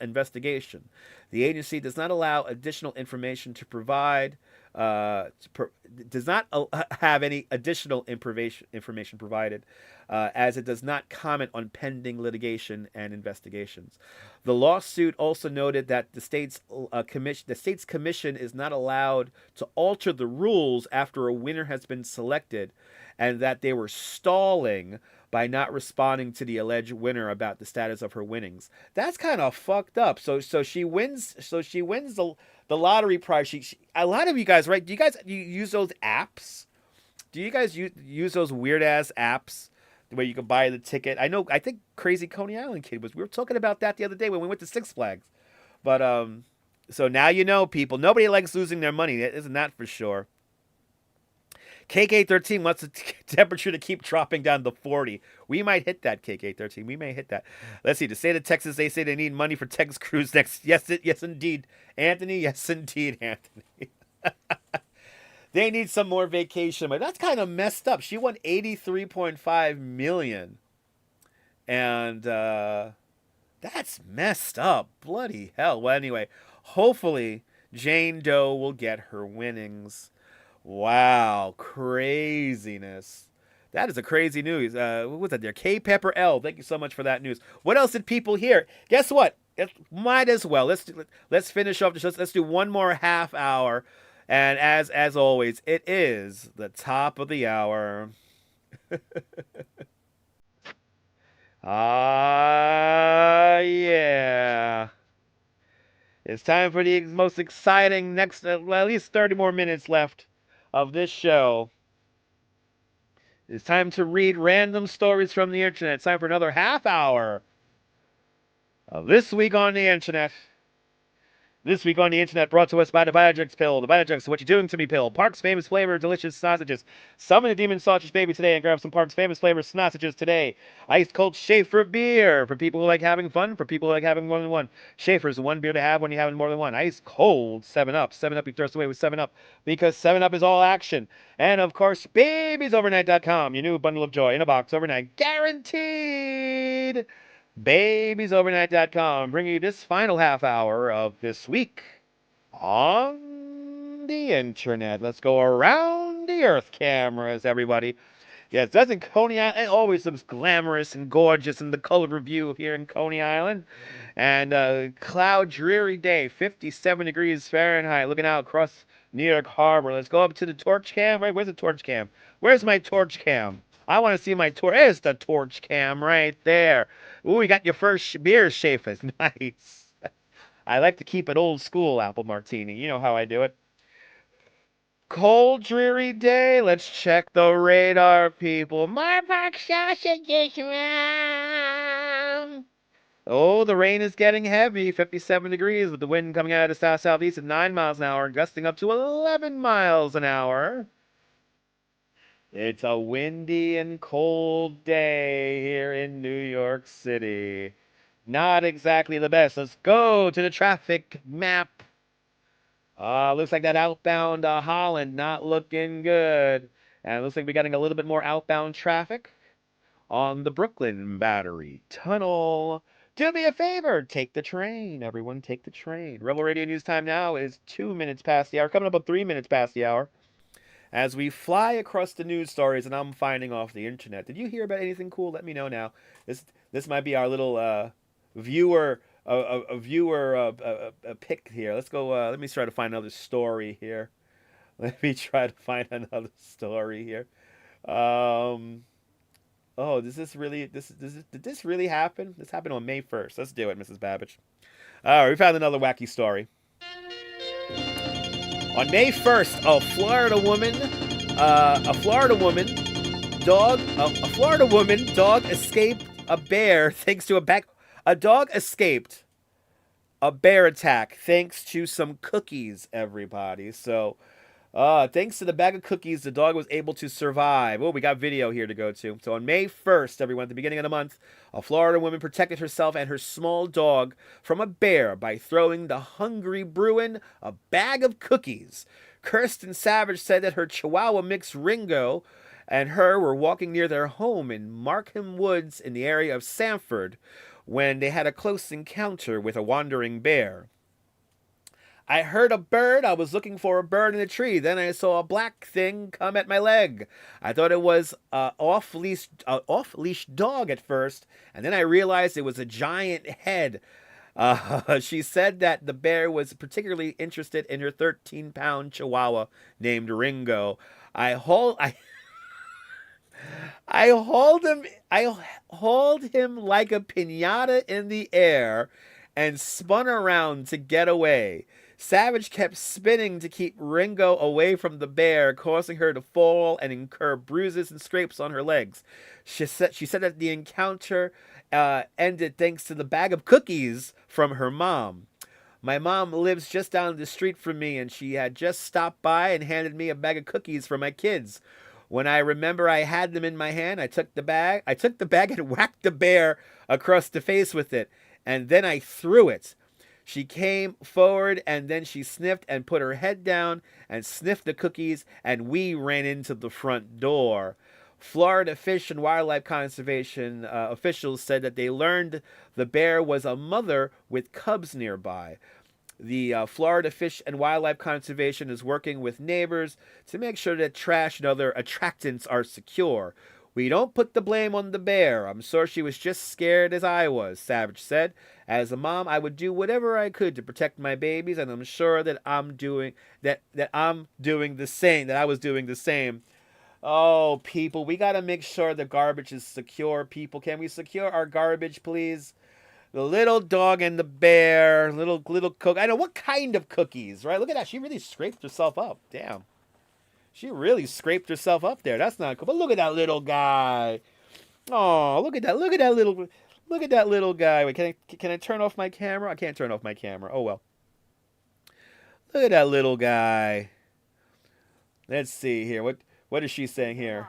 investigation. The agency does not allow additional information to provide does not have any additional information provided, as it does not comment on pending litigation and investigations. The lawsuit also noted that the state's commission is not allowed to alter the rules after a winner has been selected, and that they were stalling by not responding to the alleged winner about the status of her winnings. That's kind of fucked up. So she wins. So she wins the lottery prize. A lot of you guys, right? Do you use those apps? Do you guys use those weird ass apps where you can buy the ticket? I think Crazy Coney Island Kid we were talking about that the other day when we went to Six Flags. But so now you know, people. Nobody likes losing their money, isn't that for sure? KK13 wants the temperature to keep dropping down to 40. We might hit that, KK13. We may hit that. Let's see. The state of Texas, they say they need money for Texas cruise next. Yes, indeed, Anthony. Yes, indeed, Anthony. They need some more vacation money. That's kind of messed up. She won $83.5 million, and that's messed up. Bloody hell. Well, anyway, hopefully Jane Doe will get her winnings. Wow, craziness. That is a crazy news. What was that there? K Pepper L. Thank you so much for that news. What else did people hear? Guess what? Might as well. Let's finish off. Let's do one more half hour. And as always, it is the top of the hour. Yeah. It's time for the most exciting next, at least 30 more minutes left of this show. It's time to read random stories from the internet. It's time for another half hour of This Week on the Internet. This Week on the Internet brought to us by the Viajex Pill. The Viajex, what you doing to me pill. Park's famous flavor, delicious sausages. Summon a demon sausage baby today and grab some Park's famous flavor sausages today. Ice cold Schaefer beer for people who like having fun, for people who like having more than one. Schaefer's the one beer to have when you're having more than one. Ice cold 7-Up. 7-Up you thirst away with 7-Up because 7-Up is all action. And of course, babiesovernight.com, your new bundle of joy in a box overnight. Guaranteed! babiesovernight.com, bringing you this final half hour of This Week on the Internet. Let's go around the Earth cameras, everybody. Yes, doesn't Coney Island always looks glamorous and gorgeous in the color review here in Coney Island? And cloud dreary day, 57 degrees Fahrenheit, looking out across New York Harbor. Let's go up to the torch cam. Right, where's the torch cam? Where's my torch cam? I want to see my torch. There's the torch cam right there. Ooh, you got your first beer, Schaefer. Nice. I like to keep it old school, apple martini. You know how I do it. Cold, dreary day. Let's check the radar, people. More Park sausages, man. Oh, the rain is getting heavy. 57 degrees with the wind coming out of the south-southeast at 9 miles an hour, gusting up to 11 miles an hour. It's a windy and cold day here in New York City. Not exactly the best. Let's go to the traffic map. Looks like that outbound Holland not looking good. And it looks like we're getting a little bit more outbound traffic on the Brooklyn Battery Tunnel. Do me a favor, take the train. Everyone take the train. Rebel Radio News time now is 2 minutes past the hour. Coming up on 3 minutes past the hour. As we fly across the news stories and I'm finding off the internet. Did you hear about anything cool? Let me know now. This might be our little viewer pick here. Let's go. Let me try to find another story here. Did this really happen? This happened on May 1st. Let's do it, Mrs. Babbage. All right, we found another wacky story. On May 1st, a Florida woman dog escaped a bear thanks to a dog escaped a bear attack thanks to some cookies, everybody. So, thanks to the bag of cookies, the dog was able to survive. Oh, we got video here to go to. So on May 1st, everyone, at the beginning of the month, a Florida woman protected herself and her small dog from a bear by throwing the hungry Bruin a bag of cookies. Kirsten Savage said that her Chihuahua mix Ringo and her were walking near their home in Markham Woods in the area of Sanford when they had a close encounter with a wandering bear. I heard a bird. I was looking for a bird in a tree. Then I saw a black thing come at my leg. I thought it was an off-leash dog at first, and then I realized it was a giant head. She said that the bear was particularly interested in her 13-pound chihuahua named Ringo. I hauled him like a piñata in the air and spun around to get away. Savage kept spinning to keep Ringo away from the bear, causing her to fall and incur bruises and scrapes on her legs. She said that the encounter ended thanks to the bag of cookies from her mom. My mom lives just down the street from me, and she had just stopped by and handed me a bag of cookies for my kids. When I remember I had them in my hand, I took the bag and whacked the bear across the face with it, and then I threw it. She came forward, and then she sniffed and put her head down and sniffed the cookies, and we ran into the front door. Florida Fish and Wildlife Conservation officials said that they learned the bear was a mother with cubs nearby. The Florida Fish and Wildlife Conservation is working with neighbors to make sure that trash and other attractants are secure. We don't put the blame on the bear. I'm sure she was just scared as I was, Savage said. As a mom, I would do whatever I could to protect my babies, and I'm sure that I was doing the same. Oh, people, we got to make sure the garbage is secure, people. Can we secure our garbage, please? The little dog and the bear, little cook. I know, what kind of cookies, right? Look at that. She really scraped herself up. Damn. She really scraped herself up there. That's not cool. But look at that little guy. Oh, look at that. Look at that little guy. Wait, can I turn off my camera? I can't turn off my camera. Oh, well. Look at that little guy. Let's see here. What is she saying here?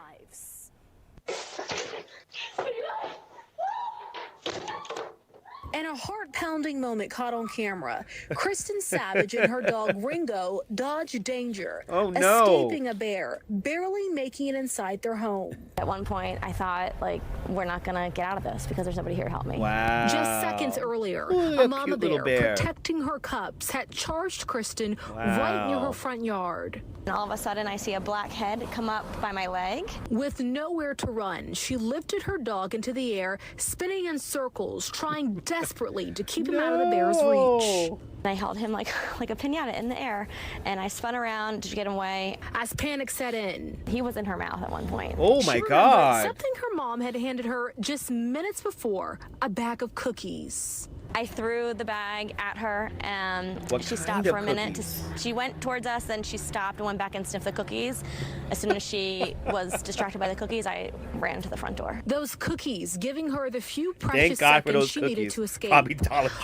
In a heart-pounding moment caught on camera, Kristen Savage and her dog Ringo dodge danger, escaping a bear, barely making it inside their home. At one point, I thought, like, we're not going to get out of this because there's nobody here to help me. Wow. Just seconds earlier, Ooh, a mama bear protecting her cubs had charged Kristen right near her front yard. And all of a sudden, I see a black head come up by my leg. With nowhere to run, she lifted her dog into the air, spinning in circles, trying desperately to keep him out of the bear's reach. I held him like a piñata in the air, and I spun around to get him away. As panic set in, he was in her mouth at one point. Oh my God! Something her mom had handed her just minutes before: a bag of cookies. I threw the bag at her, and she stopped for a minute. She went towards us, then she stopped and went back and sniffed the cookies. As soon as she was distracted by the cookies, I ran to the front door. Those cookies giving her the few precious seconds she needed to escape.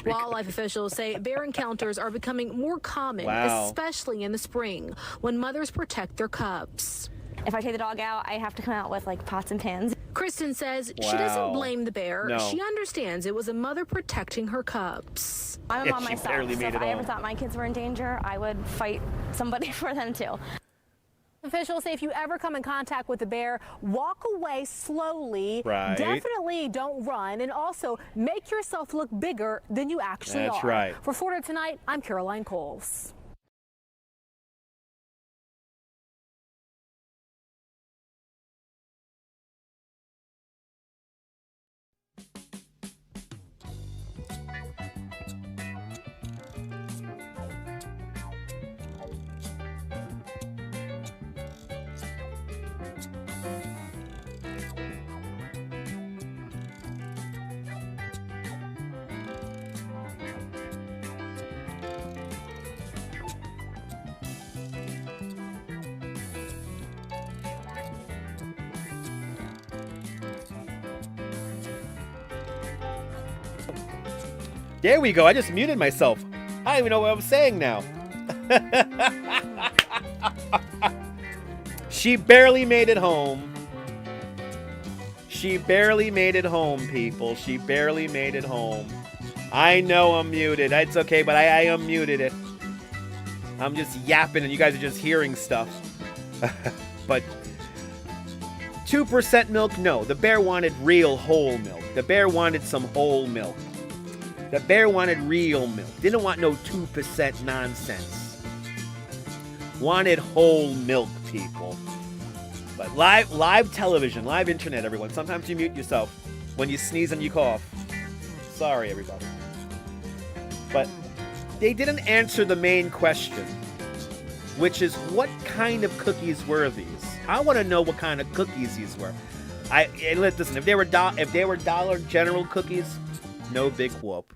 Wildlife officials say bear encounters are becoming more common, especially in the spring, when mothers protect their cubs. If I take the dog out, I have to come out with like pots and pans. Kristen says she doesn't blame the bear. No. She understands it was a mother protecting her cubs. I'm a mom myself, so if I ever thought my kids were in danger, I would fight somebody for them too. Officials say if you ever come in contact with the bear, walk away slowly. Right. Definitely don't run, and also make yourself look bigger than you actually are. That's right. For Florida Tonight, I'm Caroline Coles. There we go. I just muted myself. I don't even know what I was saying now. She barely made it home. She barely made it home, people. She barely made it home. I know I'm muted. It's okay, but I unmuted it. I'm just yapping and you guys are just hearing stuff. But 2% milk? No. The bear wanted real whole milk. The bear wanted some whole milk. The bear wanted real milk. Didn't want no 2% nonsense. Wanted whole milk, people. But live television, live internet, everyone. Sometimes you mute yourself when you sneeze and you cough. Sorry, everybody. But they didn't answer the main question, which is what kind of cookies were these? I want to know what kind of cookies these were. Listen, if they were Dollar General cookies, no big whoop.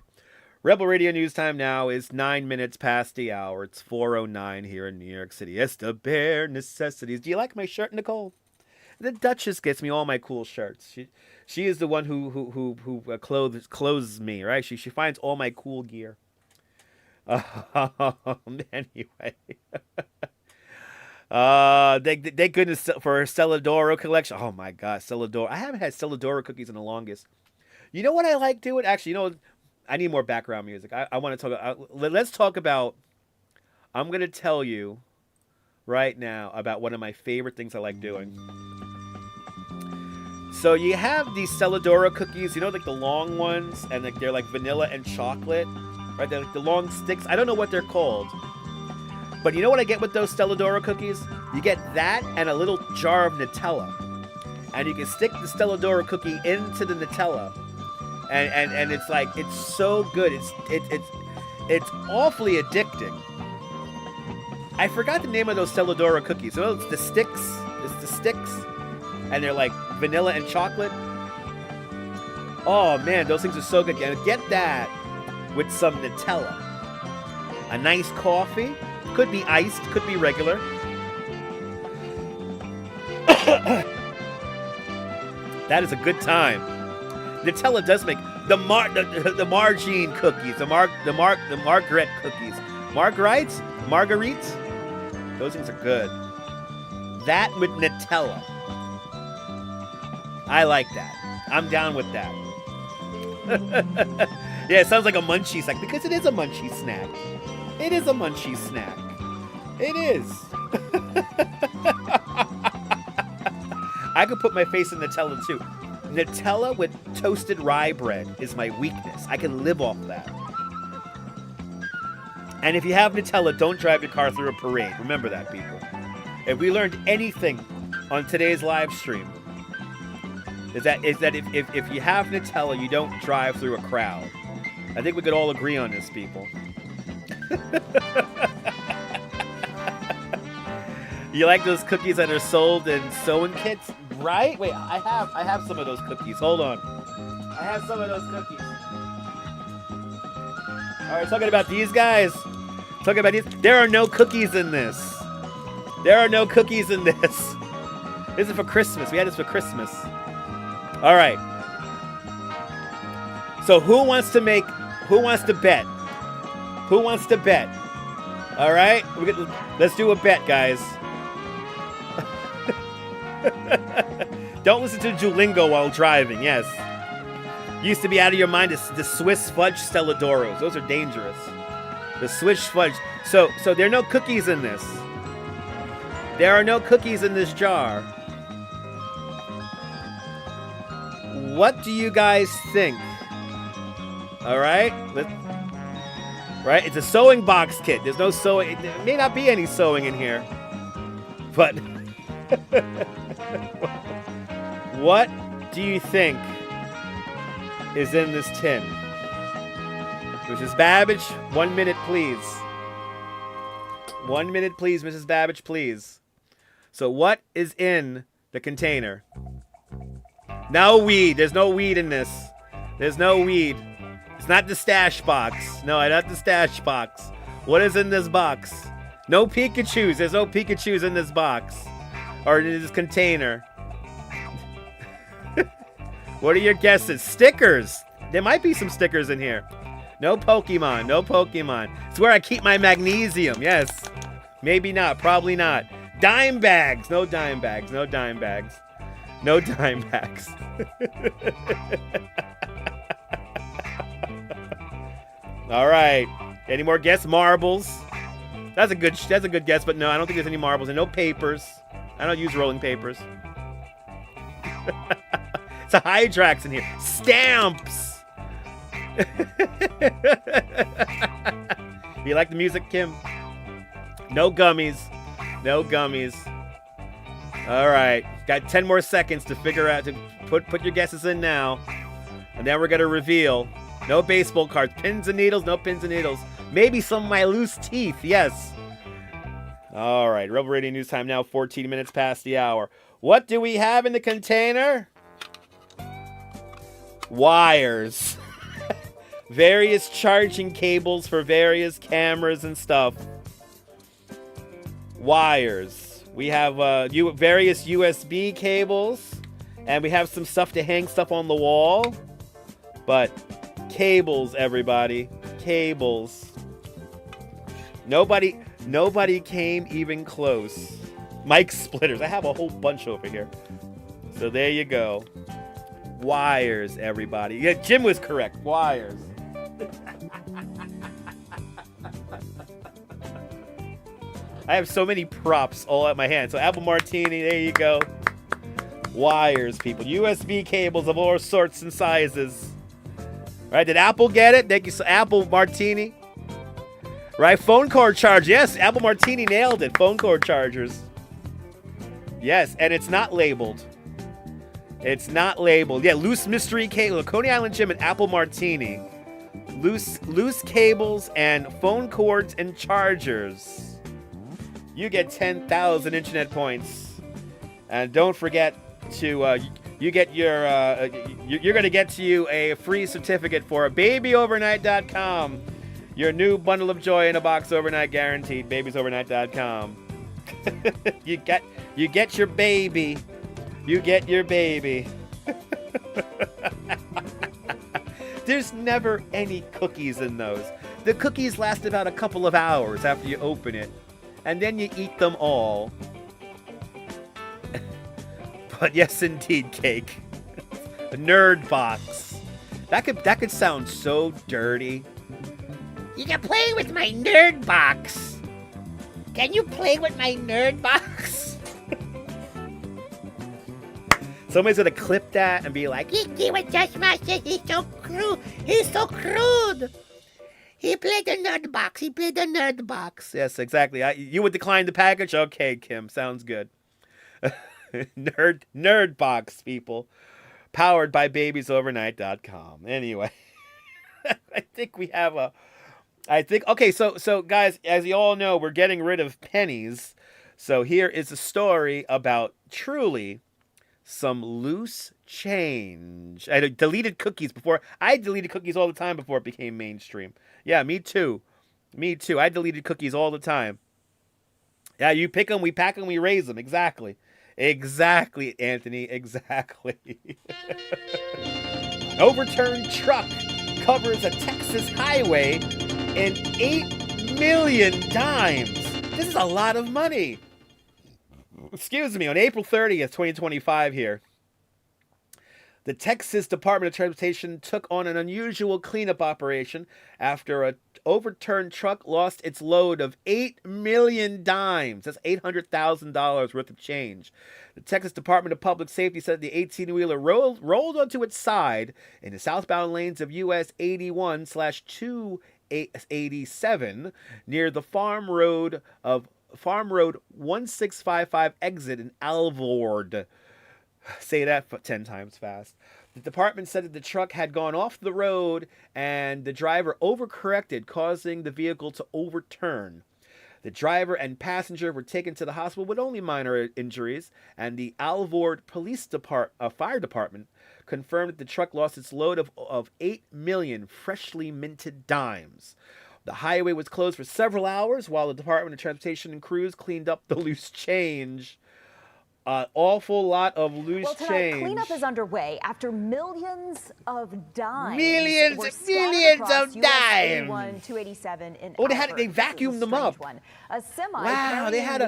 Rebel Radio News Time now is 9 minutes past the hour. It's 4:09 here in New York City. It's the bare necessities. Do you like my shirt, Nicole? The Duchess gets me all my cool shirts. She is the one who clothes me, right? She finds all my cool gear. Anyway. Thank goodness for her Celadoro collection. Oh my God, Celadoro. I haven't had Celadoro cookies in the longest. You know what I like doing? Actually, you know, I need more background music. I want to talk. Let's talk about. I'm going to tell you right now about one of my favorite things I like doing. So you have these Celadoro cookies, you know, like the long ones, and like they're like vanilla and chocolate, right? They're like the long sticks. I don't know what they're called. But you know what I get with those Celadoro cookies? You get that and a little jar of Nutella. And you can stick the Celadoro cookie into the Nutella. And it's like, it's so good. It's awfully addicting. I forgot the name of those Celadoro cookies. So it's the sticks. It's the sticks. And they're like vanilla and chocolate. Oh man, those things are so good. Get that with some Nutella. A nice coffee. Could be iced, could be regular. That is a good time. Nutella does make the margarine cookies, the Margaret cookies. Marguerites? Those things are good. That with Nutella. I like that. I'm down with that. Yeah, it sounds like a munchie snack because it is a munchie snack. It is a munchie snack. It is. I could put my face in Nutella too. Nutella with toasted rye bread is my weakness. I can live off that. And if you have Nutella, don't drive your car through a parade. Remember that, people. If we learned anything on today's live stream, is that if you have Nutella, you don't drive through a crowd. I think we could all agree on this, people. You like those cookies that are sold in sewing kits, right? Wait, I have some of those cookies. Hold on. I have some of those cookies. All right, talking about these guys. Talking about these. There are no cookies in this. There are no cookies in this. This is for Christmas. We had this for Christmas. All right. So who wants to bet? Who wants to bet? All right, let's do a bet, guys. Don't listen to Duolingo while driving. Yes, used to be out of your mind. The Swiss fudge Celadoros. Those are dangerous. The Swiss fudge. So there are no cookies in this. There are no cookies in this jar. What do you guys think? All right, right? It's a sewing box kit. There's no sewing. There may not be any sewing in here. But what do you think is in this tin? Mrs. Babbage, 1 minute, please. 1 minute, please, Mrs. Babbage, please. So what is in the container? No weed. There's no weed in this. There's no weed. It's not the stash box. No, not the stash box. What is in this box? No Pikachus. There's no Pikachus in this box. Or in this container. What are your guesses? Stickers. There might be some stickers in here. No Pokemon. No Pokemon. It's where I keep my magnesium. Yes. Maybe not. Probably not. Dime bags. No dime bags. No dime bags. No dime bags. All right. Any more guess? Marbles. That's a good guess, but no, I don't think there's any marbles and no papers. I don't use rolling papers. It's a Hydrax in here. Stamps. You like the music, Kim? No gummies. No gummies. All right. Got 10 more seconds to figure out, to put your guesses in now. And then we're going to reveal. No baseball cards. Pins and needles. No pins and needles. Maybe some of my loose teeth. Yes. All right. Rebel Radio News time now. 14 minutes past the hour. What do we have in the container? Wires. Various charging cables for various cameras and stuff. Wires. We have various USB cables. And we have some stuff to hang stuff on the wall. But cables, everybody. Cables. Nobody came even close. Mic splitters. I have a whole bunch over here. So there you go. Wires, everybody. Yeah, Jim was correct. Wires. I have so many props all at my hand. So apple martini, there you go. Wires, people. USB cables of all sorts and sizes. Right? Did Apple get it? Thank you. So apple martini. Right? Phone cord charge. Yes, apple martini nailed it. Phone cord chargers. Yes, and it's not labeled. It's not labeled. Yeah, loose mystery cable. Coney Island Jim and apple martini. Loose cables and phone cords and chargers. You get 10,000 internet points. And don't forget to you get your you're going to get to you a free certificate for babyovernight.com. Your new bundle of joy in a box overnight guaranteed. Babiesovernight.com. You get your baby. You get your baby. There's never any cookies in those. The cookies last about a couple of hours after you open it. And then you eat them all. But yes, indeed, cake. A nerd box. That could sound so dirty. You can play with my nerd box. Can you play with my nerd box? Somebody's gonna clip that and be like, he was just master. He's so crude. He's so crude. He played the nerd box. He played the nerd box. Yes, exactly. You would decline the package? Okay, Kim. Sounds good. Nerd box, people. Powered by babiesovernight.com. Anyway. I think we have okay, so guys, as you all know, we're getting rid of pennies. So here is a story about truly some loose change. I deleted cookies before. I deleted cookies all the time before it became mainstream. Yeah, me too. Me too. I deleted cookies all the time. Yeah, you pick them, we pack them, we raise them. Exactly. Exactly, Anthony. Exactly. Overturned truck covers a Texas highway in 8 million dimes. This is a lot of money. Excuse me, on April 30th, 2025 here, the Texas Department of Transportation took on an unusual cleanup operation after an overturned truck lost its load of 8 million dimes. That's $800,000 worth of change. The Texas Department of Public Safety said the 18-wheeler rolled onto its side in the southbound lanes of US 81/287 near the Farm Road 1655 exit in Alvord. Say that 10 times fast. The department said that the truck had gone off the road and the driver overcorrected, causing the vehicle to overturn. The driver and passenger were taken to the hospital with only minor injuries, and the Alvord Fire Department confirmed that the truck lost its load of 8 million freshly minted dimes. The highway was closed for several hours while the Department of Transportation and crews cleaned up the loose change. An awful lot of loose change. Cleanup is underway after millions of dimes. Millions of dimes. 287 in they vacuumed them up. A semi. Wow, they had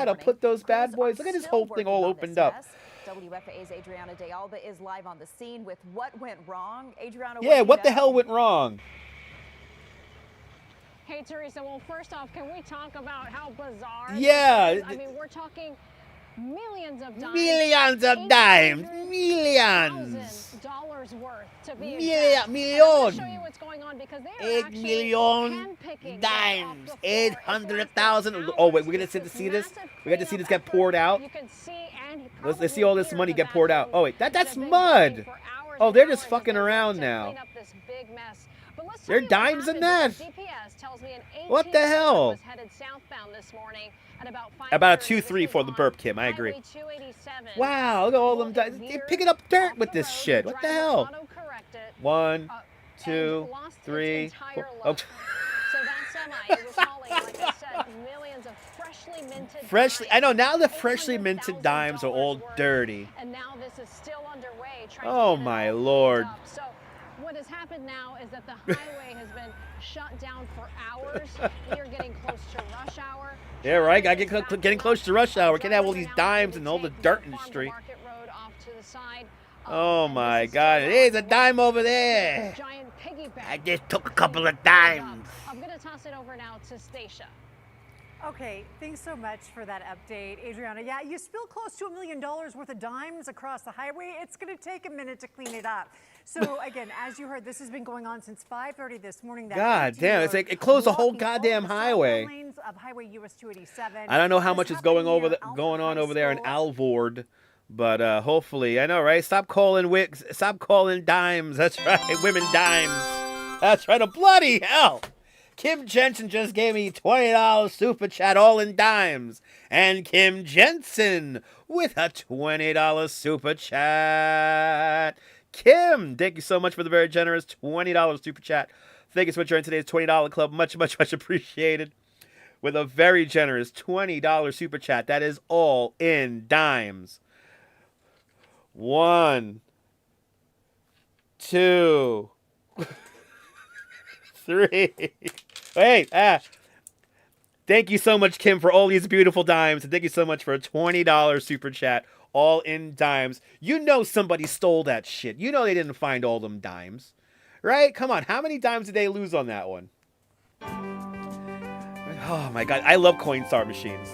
to put those bad boys. Look at this whole thing all opened up. WFA's Adriana De Alba is live on the scene with what went wrong. Adriana, what the hell went wrong? Hey, Teresa, well, first off, can we talk about how bizarre Yeah. this is? I mean, we're talking Millions of dimes. Millions of dimes. Millions. $800,000 worth to be Million. Million. Show you what's going on because they are 8 million dimes. 800,000. Oh, wait, we're going to see this? We got to see this get poured out? Let's see all this money get poured out. Oh, wait, that's mud. Oh, they're just fucking around now. They're dimes in that. What the hell? About a 2-3 for the burp, Kim. I agree. Wow, look at all them dimes. They're picking up dirt with this shit. What the hell? 1, 2, 3, 4. Oh. Freshly, I know, now the freshly minted dimes are all dirty. And now this is still underway. Oh my lord. So what has happened now is that the highway has been shut down for hours. We are getting close to rush hour. Yeah, right. Gotta get getting close to rush hour. Can't have all these dimes and all the dirt in the street. Oh my god. Hey, there's a dime over there. I just took a couple of dimes. I'm gonna toss it over now to Stacia. Okay, thanks so much for that update, Adriana. Yeah, you spill close to $1 million worth of dimes across the highway. It's going to take a minute to clean it up. So again, as you heard, this has been going on since 5:30 this morning. God damn, it's like it closed the whole goddamn highway. Lanes of Highway US 287. I don't know how much is going on over there in Alvord, but hopefully, I know, right? Stop calling wigs, stop calling dimes. That's right, women dimes. That's right. A bloody hell. Kim Jensen just gave me $20 super chat, all in dimes. And Kim Jensen with a $20 super chat. Kim, thank you so much for the very generous $20 super chat. Thank you so much for joining today's $20 club. Much, much, much appreciated. With a very generous $20 super chat. That is all in dimes. 1, 2, 3. Wait, thank you so much, Kim, for all these beautiful dimes. And thank you so much for a $20 super chat, all in dimes. You know somebody stole that shit. You know they didn't find all them dimes. Right? Come on, how many dimes did they lose on that one? Oh my god, I love Coinstar machines.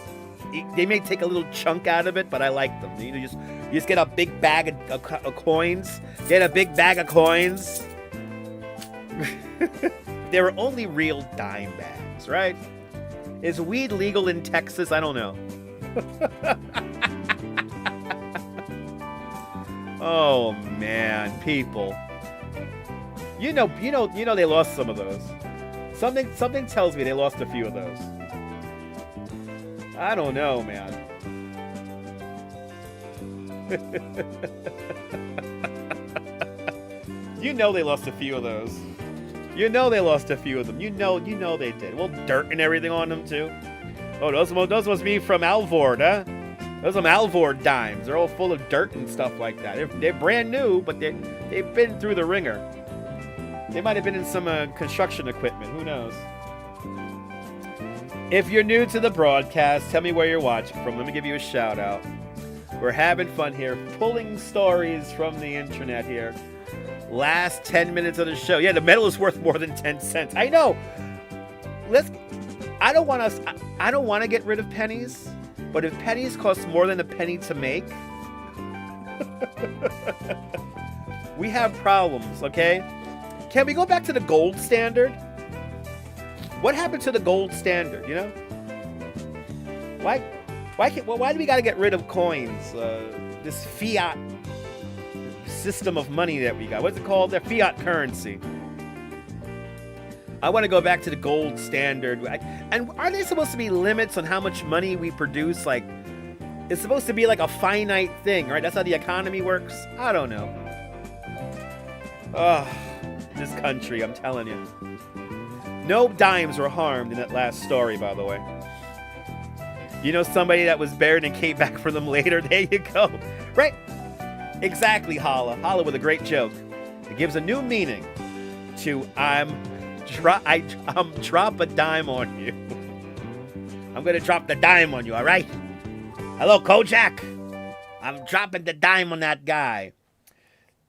They may take a little chunk out of it, but I like them. You just get a big bag of coins. Get a big bag of coins. There are only real dime bags, right? Is weed legal in Texas? I don't know. Oh man, people. You know they lost some of those. Something tells me they lost a few of those. I don't know, man. You know they lost a few of those. You know they lost a few of them. You know they did. Well, dirt and everything on them too. Oh, those must be from Alvord, huh? Those are Alvord dimes. They're all full of dirt and stuff like that. They're brand new, but they've been through the ringer. They might have been in some construction equipment. Who knows? If you're new to the broadcast, tell me where you're watching from. Let me give you a shout out. We're having fun here, pulling stories from the internet here. Last 10 minutes of the show. Yeah, the medal is worth more than 10 cents. I know. I don't want to get rid of pennies, but if pennies cost more than a penny to make, we have problems, okay? Can we go back to the gold standard? What happened to the gold standard, you know? Why do we got to get rid of coins? This fiat system of money that we got. What's it called? The fiat currency. I want to go back to the gold standard. And are there supposed to be limits on how much money we produce? Like, it's supposed to be like a finite thing, right? That's how the economy works? I don't know. Ugh, this country, I'm telling you. No dimes were harmed in that last story, by the way. You know somebody that was buried and came back for them later? There you go. Right? Exactly, Holla. Holla with a great joke. It gives a new meaning to I'm drop a dime on you. I'm going to drop the dime on you, all right? Hello, Kojak. I'm dropping the dime on that guy.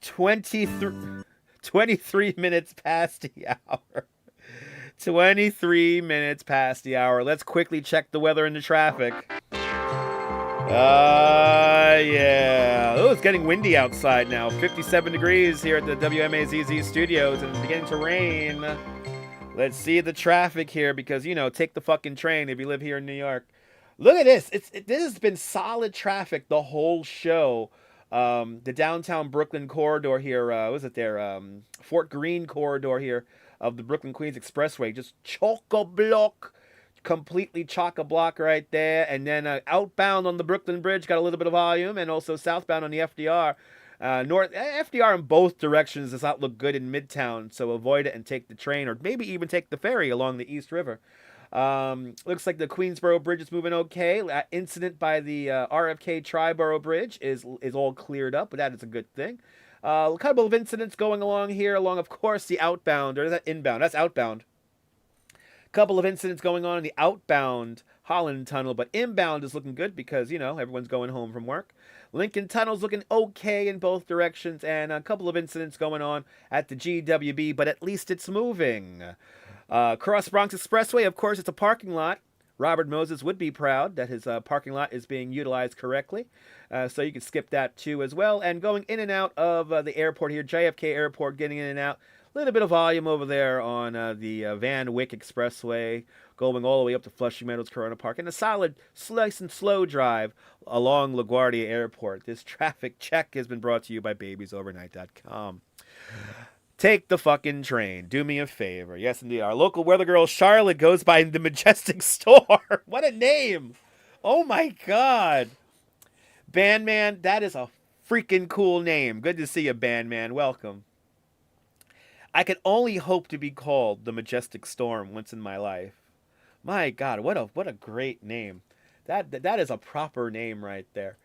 23 minutes past the hour. 23 minutes past the hour. Let's quickly check the weather and the traffic. Yeah. Oh, it's getting windy outside now. 57 degrees here at the WMAZZ studios, and it's beginning to rain. Let's see the traffic here because, you know, take the fucking train if you live here in New York. Look at this. This has been solid traffic the whole show. The downtown Brooklyn corridor here, what was it there? Fort Greene corridor here of the Brooklyn Queens Expressway. Just chock-a-block. Completely chock-a-block right there. And then outbound on the Brooklyn Bridge got a little bit of volume, and also southbound on the FDR. FDR in both directions does not look good in Midtown, so avoid it and take the train, or maybe even take the ferry along the East River. Looks like the Queensboro Bridge is moving okay. Incident by the RFK Triborough Bridge is all cleared up, but that is a good thing. A couple of incidents going along here, along, of course, the outbound, or is that inbound? That's outbound. Couple of incidents going on in the outbound Holland Tunnel, but inbound is looking good because, you know, everyone's going home from work. Lincoln Tunnel's looking okay in both directions, and a couple of incidents going on at the GWB, but at least it's moving. Cross Bronx Expressway, of course, it's a parking lot. Robert Moses would be proud that his parking lot is being utilized correctly, so you can skip that too as well. And going in and out of the airport here, JFK Airport, getting in and out. A little bit of volume over there on the Van Wyck Expressway, going all the way up to Flushing Meadows, Corona Park, and a solid slice and slow drive along LaGuardia Airport. This traffic check has been brought to you by BabiesOvernight.com. Take the fucking train. Do me a favor. Yes, indeed. Our local weather girl, Charlotte, goes by the Majestic Store. What a name. Oh, my God. Bandman, that is a freaking cool name. Good to see you, Bandman. Welcome. I can only hope to be called the Majestic Storm once in my life. My God, what a great name. That is a proper name right there.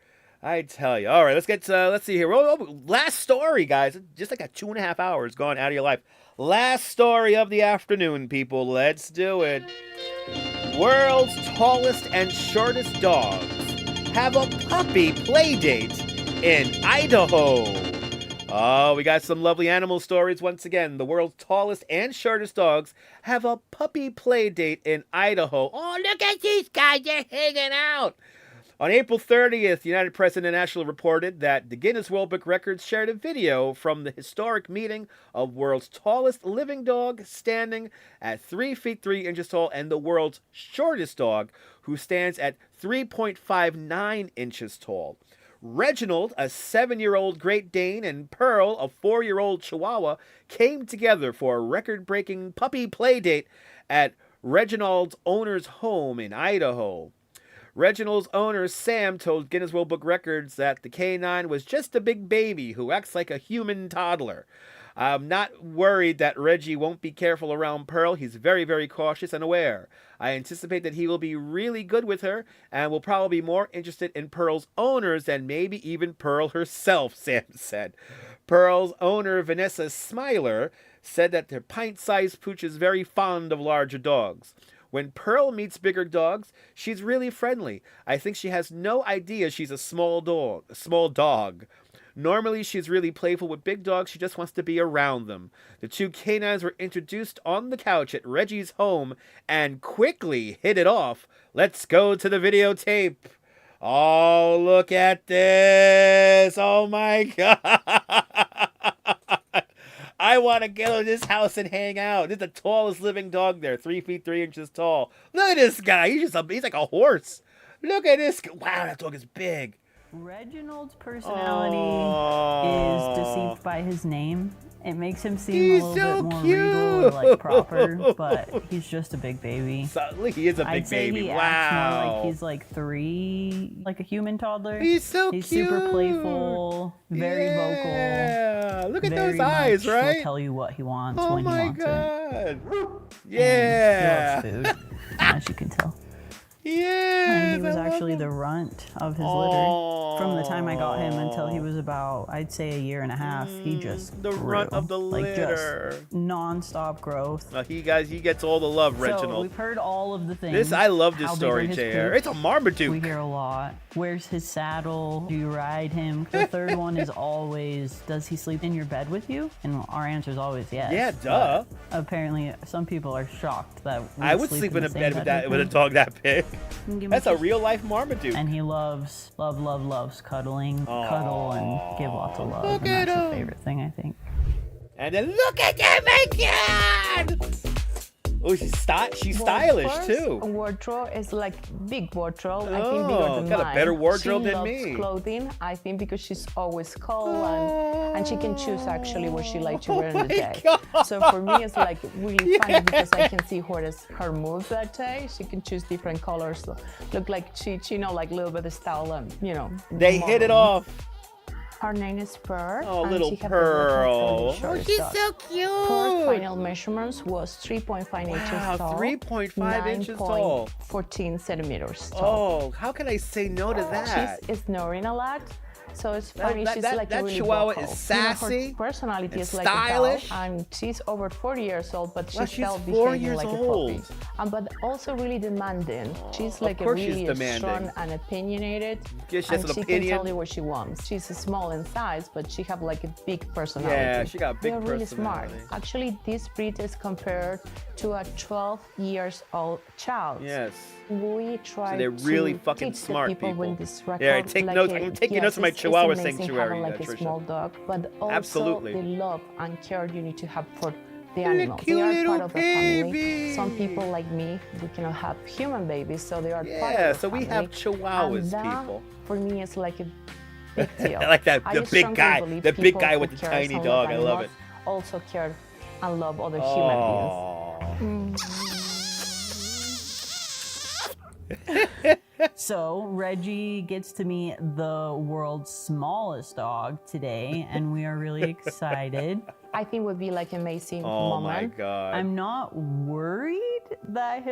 I tell you. All right, let's see here. Last story, guys. Just like a 2.5 hours gone out of your life. Last story of the afternoon, people. Let's do it. World's tallest and shortest dogs have a puppy play date in Idaho. Oh, we got some lovely animal stories once again. The world's tallest and shortest dogs have a puppy play date in Idaho. Oh, look at these guys. They're hanging out. On April 30th, United Press International reported that the Guinness World Book Records shared a video from the historic meeting of world's tallest living dog, standing at 3 feet 3 inches tall, and the world's shortest dog, who stands at 3.59 inches tall. Reginald, a 7-year-old Great Dane, and Pearl, a 4-year-old Chihuahua, came together for a record-breaking puppy play date at Reginald's owner's home in Idaho. Reginald's owner, Sam, told Guinness World Book Records that the canine was just a big baby who acts like a human toddler. I'm not worried that Reggie won't be careful around Pearl. He's very, very cautious and aware. I anticipate that he will be really good with her and will probably be more interested in Pearl's owners than maybe even Pearl herself, Sam said. Pearl's owner, Vanessa Smiler, said that their pint-sized pooch is very fond of larger dogs. When Pearl meets bigger dogs, she's really friendly. I think she has no idea she's a small dog. Normally, she's really playful with big dogs. She just wants to be around them. The two canines were introduced on the couch at Reggie's home and quickly hit it off. Let's go to the videotape. Oh, look at this. Oh, my God. I want to go to this house and hang out. This is the tallest living dog there, 3 feet 3 inches tall. Look at this guy. He's like a horse. Look at this. Wow, that dog is big. Reginald's personality is deceived by his name. It makes him seem a little bit more regal or like proper, but he's just a big baby. He is a big baby. He wow. acts more like he's like 3, like a human toddler. He's so he's cute. Super playful, very vocal. Yeah, look at very those eyes, much right? He'll tell you what he wants Oh when he my wants God. it. Yeah. And he loves food, as you can tell. Yeah. And he was actually the runt of his litter. From the time I got him until he was about, I'd say, 1.5 years, he just the grew. runt of the litter. Like just non-stop growth. He gets all the love, Reginald. So we've heard all of the things. I love this How story, big are his JR. poops? It's a Marmaduke. We hear a lot. Where's his saddle? Do you ride him? The third one is always, does he sleep in your bed with you? And our answer is always yes. Yeah, duh. But apparently, some people are shocked that I would sleep in a bed with a dog that big. That's a real life Marmaduke. And he loves cuddling, cuddle, and give lots of love. Look and at that's him. his favorite thing, I think. And then look at that, my kid! Oh, she's stylish too. Wardrobe is like big wardrobe. I think Oh, bigger than got a mine. better wardrobe she than loves me. Clothing, I think, because she's always cold and she can choose actually what she likes to wear in the my day. God. So for me, it's like really funny because I can see her mood that day. She can choose different colors. Look like she know like a little bit of style and They hit it model. off. Her name is Pearl. Oh, and little she have Pearl. a short Oh, she's dog. so cute. Her final measurements was 3.5 inches tall. 3.5 inches tall. 14 centimeters tall. Oh, how can I say no to that? She's snoring a lot. So it's funny, she's like that a really Chihuahua vocal. is sassy Her personality and is like stylish. a doll, and she's over 40 years old, but Well, she's she's still 4 behaving years like old. a puppy. But also really demanding. She's like a course she's really demanding. strong and opinionated, Yeah, she has and an she opinion. can tell you what she wants. She's small in size, but she have like a big personality. Yeah, she got a big They're really smart. personality. Actually, this breed is compared to a 12 years old child. Yes. We try So they're really to fucking teach smart the people, people. with this record. Yeah, take like notes. I'm taking notes of my it's Chihuahua amazing sanctuary, having like a Trisha. small dog, but also Absolutely. the love and care you need to have for the You're a animals. cute They are little part of the family. baby. Some people like me, we cannot have human babies, so they are part Yeah, of the so we family. have Chihuahuas, And that, people. for me, is like a big deal. I like that, I the big strongly guy, believe the big people guy who with the cares tiny and dog. I love it. animals Also care and love other human beings. So Reggie gets to meet the world's smallest dog today, and we are really excited. I think would be like amazing Oh moment. my God. I'm not worried that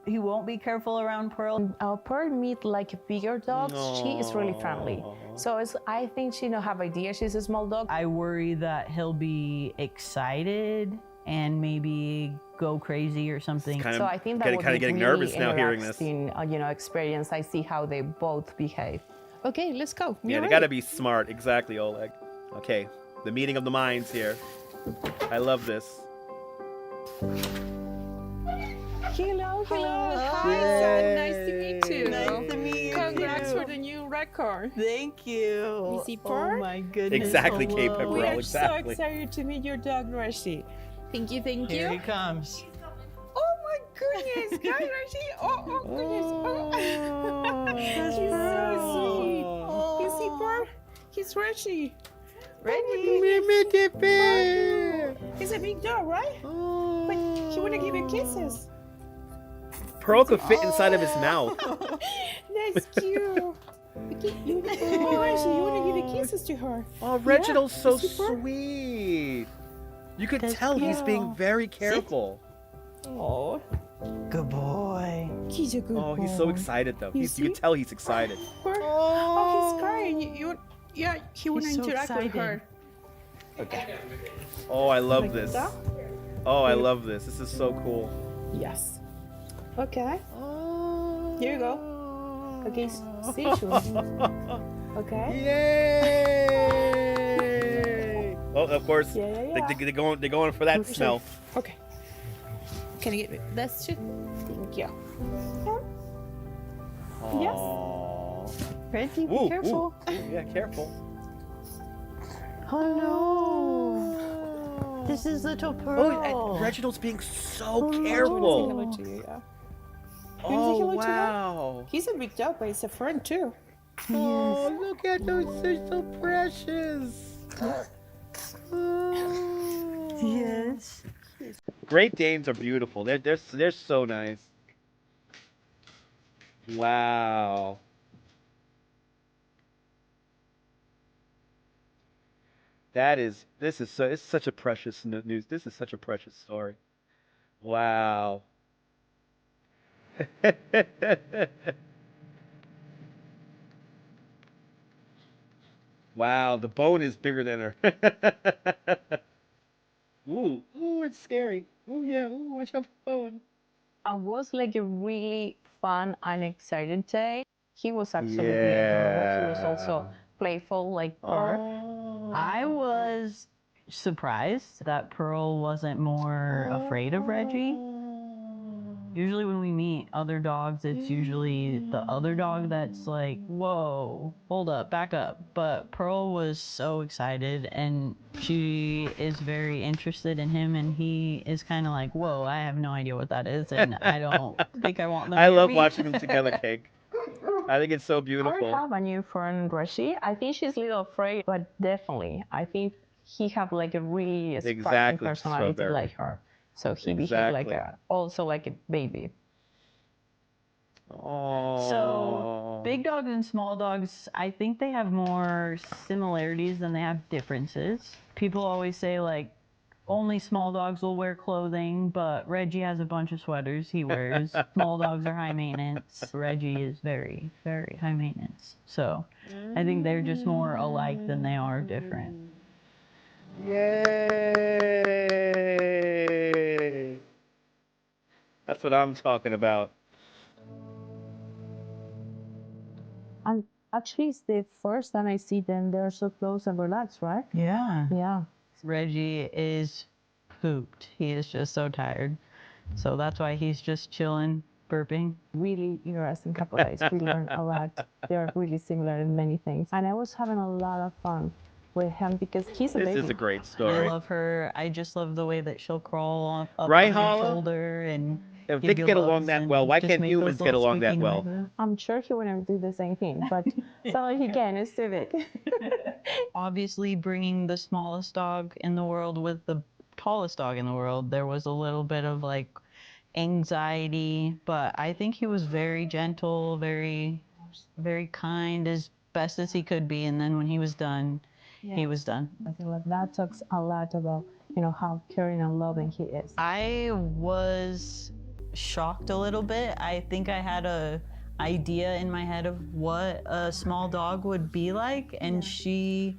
he won't be careful around Pearl. Pearl meet like bigger dogs. She is really friendly. So I think she don't have idea she's a small dog. I worry that he'll be excited and maybe go crazy or something. So I think that would be getting really nervous now hearing this. interesting, experience. I see how they both behave. Okay, let's go. Yeah, You're they ready. gotta be smart. Exactly, Oleg. Okay, the meeting of the minds here. I love this. Hello. Hi, Yay. son. Nice to meet you. Nice to meet you. Congrats for the new record. Thank you. You see, Oh Pearl? my goodness. Exactly, Kate hello. We Pepperell, are exactly. so excited to meet your dog, Reggie. Thank you. Here he comes. Oh my goodness, hi Reggie. Oh goodness. Oh. He's so sweet. You see, Pearl? He's Reggie. He's a big dog, right? But he wanna give you kisses. Pearl could fit inside of his mouth. That's cute. Okay, oh, Reggie, you wanna give you kisses to her? Oh, Reginald's so you see, Pearl? sweet. You could tell he's being very careful. Oh, Good boy. he's a good boy. Oh, he's so excited though. You You can tell he's excited. Oh, he's crying. Yeah, he wanna He's so interact with excited. her. Okay. Oh, I love Like this. that? Oh, I love this. This is so cool. Yes. Okay. Here you go. Okay, see you. Okay. Yay! Oh, of course. Yeah. They're going for that Move smell. Okay. Can you get me? That's it. Thank you. Yes. Reggie, be Ooh, careful. ooh. Yeah, careful. Oh no. This is little Pearl. Oh, and Reginald's being so Say careful. hello to you, yeah. You wanna say Oh, hello to him? wow. He's a big dog, but he's a friend too. Oh, look at those. They're so precious. Yes. Great Danes are beautiful. They're so nice. Wow. It's such a precious news. This is such a precious story. Wow. Wow, the bone is bigger than her. Ooh, it's scary. Oh yeah, ooh, watch out for the bone. It was like a really fun and exciting day. He was absolutely adorable. He was also playful like her. I was surprised that Pearl wasn't more afraid of Reggie. Usually when we meet other dogs, it's usually the other dog that's like, whoa, hold up, back up. But Pearl was so excited, and she is very interested in him, and he is kind of like, whoa, I have no idea what that is, and I don't think I want them I near love me. watching them together, Cake. I think it's so I beautiful. have a new friend, Rashi. I think she's a little afraid, but definitely, I think he have like a really sparkling Exactly, personality Strawberry. like her. So he behave like also like a baby. So big dogs and small dogs, I think they have more similarities than they have differences. People always say like only small dogs will wear clothing, but Reggie has a bunch of sweaters he wears. Small dogs are high maintenance. Reggie is very, very high maintenance. So I think they're just more alike than they are different. Yay! That's what I'm talking about. And actually, it's the first time I see them. They're so close and relaxed, right? Yeah. Yeah. Reggie is pooped. He is just so tired. So that's why he's just chilling, burping. Really interesting couple of days. We learned a lot. They're really similar in many things. And I was having a lot of fun with him because he's a baby. This is a great story. I love her. I just love the way that she'll crawl up Right, on your Hala? shoulder and If give they can you get along loves that and well, why just can't make humans those get little along that squeaky well? noises. I'm sure he wouldn't do the same thing, but so he can. It's civic. Obviously, bringing the smallest dog in the world with the tallest dog in the world, there was a little bit of like anxiety, but I think he was very gentle, very, very kind, as best as he could be. And then when he was done, he was done. I feel like that talks a lot about, you know, how caring and loving he is. I was shocked a little bit. I think I had a idea in my head of what a small dog would be like, and she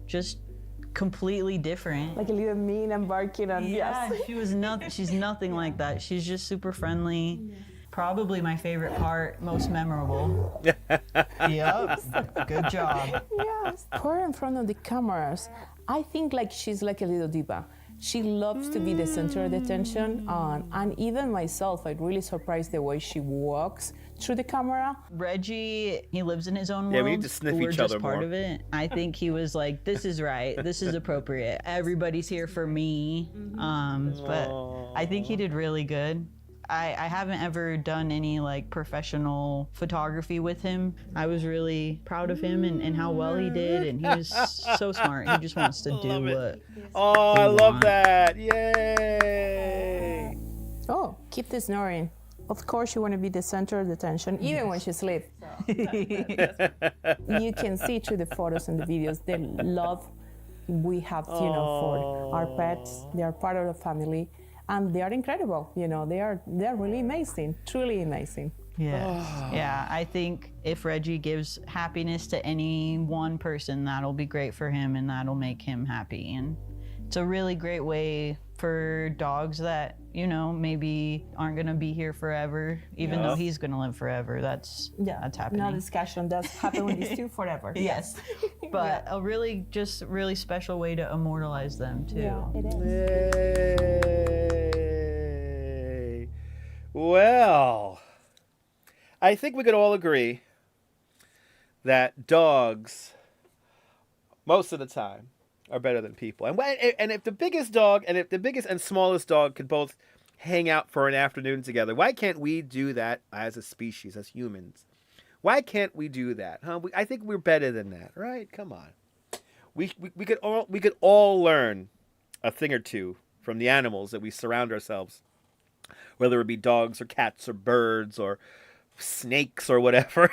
just completely different. Like a little mean and barking and yeah, yes. she was nothing. She's nothing like that. She's just super friendly. Probably my favorite part, most memorable. Yep, good job. Yes. Her in front of the cameras, I think like she's like a little diva. She loves to be the center of the attention, and even myself, I'm really surprised the way she walks through the camera. Reggie, he lives in his own world. Yeah, we need to sniff We're each just other part more. of it. I think he was like, this is right, this is appropriate. Everybody's here for me. But I think he did really good. I haven't ever done any like professional photography with him. I was really proud of him and how well he did, and he was so smart. He just wants to do what Oh, he I love wants. that. Yay! Oh, keep the snoring. Of course, you want to be the center of the attention, even when she sleeps. You can see through the photos and the videos the love we have, you know, for our pets. They are part of the family, and they are incredible. You know, they're really amazing, truly amazing. Yeah, yeah. I think if Reggie gives happiness to any one person, that'll be great for him, and that'll make him happy. And it's a really great way for dogs that, you know, maybe aren't gonna be here forever, even though he's gonna live forever. That's happening. No discussion. That's happen with these two forever. Yes, but a really special way to immortalize them too. Yeah, it is. Yay. Well, I think we could all agree that dogs, most of the time, are better than people. And if the biggest dog and if the biggest and smallest dog could both hang out for an afternoon together, why can't we do that as a species, as humans? Why can't we do that? Huh? I think we're better than that, right? Come on. We could all learn a thing or two from the animals that we surround ourselves, whether it be dogs or cats or birds or snakes or whatever.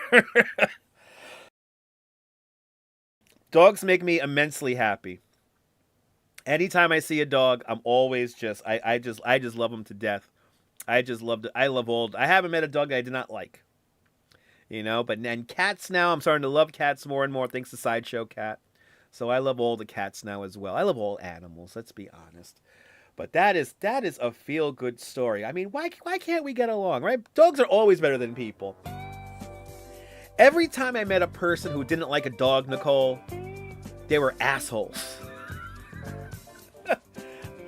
Dogs make me immensely happy. Anytime I see a dog, I'm always I just love them to death. I haven't met a dog I did not like. You know, and cats now, I'm starting to love cats more and more thanks to Sideshow Cat. So I love all the cats now as well. I love all animals, let's be honest. But that is a feel-good story. I mean, why can't we get along, right? Dogs are always better than people. Every time I met a person who didn't like a dog, Nicole, they were assholes.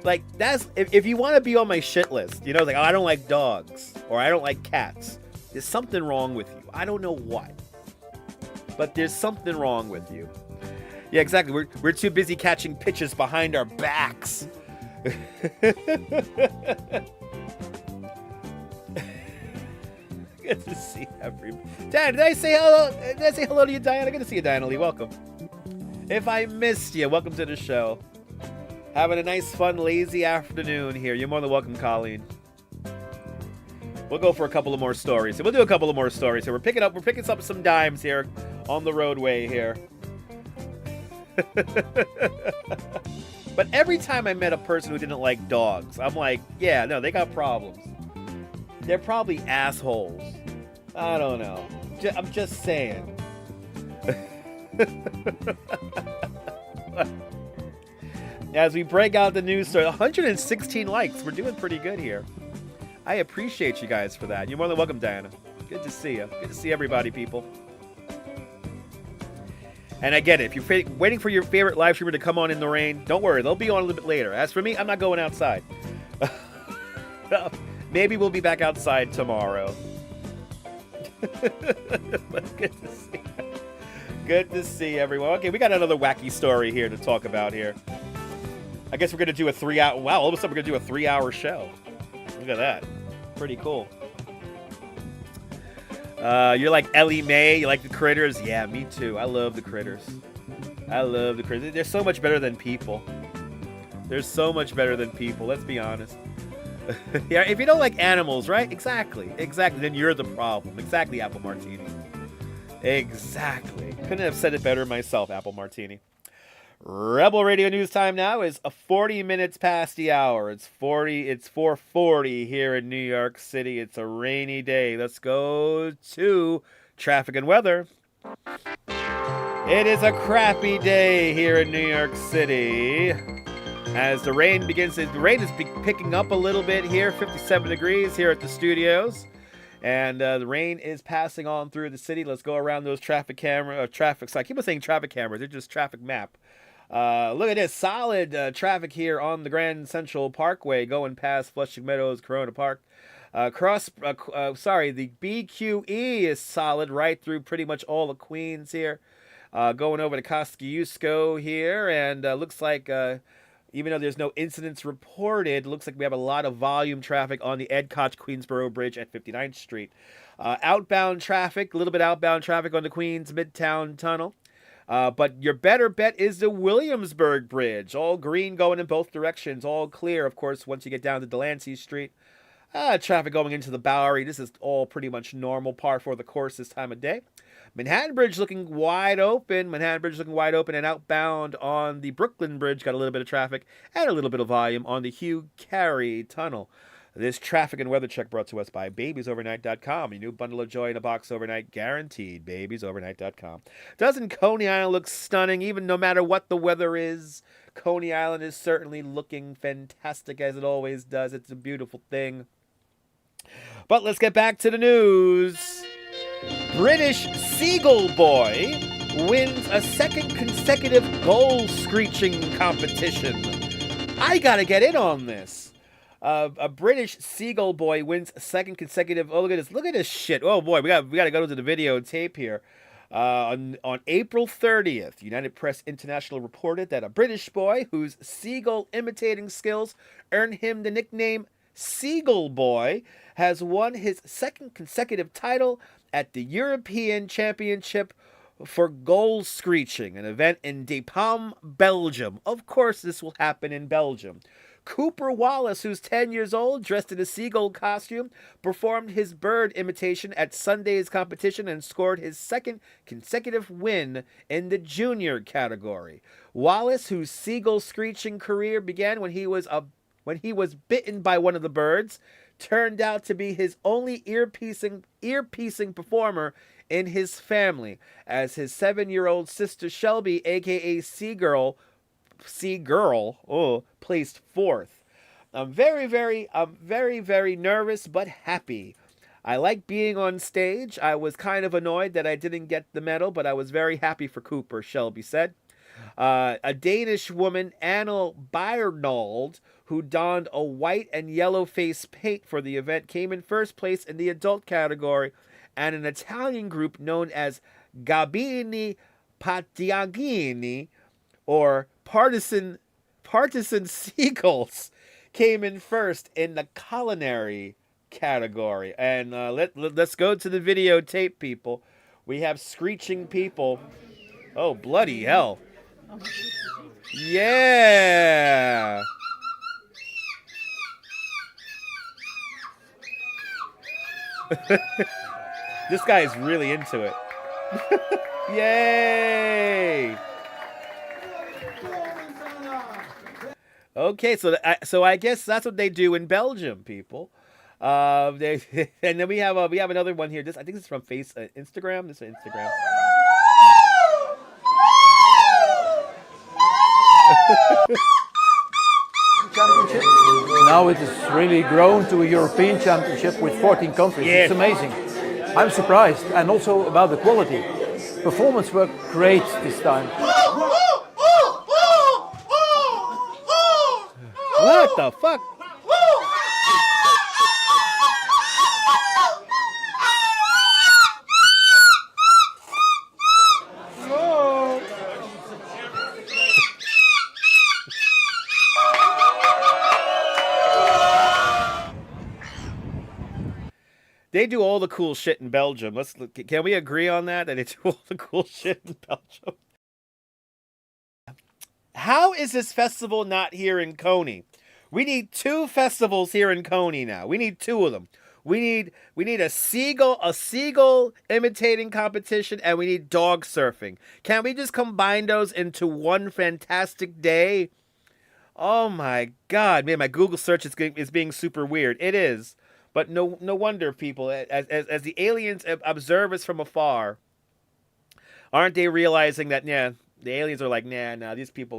Like, that's, if you want to be on my shit list, you know, like, oh, I don't like dogs, or I don't like cats, there's something wrong with you. I don't know what, but there's something wrong with you. Yeah, exactly. We're too busy catching pitches behind our backs. Good to see everybody. Diana, did I say hello? Did I say hello to you, Diana? Good to see you, Diana Lee. Welcome. If I missed you, welcome to the show. Having a nice, fun, lazy afternoon here. You're more than welcome, Colleen. We'll go for a couple of more stories. We'll do a couple of more stories here. We're picking up some dimes here on the roadway here. But every time I met a person who didn't like dogs, I'm like, yeah, no, they got problems. They're probably assholes. I don't know. I'm just saying. As we break out the news story, 116 likes. We're doing pretty good here. I appreciate you guys for that. You're more than welcome, Diana. Good to see you. Good to see everybody, people. And I get it. If you're waiting for your favorite live streamer to come on in the rain, don't worry. They'll be on a little bit later. As for me, I'm not going outside. Maybe we'll be back outside tomorrow. But good to see. Good to see everyone. Okay, we got another wacky story here to talk about here. I guess we're going to do a 3-hour... Wow, all of a sudden we're going to do a 3-hour show. Look at that. Pretty cool. You're like Ellie Mae. You like the critters? Yeah, me too. I love the critters. I love the critters. They're so much better than people. They're so much better than people. Let's be honest. Yeah, if you don't like animals, right? Exactly. Exactly. Then you're the problem. Exactly, Apple Martini. Exactly. Couldn't have said it better myself, Apple Martini. Rebel Radio News time now is 40 minutes past the hour. It's 4:40 here in New York City. It's a rainy day. Let's go to traffic and weather. It is a crappy day here in New York City. As the rain begins, the rain is picking up a little bit here. 57 degrees here at the studios. And the rain is passing on through the city. Let's go around those traffic so I keep on saying traffic cameras. They're just traffic map. Look at this solid traffic here on the Grand Central Parkway going past Flushing Meadows, Corona Park. The BQE is solid right through pretty much all of Queens here. Going over to Kosciuszko here, and looks like even though there's no incidents reported, looks like we have a lot of volume traffic on the Ed Koch Queensboro Bridge at 59th Street. Outbound traffic, a little bit outbound traffic on the Queens Midtown Tunnel. But your better bet is the Williamsburg Bridge. All green going in both directions. All clear, of course, once you get down to Delancey Street. Traffic going into the Bowery. This is all pretty much normal par for the course this time of day. Manhattan Bridge looking wide open. And outbound on the Brooklyn Bridge. Got a little bit of traffic and a little bit of volume on the Hugh Carey Tunnel. This traffic and weather check brought to us by BabiesOvernight.com. Your new bundle of joy in a box overnight guaranteed. BabiesOvernight.com. Doesn't Coney Island look stunning even no matter what the weather is? Coney Island is certainly looking fantastic as it always does. It's a beautiful thing. But let's get back to the news. British Seagull boy wins a second consecutive goal screeching competition. I gotta get in on this. A British Seagull boy wins a second consecutive. Oh, look at this! Look at this shit! Oh boy, we got to go to the video tape here. On April 30th, United Press International reported that a British boy whose seagull imitating skills earned him the nickname Seagull Boy has won his second consecutive title at the European Championship for goal screeching, an event in De Palm, Belgium. Of course, this will happen in Belgium. Cooper Wallace, who's 10 years old, dressed in a seagull costume, performed his bird imitation at Sunday's competition and scored his second consecutive win in the junior category. Wallace, whose seagull screeching career began when he was bitten by one of the birds, turned out to be his only ear-piercing performer in his family, as his 7-year-old sister Shelby, aka Seagull, placed fourth. I'm very, very nervous but happy. I like being on stage. I was kind of annoyed that I didn't get the medal, but I was very happy for Cooper, Shelby said. A Danish woman, Anna Byrnold, who donned a white and yellow face paint for the event, came in first place in the adult category, and an Italian group known as Gabini Patiagini, or Partisan Seagulls, came in first in the culinary category. And let's go to the videotape, people. We have screeching people. Oh, bloody hell. Yeah. This guy is really into it. Yay! Okay, so I guess that's what they do in Belgium, people. And then we have another one here. I think this is from Instagram. This is Instagram. Championship. Now it has really grown to a European championship with 14 countries. Yes. It's amazing. I'm surprised, and also about the quality. Performance worked great this time. What the fuck? They do all the cool shit in Belgium. Can we agree on that? That they do all the cool shit in Belgium? How is this festival not here in Coney? We need 2 festivals here in Coney now. We need 2 of them. We need a seagull imitating competition, and we need dog surfing. Can we just combine those into one fantastic day? Oh my God, man! My Google search is being super weird. It is. But no wonder, people, as the aliens observe us from afar, aren't they realizing that, yeah, the aliens are like, nah, these people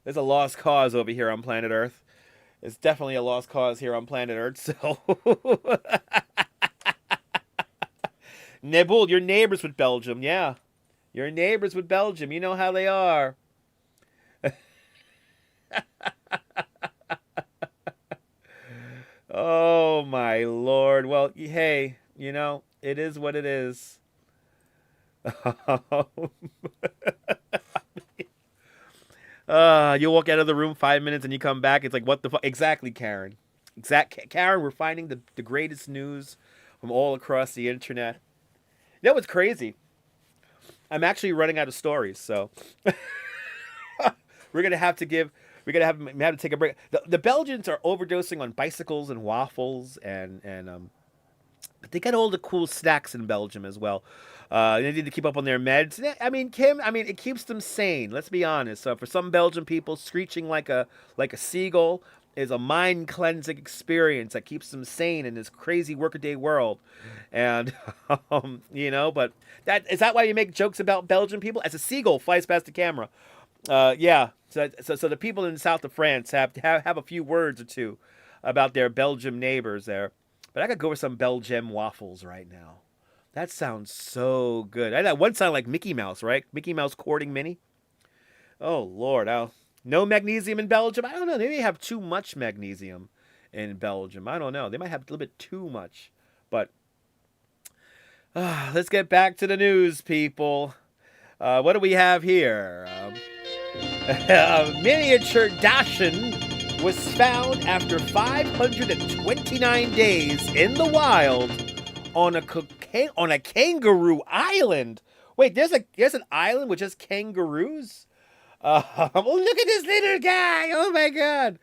there's a lost cause over here on planet Earth. It's definitely a lost cause here on planet Earth, so... Nebul, you're neighbors with Belgium, yeah. You're neighbors with Belgium, you know how they are. Oh, my Lord. Well, hey, you know, it is what it is. You walk out of the room 5 minutes and you come back. It's like, what the fuck? Exactly, Karen. Karen, we're finding the greatest news from all across the internet. You know what's crazy? I'm actually running out of stories, so we're going to have to take a break. The Belgians are overdosing on bicycles and waffles, but they got all the cool snacks in Belgium as well. They need to keep up on their meds. I mean, Kim, it keeps them sane. Let's be honest. So for some Belgian people, screeching like a seagull is a mind cleansing experience that keeps them sane in this crazy workaday world. And but is that why you make jokes about Belgian people? As a seagull flies past the camera. Yeah. So the people in the south of France have a few words or two about their Belgium neighbors there. But I could go with some Belgium waffles right now. That sounds so good. That one sounded like Mickey Mouse, right? Mickey Mouse courting Minnie. Oh, Lord. No magnesium in Belgium? I don't know. They may have too much magnesium in Belgium. I don't know. They might have a little bit too much. But let's get back to the news, people. What do we have here? A miniature Dachshund was found after 529 days in the wild on a kangaroo island. Wait, there's an island with just kangaroos? Oh, look at this little guy. Oh, my God.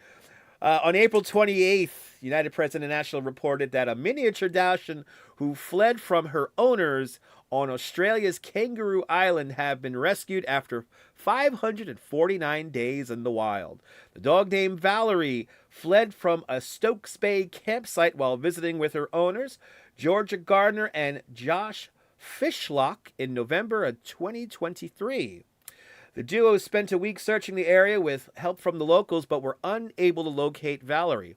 On April 28th, United Press International reported that a miniature Dachshund who fled from her owners on Australia's Kangaroo Island have been rescued after 549 days in the wild. The dog named Valerie fled from a Stokes Bay campsite while visiting with her owners, Georgia Gardner and Josh Fishlock, in November of 2023. The duo spent a week searching the area with help from the locals, but were unable to locate Valerie.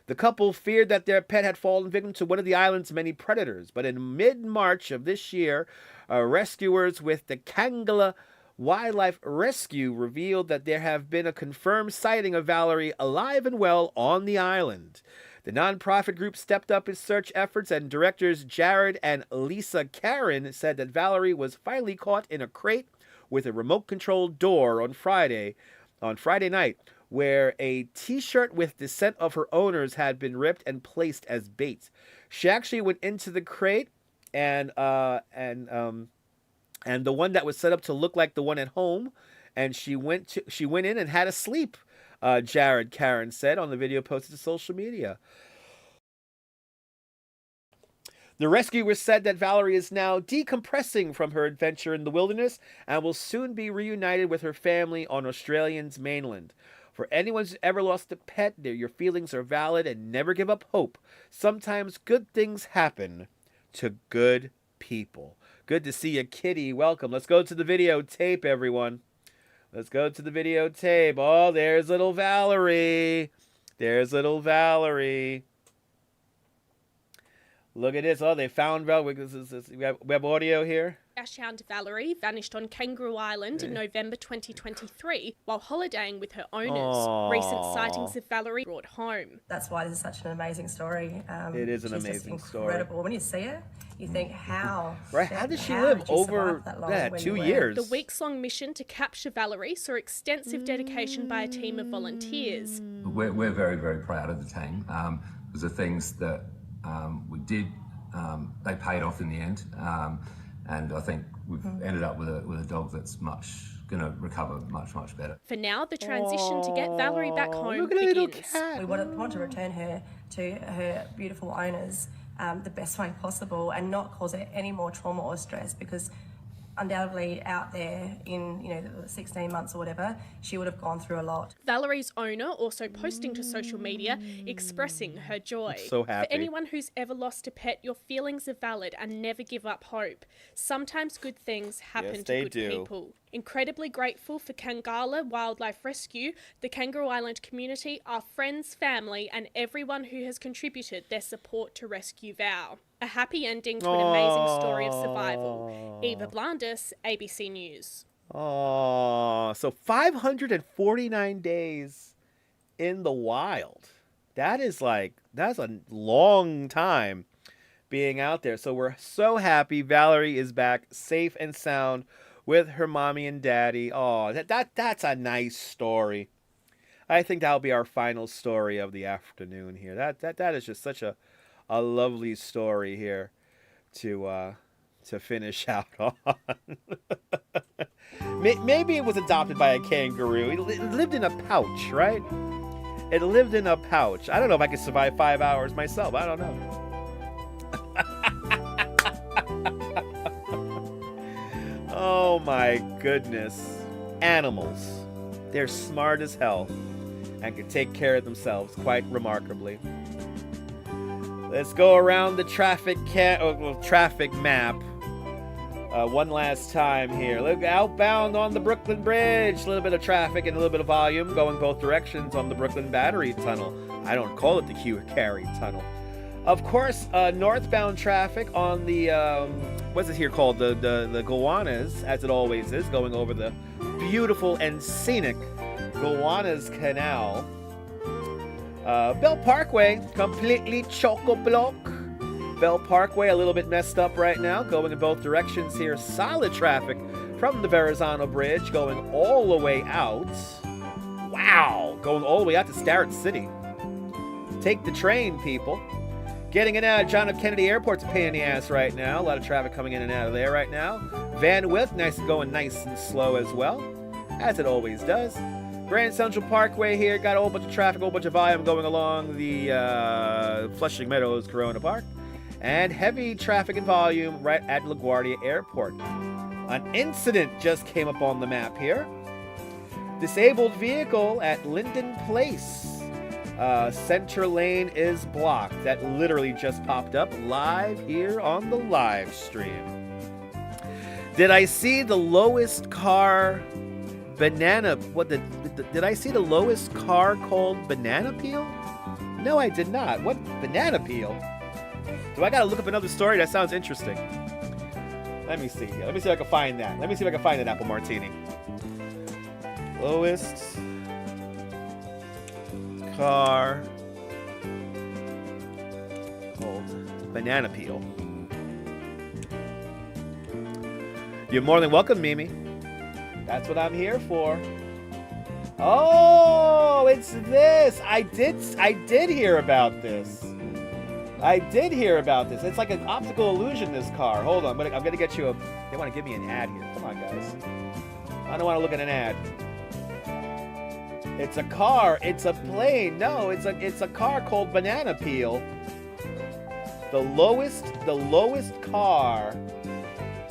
The couple feared that their pet had fallen victim to one of the island's many predators, but in mid-March of this year, rescuers with the Kangala Wildlife Rescue revealed that there have been a confirmed sighting of Valerie alive and well on the island. The nonprofit group stepped up its search efforts, and directors Jared and Lisa Karen said that Valerie was finally caught in a crate with a remote-controlled door on Friday night, where a T-shirt with the scent of her owners had been ripped and placed as bait. She actually went into the crate, and the one that was set up to look like the one at home, and she went in and had a sleep. Jared Karen said on the video posted to social media. The rescuers said that Valerie is now decompressing from her adventure in the wilderness and will soon be reunited with her family on Australia's mainland. For anyone who's ever lost a pet, your feelings are valid and never give up hope. Sometimes good things happen to good people. Good to see you, Kitty. Welcome. Let's go to the videotape, everyone. Let's go to the videotape. Oh, there's little Valerie. There's little Valerie. Look at this. Oh, they found Valerie. We have audio here. Hound Valerie vanished on Kangaroo Island in November 2023 while holidaying with her owners. Aww. Recent sightings of Valerie brought home. That's why this is such an amazing story. It is an she's amazing just story. incredible. When you see her, you think, how? Right? How did she live over 2 years? The weeks-long mission to capture Valerie saw extensive dedication by a team of volunteers. We're very, very proud of the team. The things that we did, they paid off in the end. And I think we've ended up with a dog that's going to recover much, much better. For now, the transition to get Valerie back home begins. We want to return her to her beautiful owners the best way possible and not cause her any more trauma or stress, because undoubtedly out there in the 16 months or whatever, she would have gone through a lot. Valerie's owner also posting to social media expressing her joy. I'm so happy. For anyone who's ever lost a pet, your feelings are valid and never give up hope. Sometimes good things happen to good people. Incredibly grateful for Kangala Wildlife Rescue, the Kangaroo Island community, our friends, family, and everyone who has contributed their support to rescue Val. A happy ending to an amazing story of survival. Eva Blandis, ABC News. Oh, so 549 days in the wild. That's a long time being out there. So we're so happy Valerie is back safe and sound with her mommy and daddy. Oh, that's a nice story. I think that'll be our final story of the afternoon here. That is just such a lovely story here to finish out on. Maybe it was adopted by a kangaroo. It lived in a pouch, right? It lived in a pouch. I don't know if I could survive 5 hours myself. I don't know. Oh my goodness. Animals. They're smart as hell and can take care of themselves quite remarkably. Let's go around the traffic map one last time here. Look, outbound on the Brooklyn Bridge. A little bit of traffic and a little bit of volume going both directions on the Brooklyn Battery Tunnel. I don't call it the Hugh Carey Tunnel. Of course, northbound traffic on the, what's it here called? The Gowanus, as it always is, going over the beautiful and scenic Gowanus Canal. Bell Parkway, completely chock-a-block. Bell Parkway, a little bit messed up right now, going in both directions here. Solid traffic from the Verrazano Bridge, going all the way out. Wow, going all the way out to Starrett City. Take the train, people. Getting in and out of John F. Kennedy Airport's a pain in the ass right now. A lot of traffic coming in and out of there right now. Van Wyck, going nice and slow as well, as it always does. Grand Central Parkway here, got a whole bunch of traffic, a whole bunch of volume going along the Flushing Meadows Corona Park. And heavy traffic and volume right at LaGuardia Airport. An incident just came up on the map here. Disabled vehicle at Linden Place. Center lane is blocked. That literally just popped up live here on the live stream. Did I see the lowest car banana? Did I see the lowest car called Banana Peel? No, I did not. What Banana Peel? Do I gotta look up another story? That sounds interesting. Let me see here. Let me see if I can find that. Let me see if I can find an apple martini. Lowest car called Banana Peel. You're more than welcome, Mimi. That's what I'm here for. Oh, it's this. I did hear about this. I did hear about this. It's like an optical illusion, this car. Hold on, I'm gonna get you a... They want to give me an ad here. Come on, guys. I don't want to look at an ad. It's a car. It's a plane. No, it's a car called Banana Peel. The lowest car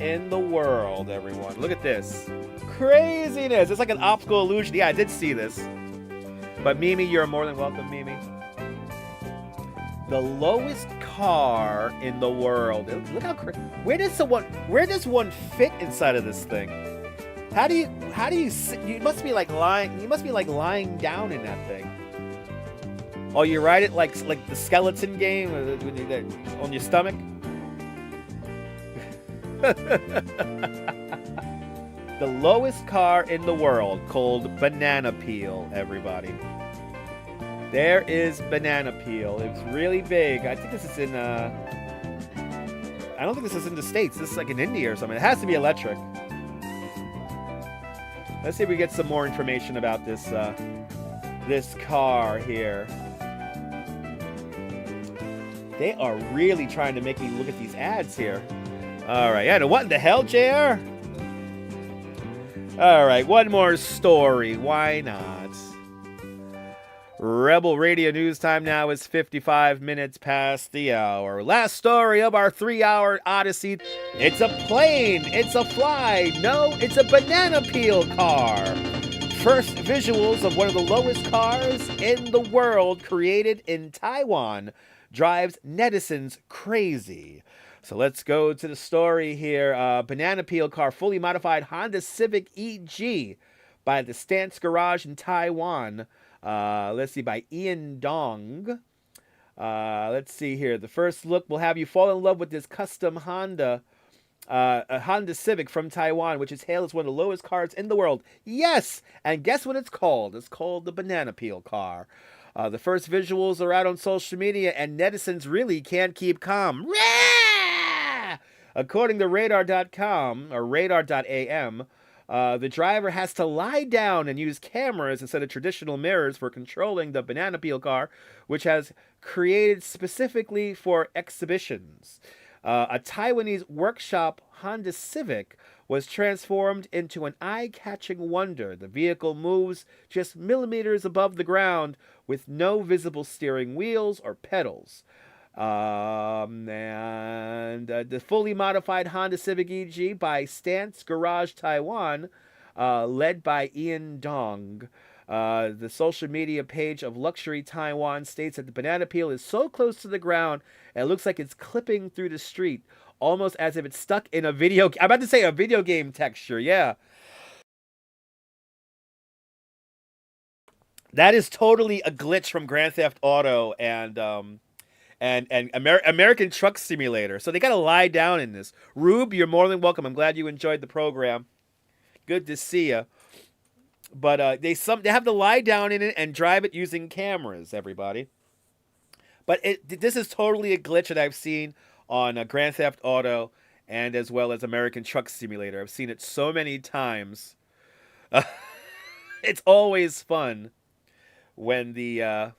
in the world, everyone. Look at this. Craziness. It's like an optical illusion. Yeah, I did see this. But Mimi, you're more than welcome, Mimi. The lowest car in the world. Look how crazy. Where does one fit inside of this thing? How do you sit? You must be like lying down in that thing. Oh, you ride it like the skeleton game on your stomach? The lowest car in the world, called Banana Peel, everybody. There is Banana Peel. It's really big. I think this is in I don't think this is in the States. This is like in India or something. It has to be electric. Let's see if we get some more information about this this car here. They are really trying to make me look at these ads here. All right, yeah, what in the hell, JR? All right, one more story. Why not? Rebel Radio News time now is 55 minutes past the hour. Last story of our 3-hour odyssey. It's a plane. It's a fly. No, it's a banana peel car. First visuals of one of the lowest cars in the world created in Taiwan drives netizens crazy. So let's go to the story here. Banana Peel car, fully modified Honda Civic EG by the Stance Garage in Taiwan. Let's see, by Ian Dong. Let's see here. The first look will have you fall in love with this custom Honda, a Honda Civic from Taiwan, which is hailed as one of the lowest cars in the world. Yes! And guess what it's called? It's called the Banana Peel car. The first visuals are out on social media, and netizens really can't keep calm. According to radar.com, or radar.am, the driver has to lie down and use cameras instead of traditional mirrors for controlling the Banana Peel car, which has created specifically for exhibitions. A Taiwanese workshop Honda Civic was transformed into an eye-catching wonder. The vehicle moves just millimeters above the ground with no visible steering wheels or pedals. And the fully modified Honda Civic EG by Stance Garage Taiwan, led by Ian Dong. The social media page of Luxury Taiwan states that the Banana Peel is so close to the ground, it looks like it's clipping through the street, almost as if it's stuck in a video... I'm about to say a video game texture, yeah. That is totally a glitch from Grand Theft Auto and American Truck Simulator. So they got to lie down in this. Rube, you're more than welcome. I'm glad you enjoyed the program. Good to see you. But they have to lie down in it and drive it using cameras, everybody. But this is totally a glitch that I've seen on Grand Theft Auto and as well as American Truck Simulator. I've seen it so many times. It's always fun when the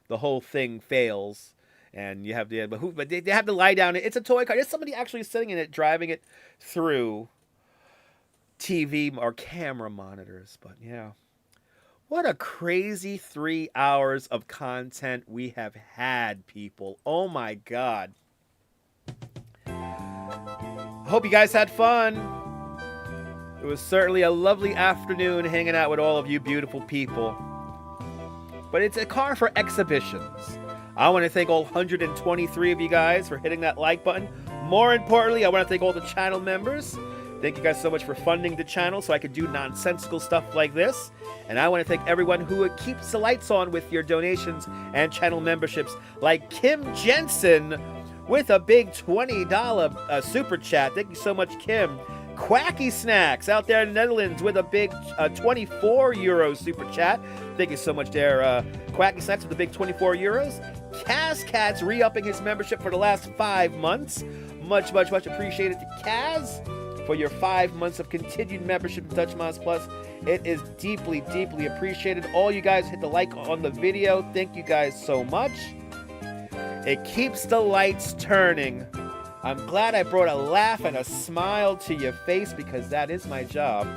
whole thing fails and you have but they have to lie down. It's a toy car. There's somebody actually sitting in it, driving it through TV or camera monitors. But yeah, what a crazy 3 hours of content we have had, people. Oh my God. Hope you guys had fun. It was certainly a lovely afternoon hanging out with all of you beautiful people. But it's a car for exhibitions. I want to thank all 123 of you guys for hitting that like button. More importantly, I want to thank all the channel members. Thank you guys so much for funding the channel so I could do nonsensical stuff like this. And I want to thank everyone who keeps the lights on with your donations and channel memberships, like Kim Jensen with a big $20 super chat. Thank you so much, Kim. Quacky Snacks out there in the Netherlands with a big 24 euro super chat. Thank you so much there, Quacky Snacks with the big 24 euros. Kaz Cat's re-upping his membership for the last 5 months. Much, much, much appreciated to Kaz for your 5 months of continued membership to Dutch Moms Plus. It is deeply, deeply appreciated. All you guys hit the like on the video. Thank you guys so much. It keeps the lights turning. I'm glad I brought a laugh and a smile to your face because that is my job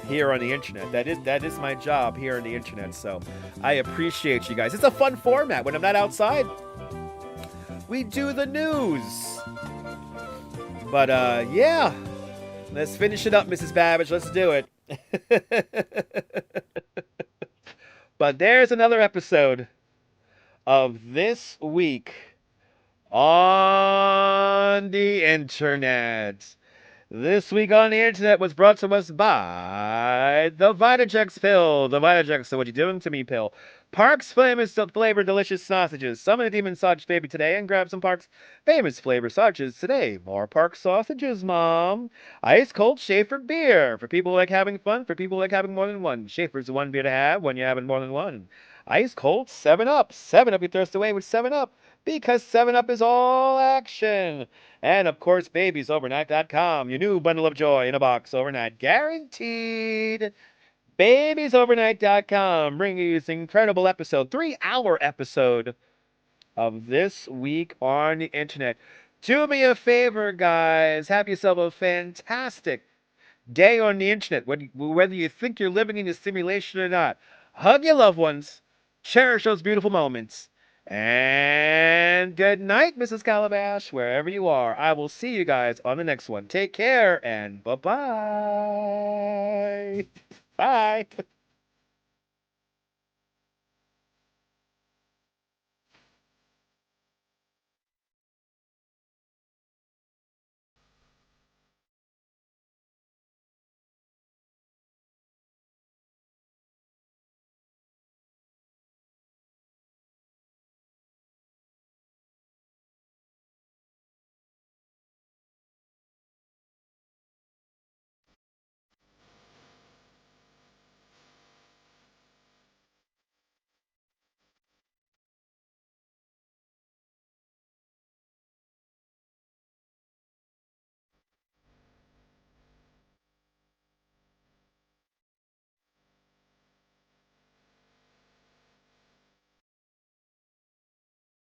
here on the internet. That is my job here on the internet. So I appreciate you guys. It's a fun format. When I'm not outside, we do the news. But yeah, let's finish it up, Mrs. Babbage. Let's do it. But there's another episode of This Week on the Internet. This Week on the Internet was brought to us by the Vitajex pill. The Vitajex, so what you doing to me pill. Park's famous flavor delicious sausages. Summon a demon sausage baby today and grab some Park's famous flavor sausages today. More Park sausages, Mom. Ice cold Schaefer beer. For people who like having fun, for people who like having more than one. Schaefer's the one beer to have when you're having more than one. Ice cold 7-Up. 7-Up, you thirst away with 7-Up. Because 7-Up is all action. And, of course, babiesovernight.com. Your new bundle of joy in a box overnight. Guaranteed. babiesovernight.com. Bringing you this incredible episode. 3-hour episode of This Week on the Internet. Do me a favor, guys. Have yourself a fantastic day on the Internet. Whether you think you're living in a simulation or not. Hug your loved ones. Cherish those beautiful moments. And good night, Mrs. Calabash, wherever you are. I will see you guys on the next one. Take care and bye-bye. Bye.